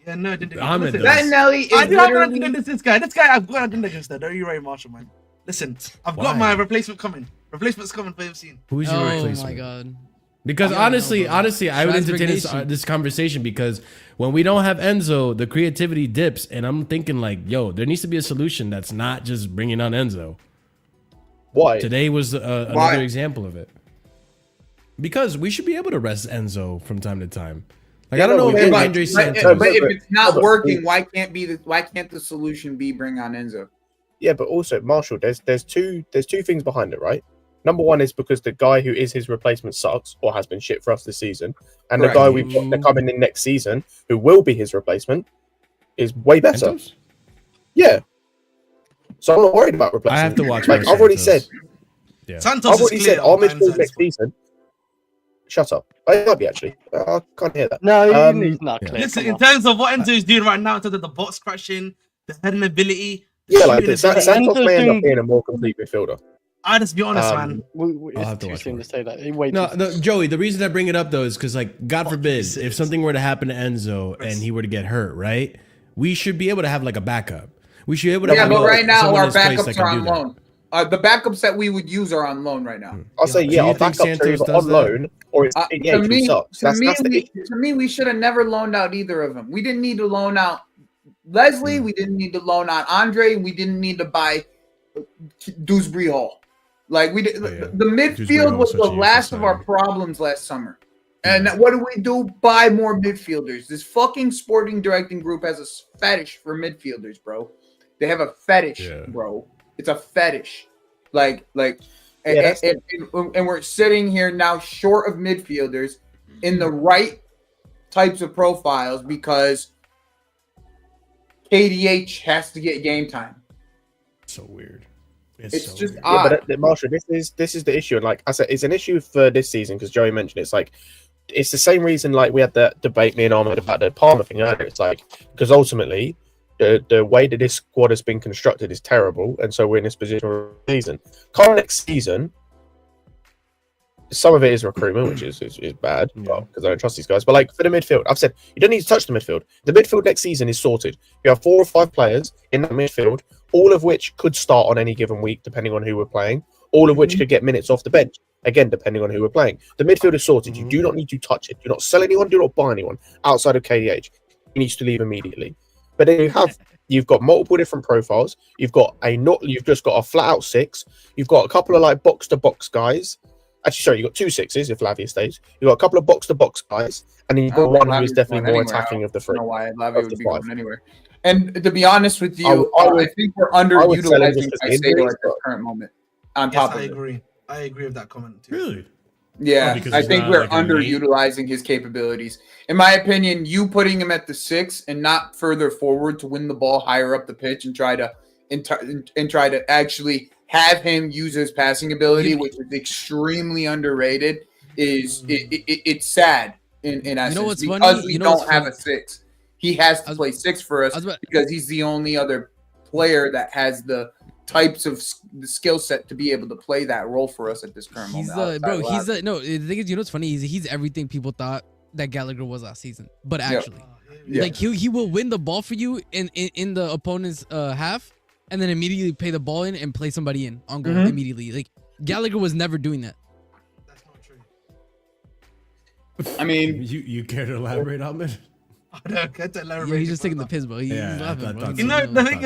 Yeah, no, didn't. Bettinelli is I do have an agenda this guy. This guy, I've got an agenda against that. Don't you worry, Marshall, man. Listen, I've got my replacement coming. Replacement's coming for FC. Who's your replacement? Oh my god. Because honestly, I would entertain this conversation because when we don't have Enzo, the creativity dips, and I'm thinking like, yo, there needs to be a solution that's not just bringing on Enzo. Why? Today was another example of it. Because we should be able to rest Enzo from time to time. Like I don't know if Andre Santos. But if it's not working, why can't the solution be bring on Enzo? Yeah, but also Marshall, there's two things behind it, right? Number one is because the guy who is his replacement sucks or has been shit for us this season, and the guy we've got coming in next season who will be his replacement is way better. Santos? Yeah. So I'm not worried about replacement. I have to watch. Like I've already said. Yeah. Santos I've already said our midfield next season. Shut up. I might be actually. I can't hear that. No, he's not clear. Listen, in terms of what Enzo is doing right now, in terms of the box crashing, the heading ability. Yeah, like Santos may end up being a more complete midfielder. I just be honest, man. I'll have to watch to say that. No, Joey. The reason I bring it up though is because, like, God forbid, if something were to happen to Enzo and he were to get hurt, right? We should be able to have like a backup. We should be able to. Yeah, but right now our backups are on loan. The backups that we would use are on loan right now. I'll say our backups are either on loan or it's to me, we should have never loaned out either of them. We didn't need to loan out Leslie. We didn't need to loan out Andre. We didn't need to buy Dewsbury Hall. Like we did, the midfield was the last of our problems last summer. And what do? Buy more midfielders. This fucking sporting directing group has a fetish for midfielders, bro. They have a fetish, bro. It's a fetish. And we're sitting here now short of midfielders in the right types of profiles because KDH has to get game time. So weird. It's so just weird. odd. But Marshall, this is the issue, and like I said, it's an issue for this season because Joey mentioned it's like it's the same reason like we had that debate me and Ahmed about the Palmer thing earlier. It's like because ultimately the way that this squad has been constructed is terrible, and so we're in this position for a season. Come next season, some of it is recruitment, which is bad because I don't trust these guys. But like for the midfield, I've said you don't need to touch the midfield. The midfield next season is sorted. You have 4 or 5 players in that midfield, all of which could start on any given week, depending on who we're playing. All of which could get minutes off the bench, again, depending on who we're playing. The midfield is sorted. You do not need to touch it. Do not sell anyone. Do not buy anyone outside of KDH. He needs to leave immediately. But then you've got multiple different profiles. You've just got a flat out 6. You've got a couple of like box to box guys. Actually, sorry, you've got 2 6s if Lavia stays. You've got a couple of box to box guys, and then you've got one who is definitely more attacking of the 3. I don't know why Lavia would be going anywhere. And to be honest with you, I think we're underutilizing Caicedo at this current moment. On top of I agree with that comment too. Really? Yeah, because I he's think not, we're like, a main? underutilizing his capabilities. In my opinion, you putting him at the 6 and not further forward to win the ball higher up the pitch and try to actually have him use his passing ability, which is extremely underrated, it's sad in essence. You know what's because funny? we You know don't what's have funny? a 6. He has to play 6 for us because he's the only other player that has the types of the skill set to be able to play that role for us at this current moment. No. The thing is, you know what's funny? He's everything people thought that Gallagher was last season, but actually, like he will win the ball for you in the opponent's half, and then immediately pay the ball in and play somebody in on goal immediately. Like Gallagher was never doing that. That's not true. I mean, you care to elaborate, Ahmed? I don't get to elaborate. Yeah, he's just taking the piss, bro. He's laughing, bro. You know, the thing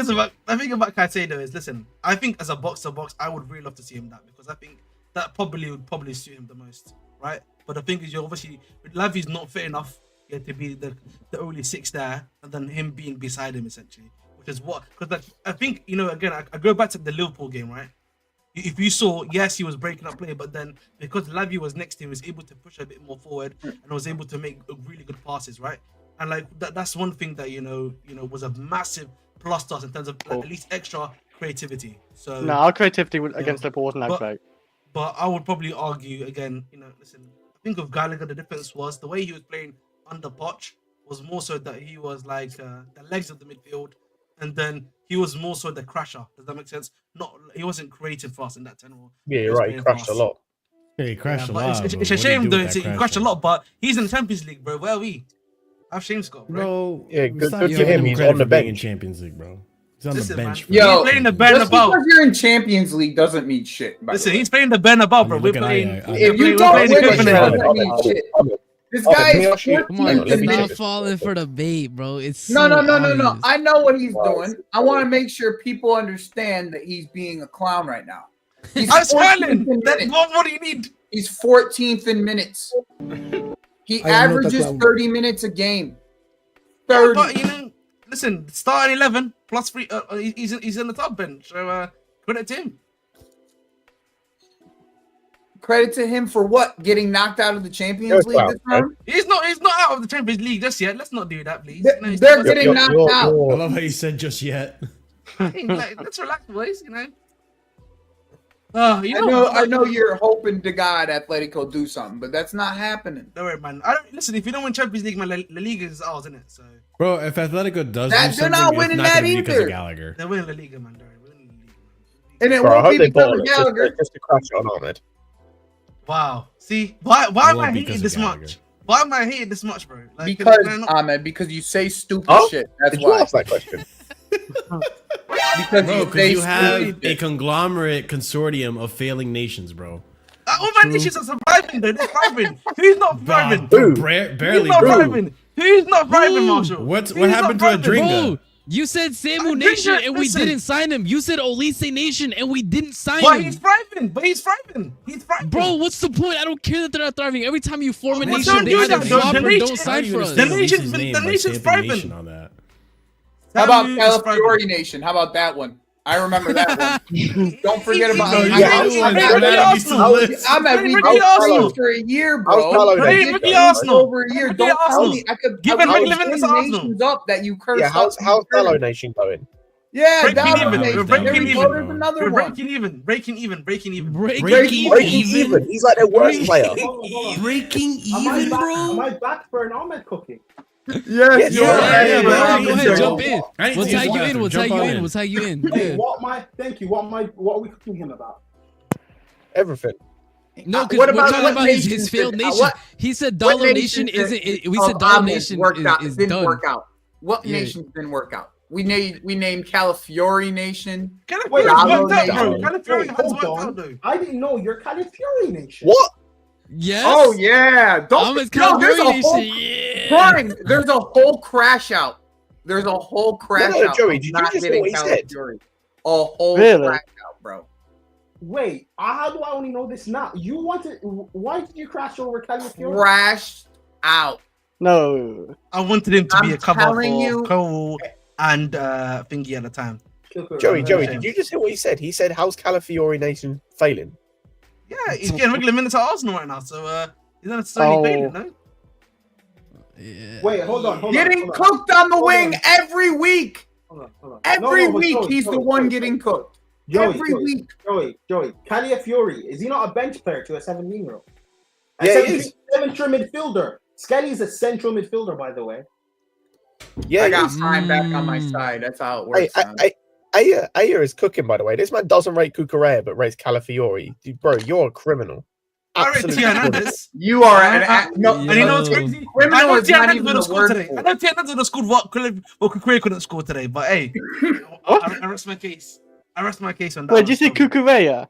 about Caicedo is, listen, I think as a box-to-box, I would really love to see him that, because I think that would probably suit him the most, right? But the thing is, you're obviously, Lavi's not fit enough yet to be the only 6 there, and then him being beside him, essentially. Which is what, because I think, you know, again, I go back to the Liverpool game, right? If you saw, yes, he was breaking up play, but then because Lavi was next to him, he was able to push a bit more forward and was able to make really good passes, right? And like that's one thing that you know was a massive plus to us in terms of at least extra creativity. So no, our creativity against Liverpool wasn't that great. But I would probably argue again, you know, listen, I think of Gallagher, the difference was the way he was playing under Poch was more so that he was like the legs of the midfield, and then he was more so the crasher. Does that make sense? He wasn't creative for us in that tenor. Yeah, you're right. He crashed a lot. Yeah, he crashed a but lot. It's a shame though. He crashed a lot, but he's in the Champions League, bro. Where are we? Have Shane Scott, bro. Yeah, good for him. He's on the bench in Champions League, bro. He's on Listen, the bench. Man, he's playing the Bernabeu. Just because you're in Champions League doesn't mean shit. Listen, he's playing the Bernabeu, bro. We're playing. If you don't win it, doesn't mean shit. This guy is 14th Come on, in stop minutes. falling for the bait, bro. It's No. obvious. I know what he's doing. I want to make sure people understand that he's being a clown right now. I'm smiling. What do you need? He's 14th in minutes. He averages 30 minutes a game. 30. But you know, listen, starting 11 plus 3. He's in the top bench. So credit to him. Credit to him for what? Getting knocked out of the Champions League this time? He's not out of the Champions League just yet. Let's not do that, please. They're getting knocked out. I love how you said just yet. Let's relax, boys. You know. I know you're hoping to God Atletico do something, but that's not happening. Don't worry, man. Listen, if you don't win Champions League, man, La Liga is ours, isn't it? So, bro, if Atletico does they're do something, not winning it's not that gonna be because either. of Gallagher. They're winning La Liga, man. And it won't be because of Gallagher. Just to crash on Ahmed. Wow. See, why am I hating this much? Why am I hating this much, bro? Like, Because you say stupid shit. That's Did you why. ask that question? Because you have a conglomerate consortium of failing nations, bro. All my nations are surviving, though. They're thriving. Who's not thriving? Barely, Who's not thriving? Who's not thriving, Marshall? What happened to Adringa? Bro, you said Samu Nation and we didn't sign him. You said Olise Nation and we didn't sign him. He's thriving. He's thriving. Bro, what's the point? I don't care that they're not thriving. Every time you form a What's nation, the they either nation? drop or The don't sign for us. The nation's thriving. On that. How about California Nation? How about that one? I remember that one. Don't forget about Ricky Arsenal for a year, bro. Ricky Arsenal Over a year. Don't tell me I could give nations up that you cursed. Yeah, how's Fellow Nation going? Yeah, breaking even. Breaking even. He's like their worst player. Breaking even, bro. Am I back for an Ahmed cooking? Yeah, go ahead, jump in. We'll tag you in. Hey, thank you. What are we cooking him about? Everything. No, because we're talking about his failed nation. He said Dollar Nation isn't. We said Dollar Nation is didn't done. work out. What nations didn't work out? We named Calafiori Nation. Wait, Dollar Calafiori has worked hold out, on. though. I didn't know you're Califury Nation. What? Yes. Oh yeah. Prime. There's a whole crash out. There's a whole crash out. Joey, did you just hear what he said? A whole crash out, bro. Wait, how do I only know this now? Why did you crash over Califury? Crashed out. No. I wanted him to be a cover telling for you. Cole and Thingy at the time. Joey, did you just hear what he said? He said, "How's Calafiori Nation failing?" Yeah, he's getting regular minutes at Arsenal right now, so he's not necessarily failing, no? Yeah. Wait, hold on. Getting cooked on the wing every week. Hold on. Every week he's the one getting cooked. Every week. Joey. Caliafiori, is he not a bench player to a 17-year-old? Yeah, he is. Central midfielder. Skelly's a central midfielder, by the way. Yeah, I got Prime back on my side. That's how it works. Ayer is cooking, by the way. This man doesn't rate Cucurella, but rates Calafiori. Dude, bro, you're a criminal. I rate Hernandez. You are and you know what's crazy? Criminal is not even the word today. I know Hernandez would have scored what Cucurella couldn't score today, but hey, I rest my case. I rest my case on that. Wait, did you say Cucurella?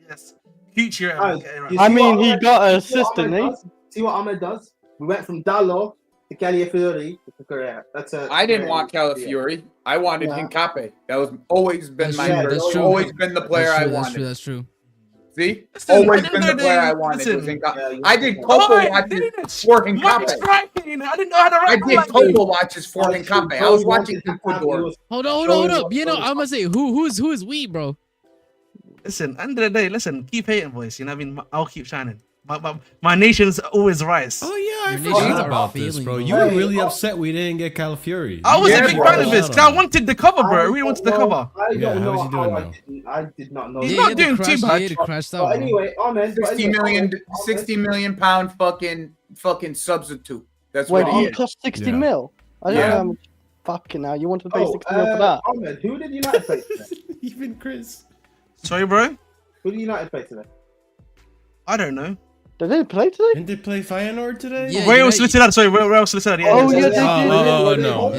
Yes. Future. I mean, he got an assist, didn't he? See what Ahmed does? We went from Dallo to Caliafiori to Cucurella. I didn't want Calafiori. I wanted Hincape. That was always been always been the player I wanted. That's true. See? Always been the player I wanted. I did Copa watches for Hincape. I didn't know how to write. I did Copa watches for Hincape. I was watching Ecuador. Hold up. You know, I'm gonna say who is we, bro? Listen, end of the day, keep hating, boys. You know what I mean? I'll keep shining. My nation's always rise. Oh yeah, I forgot about this, bro. You were really upset we didn't get Calafiori. I was a big fan of this because I wanted the cover, bro. I really wanted the cover. I don't know how I did not know. He's not doing too bad. But anyway, Ahmed, 60 million pound fucking substitute. That's what he cost 60 mil. I don't know. Fucking hell, you want to pay 60 mil for that? Ahmed, who did United play today? Even Chris. Sorry, bro. Who did United play today? I don't know. Did they play today? Didn't they play Feyenoord today? Yeah, Real Sociedad. Sorry, Real Sociedad. Yeah. Oh, yeah, they did. No.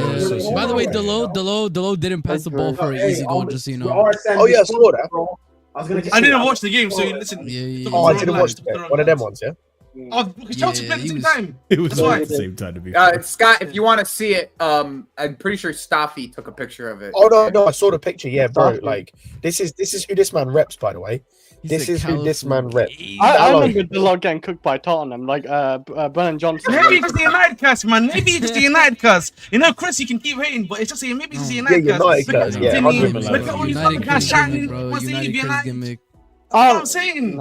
By the way, Delo didn't pass the ball for an easy goal, just so you know. Oh yeah, I saw that. I didn't watch the game, so listen. Oh, I didn't watch the One of them ones, yeah. Oh, because Chelsea played at the same time. It was at the same time to be. Scott, if you want to see it, I'm pretty sure Staffy took a picture of it. Oh no, I saw the picture. Yeah, bro. Like this is who this man reps, by the way. This is who this man reps. I remember the log getting cooked by Tottenham, like Brennan Johnson. Maybe it's the United cast, man. Maybe it's the United cast. You know, Chris, you can keep hating, but it's just saying maybe it's the United cast. Look at all these fucking cast shining. What's the United? That's what I'm saying.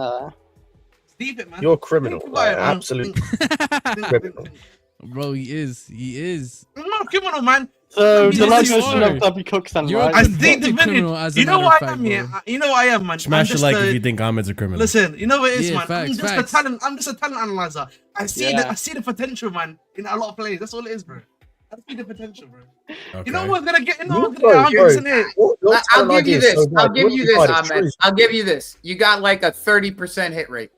Leave it, man. You're a criminal. Absolute criminal. Bro, he is. I'm not a criminal, man. So the last version of W Cooks and right? I think the minute. You know what I am, yeah. You know what I am, man. Smash a like if you think Ahmed's a criminal. Listen, you know what it is, man. Facts, I'm just a talent analyzer. I see the potential, man, in a lot of players. That's all it is, bro. I see the potential, bro. Okay. You know what's gonna get? I'll give you this. Ahmed. I'll give you this. You got like a 30% hit rate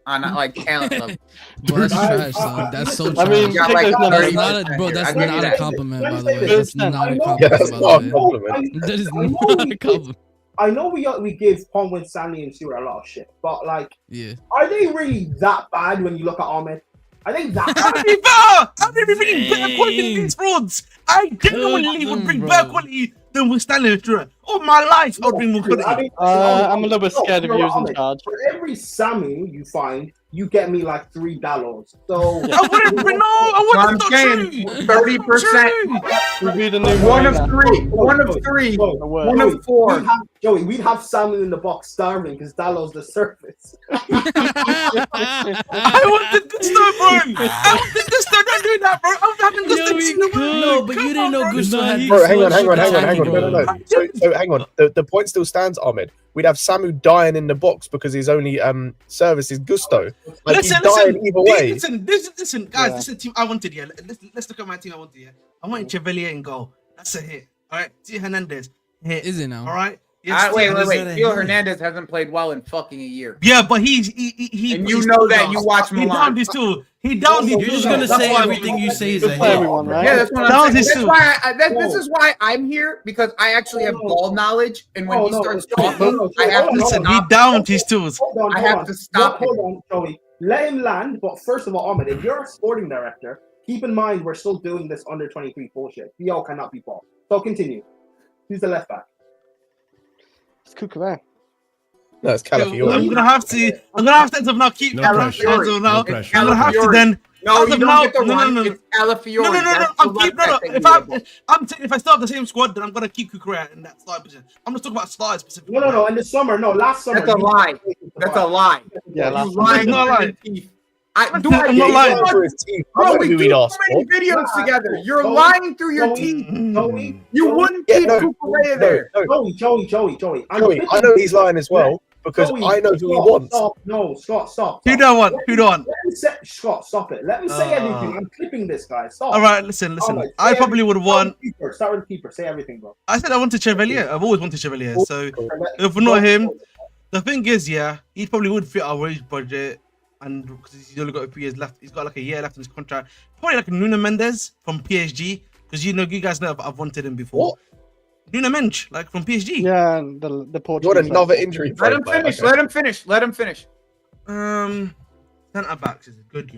on like talent level. Bro, that's trash, son. That's so trash. I mean, that's not a compliment, by the way. That's not a compliment. That is not a compliment. I know we give Conway, Stanley, and Stewart a lot of shit, but like, are they really that bad when you look at Ahmed? I think that. How did we bring better quality than these frauds? I genuinely would bring better quality than with Stanley and Stewart. All my life, I would bring more quality. I'm a little bit scared of using cards. For every Samu you find, you get me like 3 Dallos. So I wouldn't bring 30%. Would be the new one of three. One of 4. Joey, we'd have Samu in the box starving because Dallo's the surface. I want the Gusto, bro. I want the Gusto. Don't do that, bro. I'm having Gusto. No, but you didn't know Gusto had. Bro, hang on. No. So hang on. The point still stands, Ahmed. We'd have Samu dying in the box because his only service is Gusto. Like he's dying either way. Listen, guys. This is the team I wanted. Yeah, let's look at my team I wanted. Yeah, I wanted Chevalier in goal. That's a hit. All right, Theo Hernandez. Hit. Is it now? All right. Yes, wait. Theo Hernandez hasn't played well in fucking a year. Yeah, but he and you know that you watch Milan. He downed his tool. He downed his tool. You're just gonna say everything you say is a hit. Yeah, that's what I'm saying. This is why I'm here, because I actually have ball knowledge, and when he starts talking, I have to listen. He downed his tools. I have to stop him. Hold on, Joey. Let him land. But first of all, Ahmed, if you're a sporting director, keep in mind we're still doing this under 23 bullshit. PO cannot be bought. So continue. Who's the left back? It's Cucurella. No, it's Calafiori. I'm gonna have to end up now. Keep no pressure. now. I'm gonna have to then No, you don't get the no, run. no, It's Calafiori. No. That's I'm the keep left no. back that you If I still have the same squad, then I'm gonna keep Kukurea in that starting position. I'm just talking about starters specifically. No. In the summer, last summer. That's a lie. That's a lie. Yeah, You lying not through lie. your teeth. I'm not lying. Bro, we do so many videos together. You're lying through your teeth. You wouldn't keep Kukurea there. Joey. I know he's lying as well because I know who he wants. Stop. Who don't want? Scott, stop it. Let me say everything. I'm clipping this guy. Stop. All right, listen. I probably would have won. Start with the keeper. Say everything, bro. I said I wanted Chevalier. I've always wanted Chevalier. So if we're not him, the thing is, yeah, he probably would fit our wage budget. And because he's only got a few years left, he's got like a year left in his contract. Probably like Nuno Mendes from PSG, because you guys know I've wanted him before. What? Nuno Mendes, like from PSG. Yeah, and the Portuguese. What another injury? Let him finish. Okay. Let him finish. Centre backs is good,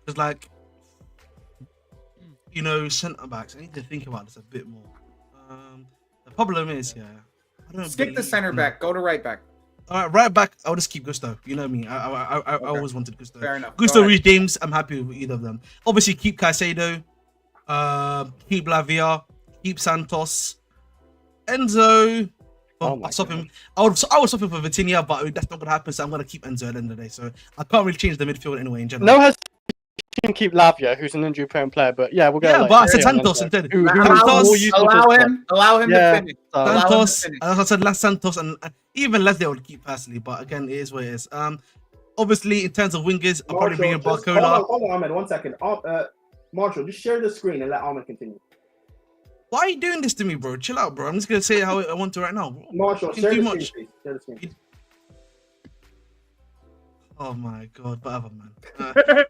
because like, centre backs. I need to think about this a bit more. The problem is, I don't skip the center back. Go to right back. All right, right back. I'll just keep Gusto. You know me. I always wanted Gusto. Fair enough. Gusto, Reece James. I'm happy with either of them. Obviously, keep Caicedo. Keep Lavia. Keep Santos. Enzo. I'll stop him. I would stop him for Vitinha, but that's not gonna happen. So I'm gonna keep Enzo at the end of the day. So I can't really change the midfield anyway in general. No hesitation. Can keep Lavia, who's an injury-prone player, but yeah, we'll go. Yeah, but I said Santos instead. Allow him to finish. Santos. I said Santos and even Leslie I would keep personally, but again, it is what it is. Obviously, in terms of wingers, I'll probably bring in Barcola. Hold on, Ahmed, 1 second. Marshall, just share the screen and let Ahmed continue. Why are you doing this to me, bro? Chill out, bro. I'm just gonna say how I want to right now. Marshall, share the screen, please. Share the screen. Oh my god, whatever, man.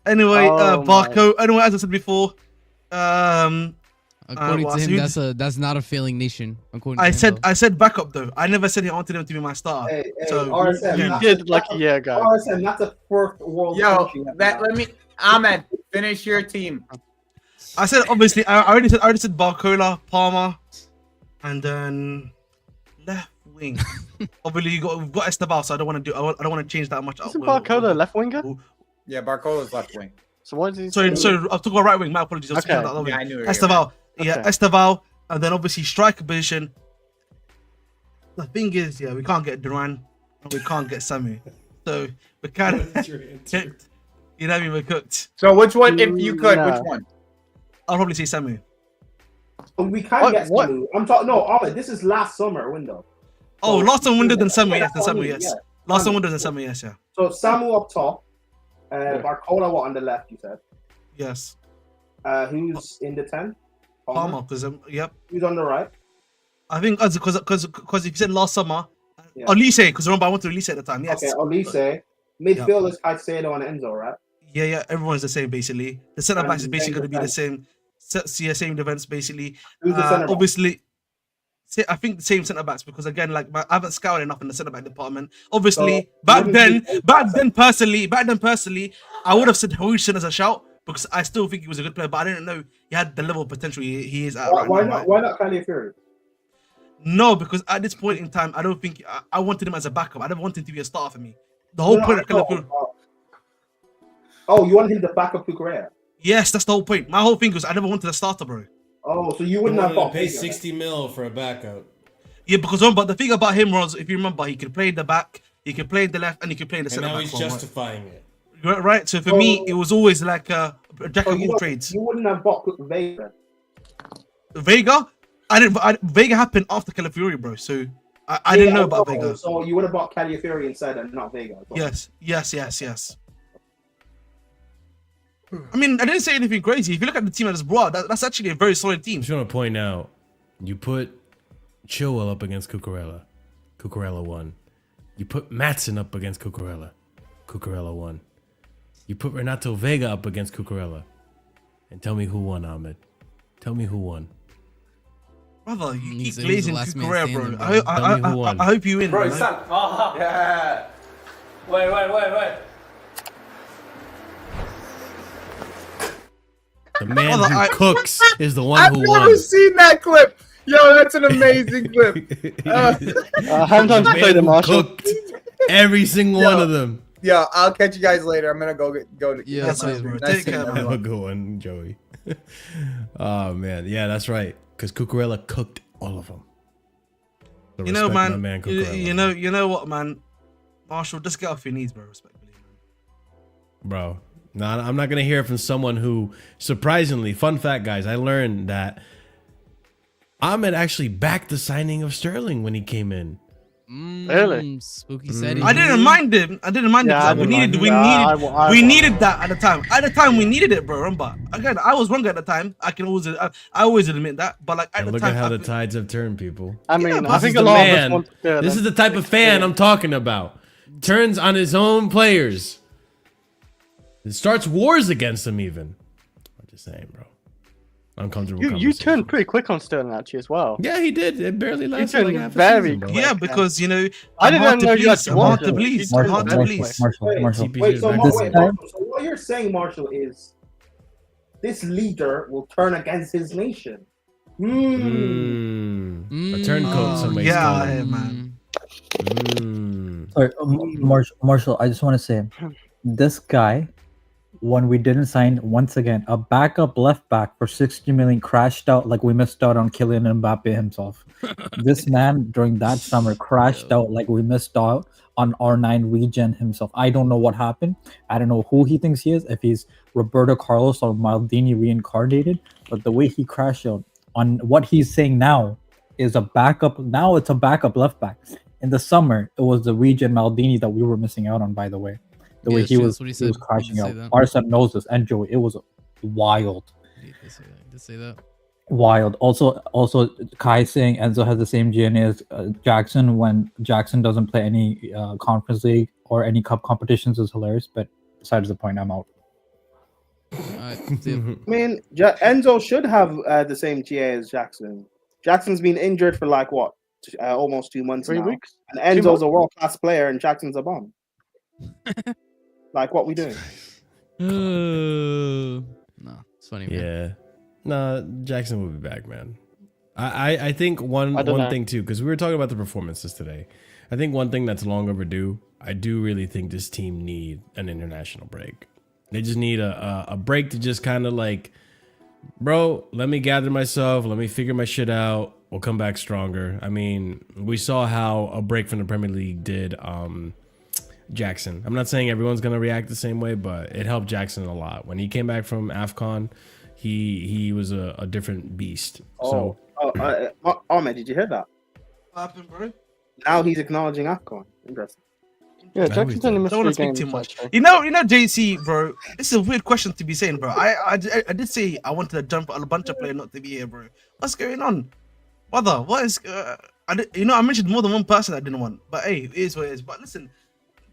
Anyway, Barco. Anyway, as I said before, according to him, that's not a failing nation. I said backup though. I never said I wanted him to be my starter. So RSM, you did like a year ago. RSM, that's a first world. Let me, Ahmed, finish your team. I said obviously. I already said Barcola, Palmer, and then left wing. Obviously, we've got Esteban, so I don't want to change that much. Isn't Barcola left winger? Yeah, Barcola's left wing. So what is he? Sorry, I'll talk about right wing. My apologies. Okay. Yeah, I knew it. Esteban. Yeah, Esteban, and then obviously striker position. The thing is, we can't get Duran and we can't get Samu, so we kind of cooked. You know what I mean? We're cooked. So which one, if you could, which one? I'll probably say Samu. We can't get Samu. I'm talking. No, Ahmed, this is last summer window. Oh, last time window than Samu, yes. Last time window than Samu, yes, yeah. So Samu up top, Barcola what on the left? You said. Yes. Who's in the 10? Palmer, because yep. Who's on the right? I think because if you said last summer, Olise, because remember I went to Olise at the time. Yes. Okay, Olise. Midfield is Caicedo and Enzo, right? Yeah. Everyone's the same basically. The centre backs is basically going to be the same. Same defense basically. Who's the centre back? Obviously. I think the same centre backs because again, like I haven't scouted enough in the centre back department. Obviously, back then, personally, I would have said Huijsen as a shout because I still think he was a good player, but I didn't know he had the level of potential he is at. Why not Califury? No, because at this point in time, I don't think I wanted him as a backup. I never wanted him to be a starter for me. The whole point of Califury. Oh, you want him to back up Kukurea? Yes, that's the whole point. My whole thing was I never wanted a starter, bro. Oh, so you wouldn't have bought pay 60 mil for a backup. Yeah, because but the thing about him was, if you remember, he could play in the back, he could play in the left, and he could play in the centre back. And now he's justifying it. Right. So for me, it was always like a jack of all trades. You wouldn't have bought Vega. Vega? Vega happened after Califury, bro. So I didn't know about Vega. So you would have bought Califury instead and not Vega. Yes. I mean, I didn't say anything crazy. If you look at the team that's brought, that's actually a very solid team. I just want to point out, you put Chilwell up against Cucurella. Cucurella won. You put Maatsen up against Cucurella. Cucurella won. You put Renato Vega up against Cucurella. And tell me who won, Ahmed. Tell me who won. Brother, you keep glazing Cucurella, bro. I hope you win. Bro, it's not. Oh, yeah. Wait. The man who cooks is the one who won. I've never seen that clip. Yo, that's an amazing clip. How many times you played the Marshall? Cooked every single one of them. Yeah, I'll catch you guys later. I'm gonna go to. Yeah, get my bro. food. Take seeing care, bro. Have a everyone. good one, Joey. Oh man, yeah, that's right. Because Cucurella cooked all of them. So You know, respect man. my Cucurella, You know what, man. Marshall, just get off your knees, bro. Respectfully, man. bro. No, I'm not gonna hear it from someone who, surprisingly, fun fact, guys, I learned that Ahmed actually backed the signing of Sterling when he came in. Really? Spooky setting. I didn't mind him. I didn't mind him. Yeah, I Because didn't we mind him. we needed that at the time. At the time, we needed it, bro. Remember, again, I was wrong at the time. I always admit that. But like at And the look time, at how the tides have turned, people. I mean, but I this think is a the lot of us man. want Sterling. This is the type of fan I'm talking about. Turns on his own players. It starts wars against them, even. I'm just saying, bro. Uncomfortable. You turned pretty quick on Sterling actually as well. Yeah, he did. It barely lasted turned like half a very season, bro. quick. yeah, because you know, I I'm didn't hard to know you please. had I'm hard to Marshall. please. Marshall, I'm hard to Marshall, please. Marshall, Wait, Marshall. TP Wait, so, is This wait, guy- Marshall, so what you're saying, Marshall, is this leader will turn against his nation. A turncoat, somebody's Yeah, calling. yeah, man. Sorry, Marshall, I just want to say, this guy, when we didn't sign, once again, a backup left back for 60 million crashed out like we missed out on Kylian Mbappe himself. This man, during that summer, crashed out like we missed out on R9 regen himself. I don't know what happened. I don't know who he thinks he is, if he's Roberto Carlos or Maldini reincarnated, but the way he crashed out on what he's saying now is a backup. Now it's a backup left back. In the summer, it was the regen Maldini that we were missing out on, by the way. The way Yeah, he sure, was, that's what he he was said. crashing He did out. say that. Arsene knows this, and Joey, it was wild. He did say that. Wild. Also, Kai saying Enzo has the same DNA as Jackson when Jackson doesn't play any Conference League or any cup competitions is hilarious. But besides the point, I'm out. I mean, Enzo should have the same GA as Jackson. Jackson's been injured for like what, almost 2 months 3 now, weeks? and Enzo's a world class player, and Jackson's a bomb. Like, what we doing? No, it's funny. Man. Yeah. No, Jackson will be back, man. I think one thing too, because we were talking about the performances today. I think one thing that's long overdue. I do really think this team need an international break. They just need a break to just kind of like, bro, let me gather myself. Let me figure my shit out. We'll come back stronger. I mean, we saw how a break from the Premier League did Jackson. I'm not saying everyone's going to react the same way, but it helped Jackson a lot. When he came back from AFCON, he was a different beast. Ahmed, did you hear that? What happened, bro? Now he's acknowledging AFCON. Interesting. Yeah, Jackson's only missed Don't want 3 to speak games. too much. Actually. You know, JC, bro. This is a weird question to be saying, bro. I did say I wanted to jump on a bunch of players not to be here, bro. What's going on, brother? What is? I mentioned more than one person I didn't want, but hey, it is what it is. But listen,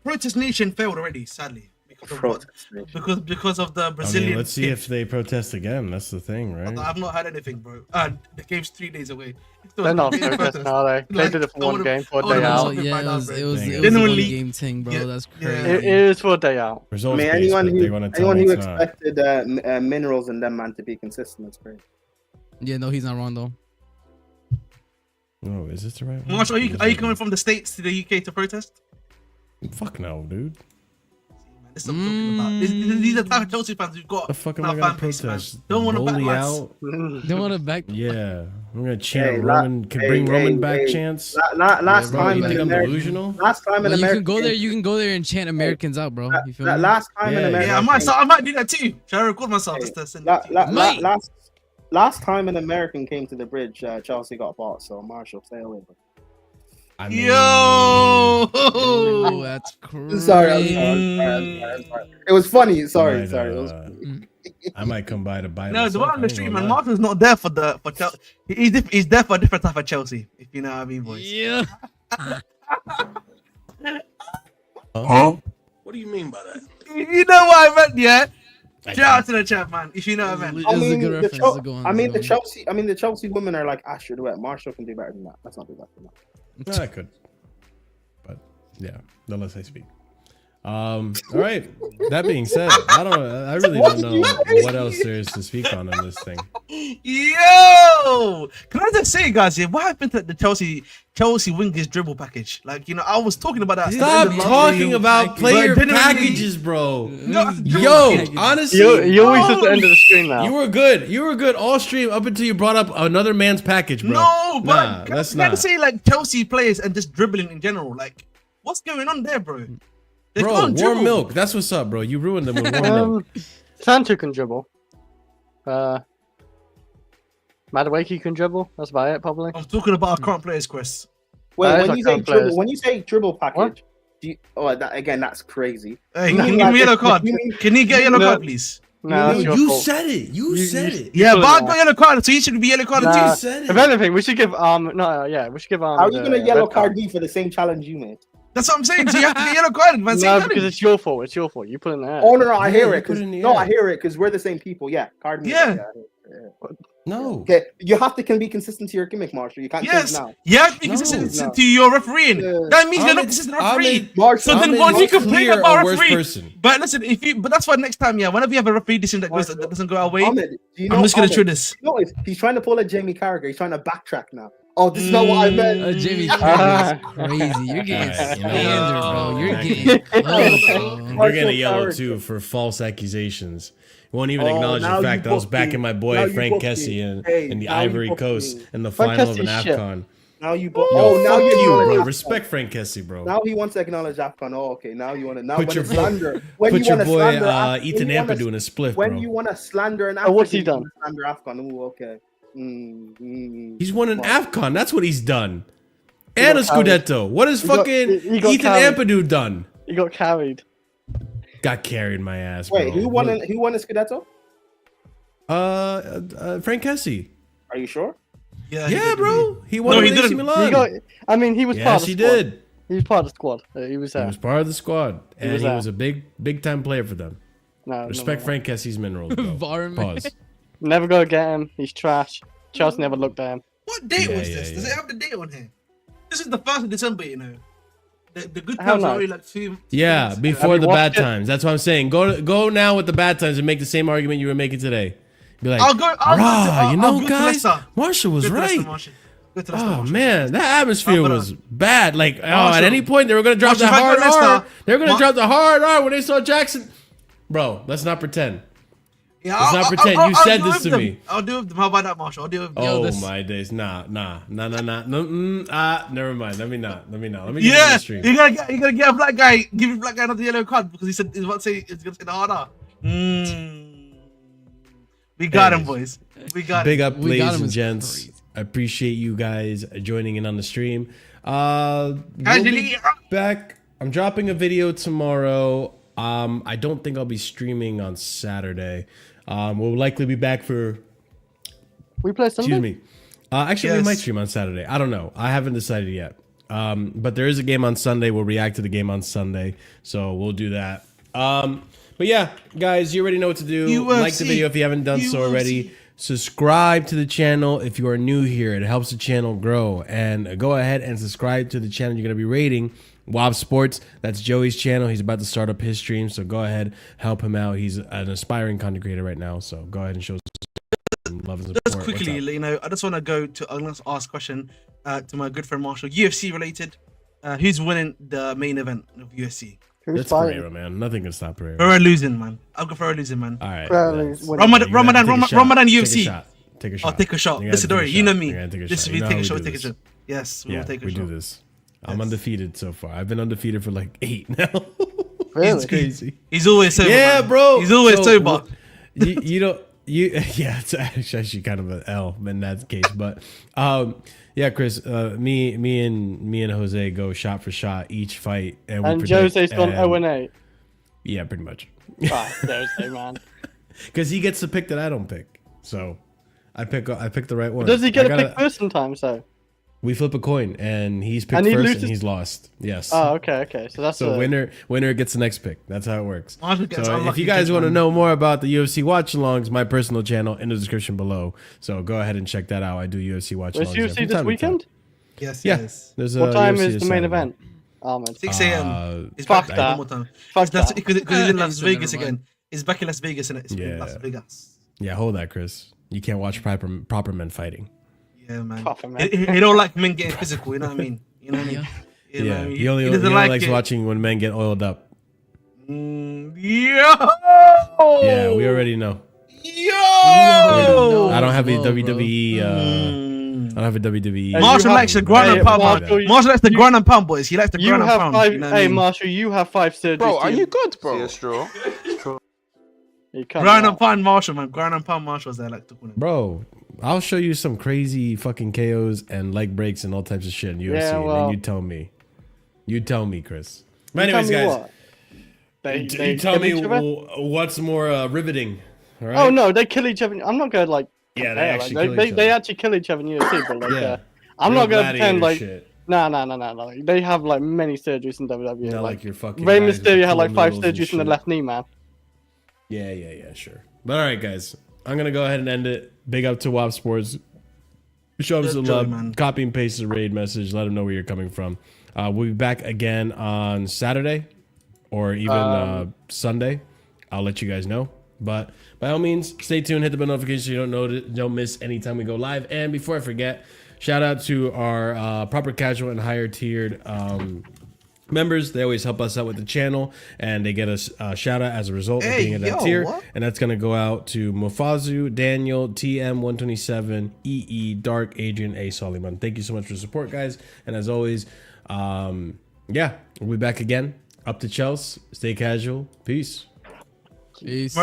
Protest Nation failed already, sadly. Because of the Brazilian. I mean, let's see if they protest again. That's the thing, right? I've not had anything, bro. The game's 3 days away. They're not protesting, are they? They did it for one game, for a day out. Yeah, it was a one-game thing, bro. That's crazy. It is for a day out. Results I mean, based, anyone but who they're gonna tell me it's not. expected minerals in them, man, to be consistent, that's great. Yeah, no, he's not wrong though. Oh, is this the right one? Marsh, are you coming from the States to the UK to protest? Fuck no, dude. This is what I'm talking about. These are the type of Chelsea fans we've got. The fuck am in I our gonna fan base, man. protest? Don't want to back Bully lads. out? Don't want to back. Yeah, I'm gonna chant Hey, Roman. Bring Roman back hey. chants. Last Bro, time you in think I'm America. delusional? Last time in Well, you America. can go there. You can go there and chant Americans out, bro. You feel me? Last time in Yeah, America. yeah, I might do that too. Shall I record myself? Just to send it to you? Last time an American came to the bridge, Chelsea got bought. So Marshall, stay away. Bro. I mean, Yo, that's crazy. Sorry, I'm sorry. It was funny. Sorry. It was I might come by to buy. No, the one on the street, man. Marshall's not there for Chelsea. He's there for a different type of Chelsea, if you know what I mean, boys. Yeah. Huh? What do you mean by that? You know what I meant, yeah? Shout out to the chat, man. If you know what I meant. It was a good reference. Go on, the Chelsea women are like Astrid Wet. Marshall can do better than that. Let's not do that for now. Yeah, I could, but yeah, the less I speak. All right. That being said, I really don't know what else there is to speak on in this thing. Yo, can I just say, guys, what happened to the Chelsea wingers dribble package? Like, I was talking about that. Stop talking about player packages, bro. Yo, honestly, you always at the end of the stream now. You were good all stream up until you brought up another man's package, bro. No, but that's can I not. say like Chelsea players and just dribbling in general? Like, what's going on there, bro? They can't dribble. Warm milk. That's what's up, bro. You ruined them with warm milk. Sancho can dribble. Madueke can dribble. That's about it, probably. I'm talking about our current players, Chris. Wait, when you say dribble package, that's crazy. Hey, can you give me a yellow card? Can you get a yellow card, please? No, you said it. You said it. Yeah, but I got yellow card, so you should be yellow card too. You said it. If anything, we should give we should give How are you gonna yellow card me for the same challenge you made? That's what I'm saying. So you have to get yellow card, man. No, because it's your fault. It's your fault. You put it in there. Oh no, I hear it. I hear it because we're the same people. Yeah, card me. Yeah. No. Okay, you have to be consistent to your gimmick, Marshall. You can't change now. You have to be consistent to your refereeing. That means you're not consistent referee. So then when you complain about referee, but listen, but that's why next time, whenever you have a referee decision that doesn't go our way, I'm just gonna try this. He's trying to pull a Jamie Carragher. He's trying to backtrack now. Oh, this is not what I meant. Jamie Carragher is crazy. You're getting slandered, bro. You're getting You're getting a yellow too for false accusations. Won't even acknowledge the fact that I was backing my boy Frank Kessie in the Ivory Coast in the final of an AFCON. Now you now you respect Frank Kessie, bro. Now he wants to acknowledge AFCON. Oh, okay. Now you want to put your boy Ethan Ampadu in a split, bro. When you want to slander an AFCON, what's he done? Slander AFCON. Oh, okay. He's won an AFCON. That's what he's done. And a Scudetto. What has fucking Ethan Ampadu done? He got carried. Got carried my ass, bro. Wait, who won a Scudetto? Frank Kessie. Are you sure? Yeah, bro. He won with AC Milan. He was part of the squad. Did. He was part of the squad. He was there. He was part of the squad. And he was a big time player for them. Respect Frank Kessie's minerals, bro. Pause. Never go get him. He's trash. Chelsea never looked at him. What date was this? Does it have the date on here? This is the 1st of December, The good times are already like 2. Yeah, before the bad times. That's what I'm saying. Go now with the bad times and make the same argument you were making today. Be like, guys, Marshall was right. Oh man, that atmosphere was bad. Like, at any point they were gonna drop the hard R. They were gonna drop the hard R when they saw Jackson. Bro, let's not pretend. Yeah, let's not pretend. You said this to me. I'll do with them. How about that, Marshall? I'll do with them. Oh my days, nah. Never mind. Let me not. Let me get the stream. You gotta get a black guy. Give a black guy another yellow card because he said he's about to say it's gonna say the harder. We got him, boys. We got big up, ladies and gents. I appreciate you guys joining in on the stream. We'll be back. I'm dropping a video tomorrow. I don't think I'll be streaming on Saturday. We'll likely be back for. We play Sunday. Excuse me. Actually, we might stream on Saturday. I don't know. I haven't decided yet. But there is a game on Sunday. We'll react to the game on Sunday, so we'll do that. But yeah, guys, you already know what to do. Like the video if you haven't done so already. Subscribe to the channel if you are new here. It helps the channel grow. And go ahead and subscribe to the channel you're going to be rating. Wob Sports, that's Joey's channel. He's about to start up his stream, so go ahead, help him out. He's an aspiring content creator right now, so go ahead and show some love and support. Just quickly, I just want to I'm going to ask a question to my good friend Marshall, UFC related. Who's winning the main event of UFC? That's Pereira, man. Nothing can stop Pereira. Pereira losing, man. I'll go Pereira losing, man. All right. Ramadan UFC. Take a shot. I'll take a shot. Listen, Dory, you know me. This is me. Take a shot. Take a shot. Yes, we'll take a shot. We do this. I'm undefeated so far. I've been undefeated for like 8 now. Really? It's crazy. He's always sober. Yeah, man. bro. He's always sober. Yeah, it's actually kind of an L in that case. But yeah, Chris, me and Jose go shot for shot each fight, and Jose's gone 0-8. Yeah, pretty much. Jose, man. Because he gets to pick that I don't pick, so I pick the right one. Does he get to pick first sometimes though? We flip a coin, and he's picked first, and he's lost. Yes. Oh, okay. So that's winner gets the next pick. That's how it works. So if you guys want to know more about the UFC watch-alongs, my personal channel in the description below. So go ahead and check that out. I do UFC watch-alongs. Is UFC this weekend? Yes. Yeah. Yes. What time is the main event? 6 a.m. It's back that. Fuck that. Because he's in Las Vegas again. It's back in Las Vegas, and it's Las Vegas. Yeah, hold that, Chris. You can't watch proper men fighting. Yeah, man. Proper men. He don't like men getting physical. You know what I mean? You know what I mean? You know what I mean? He only likes watching when men get oiled up. Yo! Yeah, we already know. Yo! I don't have a WWE. I don't have a WWE. Marshall likes the ground and pound. Marshall likes the ground and pound, boys. He likes the ground and pound. You know what I mean? Marshall, you have 5 surgeries. Bro, are you good, bro? Yeah, straw. Ground and pound Marshall, man. Ground and pound Marshall's there, like to call him. Bro, I'll show you some crazy fucking KOs and leg breaks and all types of shit in UFC. Yeah, well, and then you tell me. You tell me, Chris. But anyways, guys. They tell me what's more riveting. All right? Oh no, they kill each other. I'm not gonna like. Yeah, they actually kill each other. They actually kill each other in UFC, but like, I'm not gonna pretend like. Shit. No. Like, they have like many surgeries in WWE. Not like your fucking. Rey Mysterio had like 5 surgeries in the left knee, man. Yeah, sure. But all right, guys, I'm gonna go ahead and end it. Big up to WAP Sports. Show them some love. Man. Copy and paste the raid message. Let them know where you're coming from. We'll be back again on Saturday or even Sunday. I'll let you guys know. But by all means, stay tuned. Hit the bell notification so you don't miss any time we go live. And before I forget, shout out to our proper casual and higher tiered members. They always help us out with the channel, and they get us a shout out as a result of being in that tier. What? And that's gonna go out to Mofazu, Daniel, TM127, EE, Dark, Adrian, A, Soliman. Thank you so much for the support, guys. And as always, we'll be back again. Up to Chelsea. Stay casual. Peace. Peace.